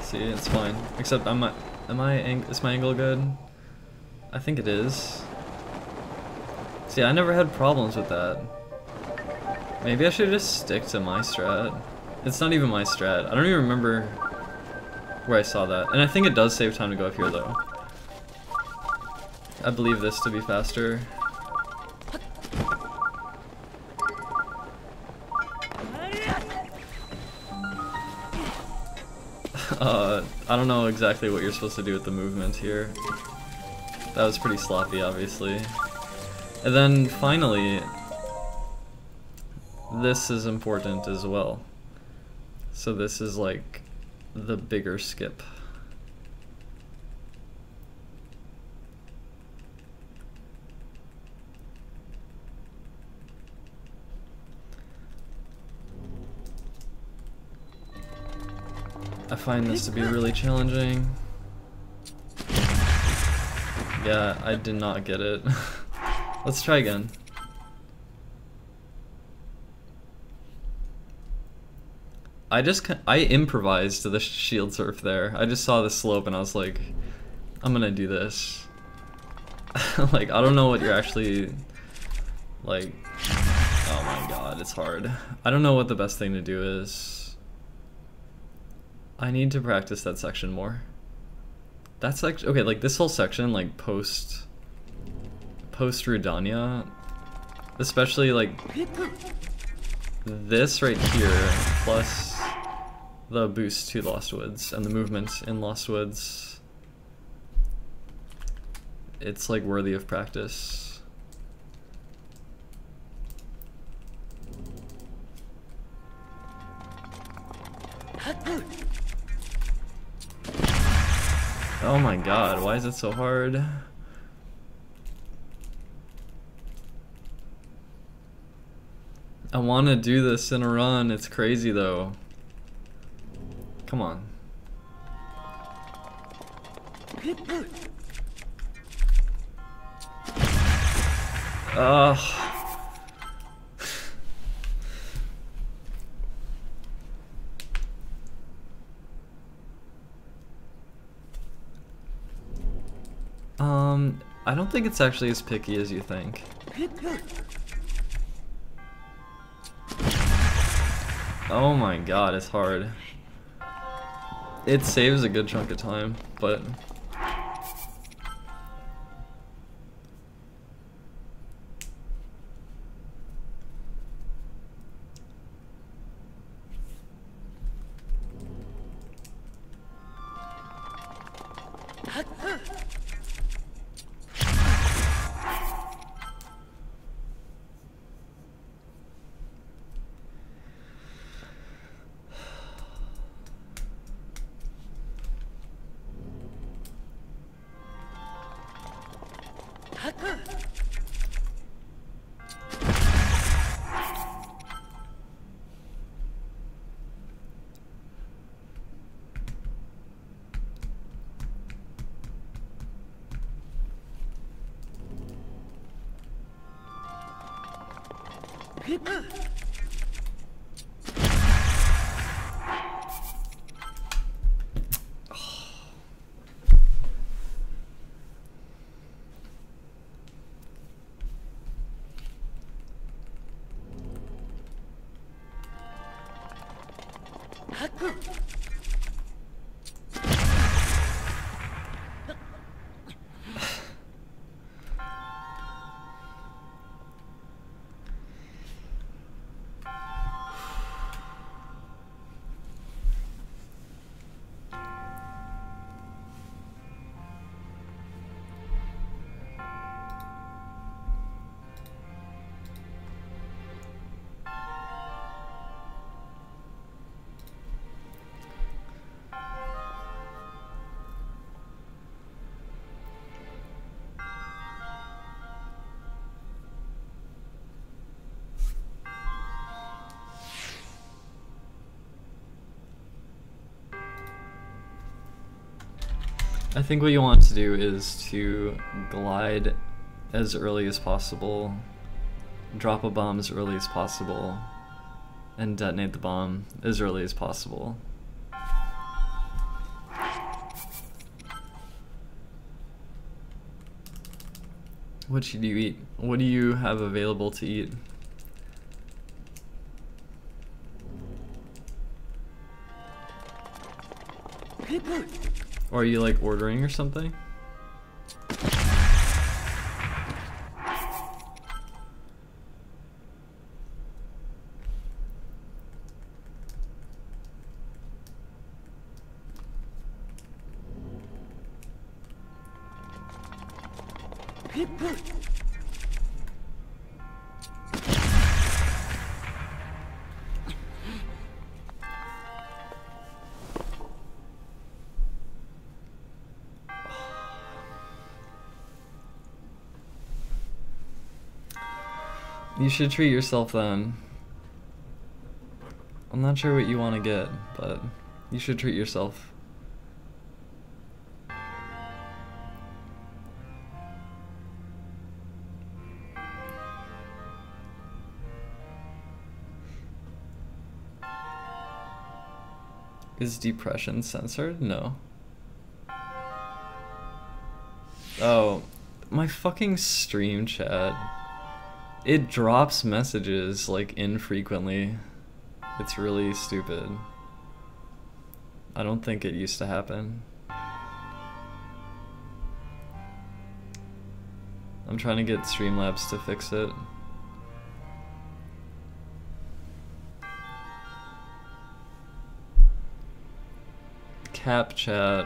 See, it's fine. Except is my angle good? I think it is. See, I never had problems with that. Maybe I should just stick to my strat. It's not even my strat. I don't even remember where I saw that. And I think it does save time to go up here though. I believe this to be faster. I don't know exactly what you're supposed to do with the movement here. That was pretty sloppy, obviously. And then finally, this is important as well. So this is like the bigger skip. I find this to be really challenging. Yeah, I did not get it. Let's try again. I improvised the shield surf there. I just saw the slope and I was like, I'm gonna do this. Like, I don't know what you're actually, like, oh my god, it's hard. I don't know what the best thing to do is. I need to practice that section more. That's like, okay, like this whole section, like post Rudania, especially like this right here, plus the boost to Lost Woods and the movement in Lost Woods, it's like worthy of practice. Oh my god, why is it so hard? I want to do this in a run, it's crazy though. Come on. Ugh. I don't think it's actually as picky as you think. Oh my god, it's hard. It saves a good chunk of time, but... I think what you want to do is to glide as early as possible, drop a bomb as early as possible, and detonate the bomb as early as possible. What should you eat? What do you have available to eat? Or are you like ordering or something? You should treat yourself then. I'm not sure what you want to get, but you should treat yourself. Is depression censored? No. Oh, my fucking stream chat. It drops messages like infrequently. It's really stupid. I don't think it used to happen. I'm trying to get Streamlabs to fix it. Cap chat.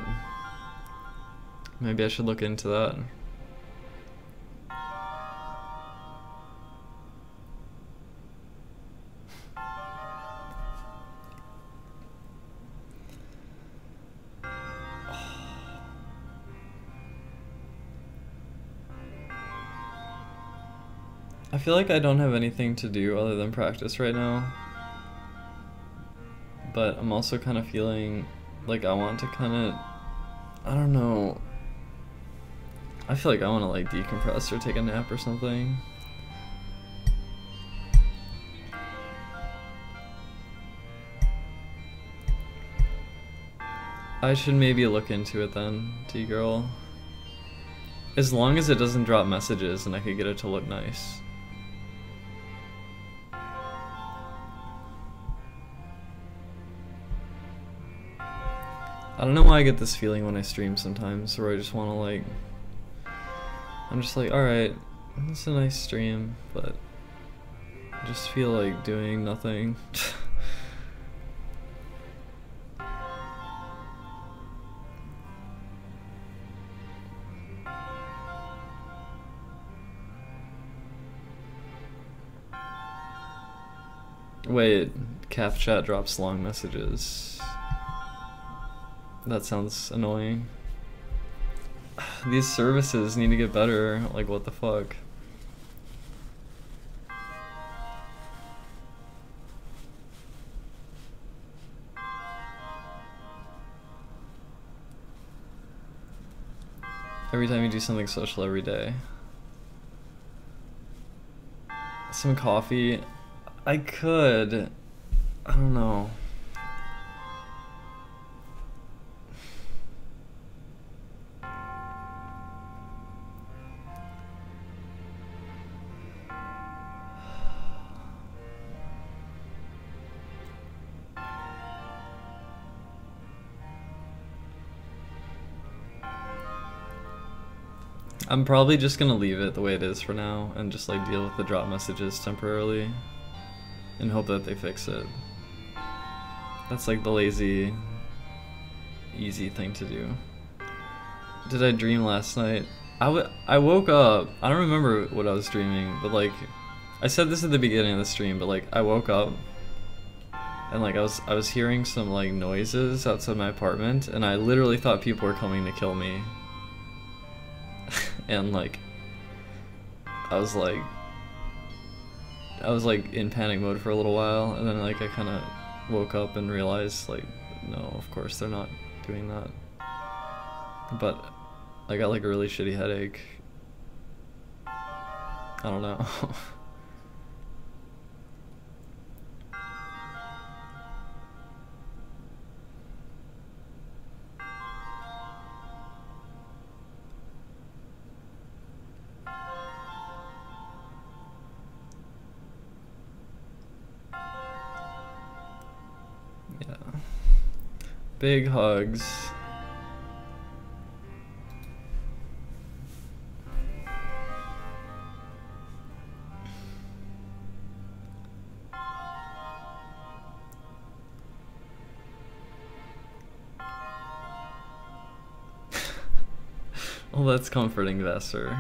Maybe I should look into that. I feel like I don't have anything to do other than practice right now. But I'm also kind of feeling like I want to kind of, I don't know. I feel like I want to like decompress or take a nap or something. I should maybe look into it then, T-girl. As long as it doesn't drop messages and I could get it to look nice. I don't know why I get this feeling when I stream sometimes, where I just want to like, I'm just like, alright, it's a nice stream, but I just feel like doing nothing. Wait, Cap Chat drops long messages. That sounds annoying. These services need to get better. Like, what the fuck? Every time you do something social every day. Some coffee. I could. I don't know. I'm probably just gonna leave it the way it is for now and just like deal with the drop messages temporarily and hope that they fix it. That's like the lazy, easy thing to do. Did I dream last night? I woke up, I don't remember what I was dreaming, but like, I said this at the beginning of the stream, but like, I woke up and like I was hearing some like noises outside my apartment and I literally thought people were coming to kill me. And like I was like in panic mode for a little while, and then like I kind of woke up and realized like, no, of course they're not doing that. But I got like a really shitty headache. I don't know. Yeah. Big hugs. Well, that's comforting, Vesser.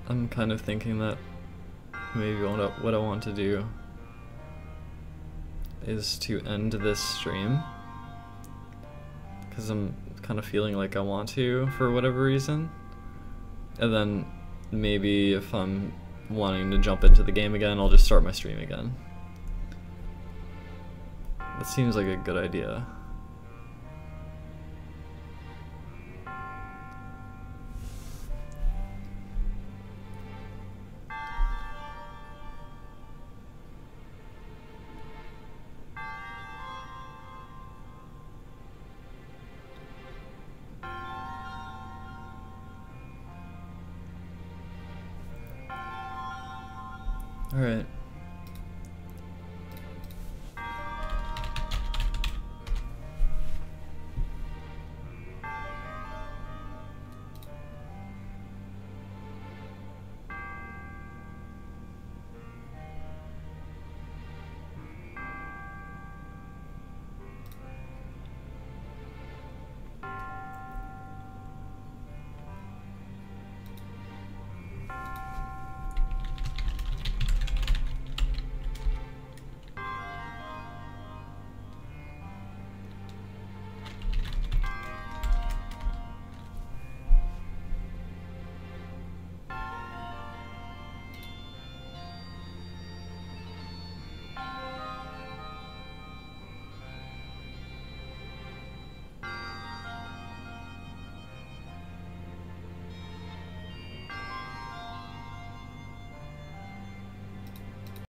I'm kind of thinking that maybe what I want to do is to end this stream, because I'm kind of feeling like I want to for whatever reason, and then maybe if I'm wanting to jump into the game again, I'll just start my stream again. That seems like a good idea. Alright.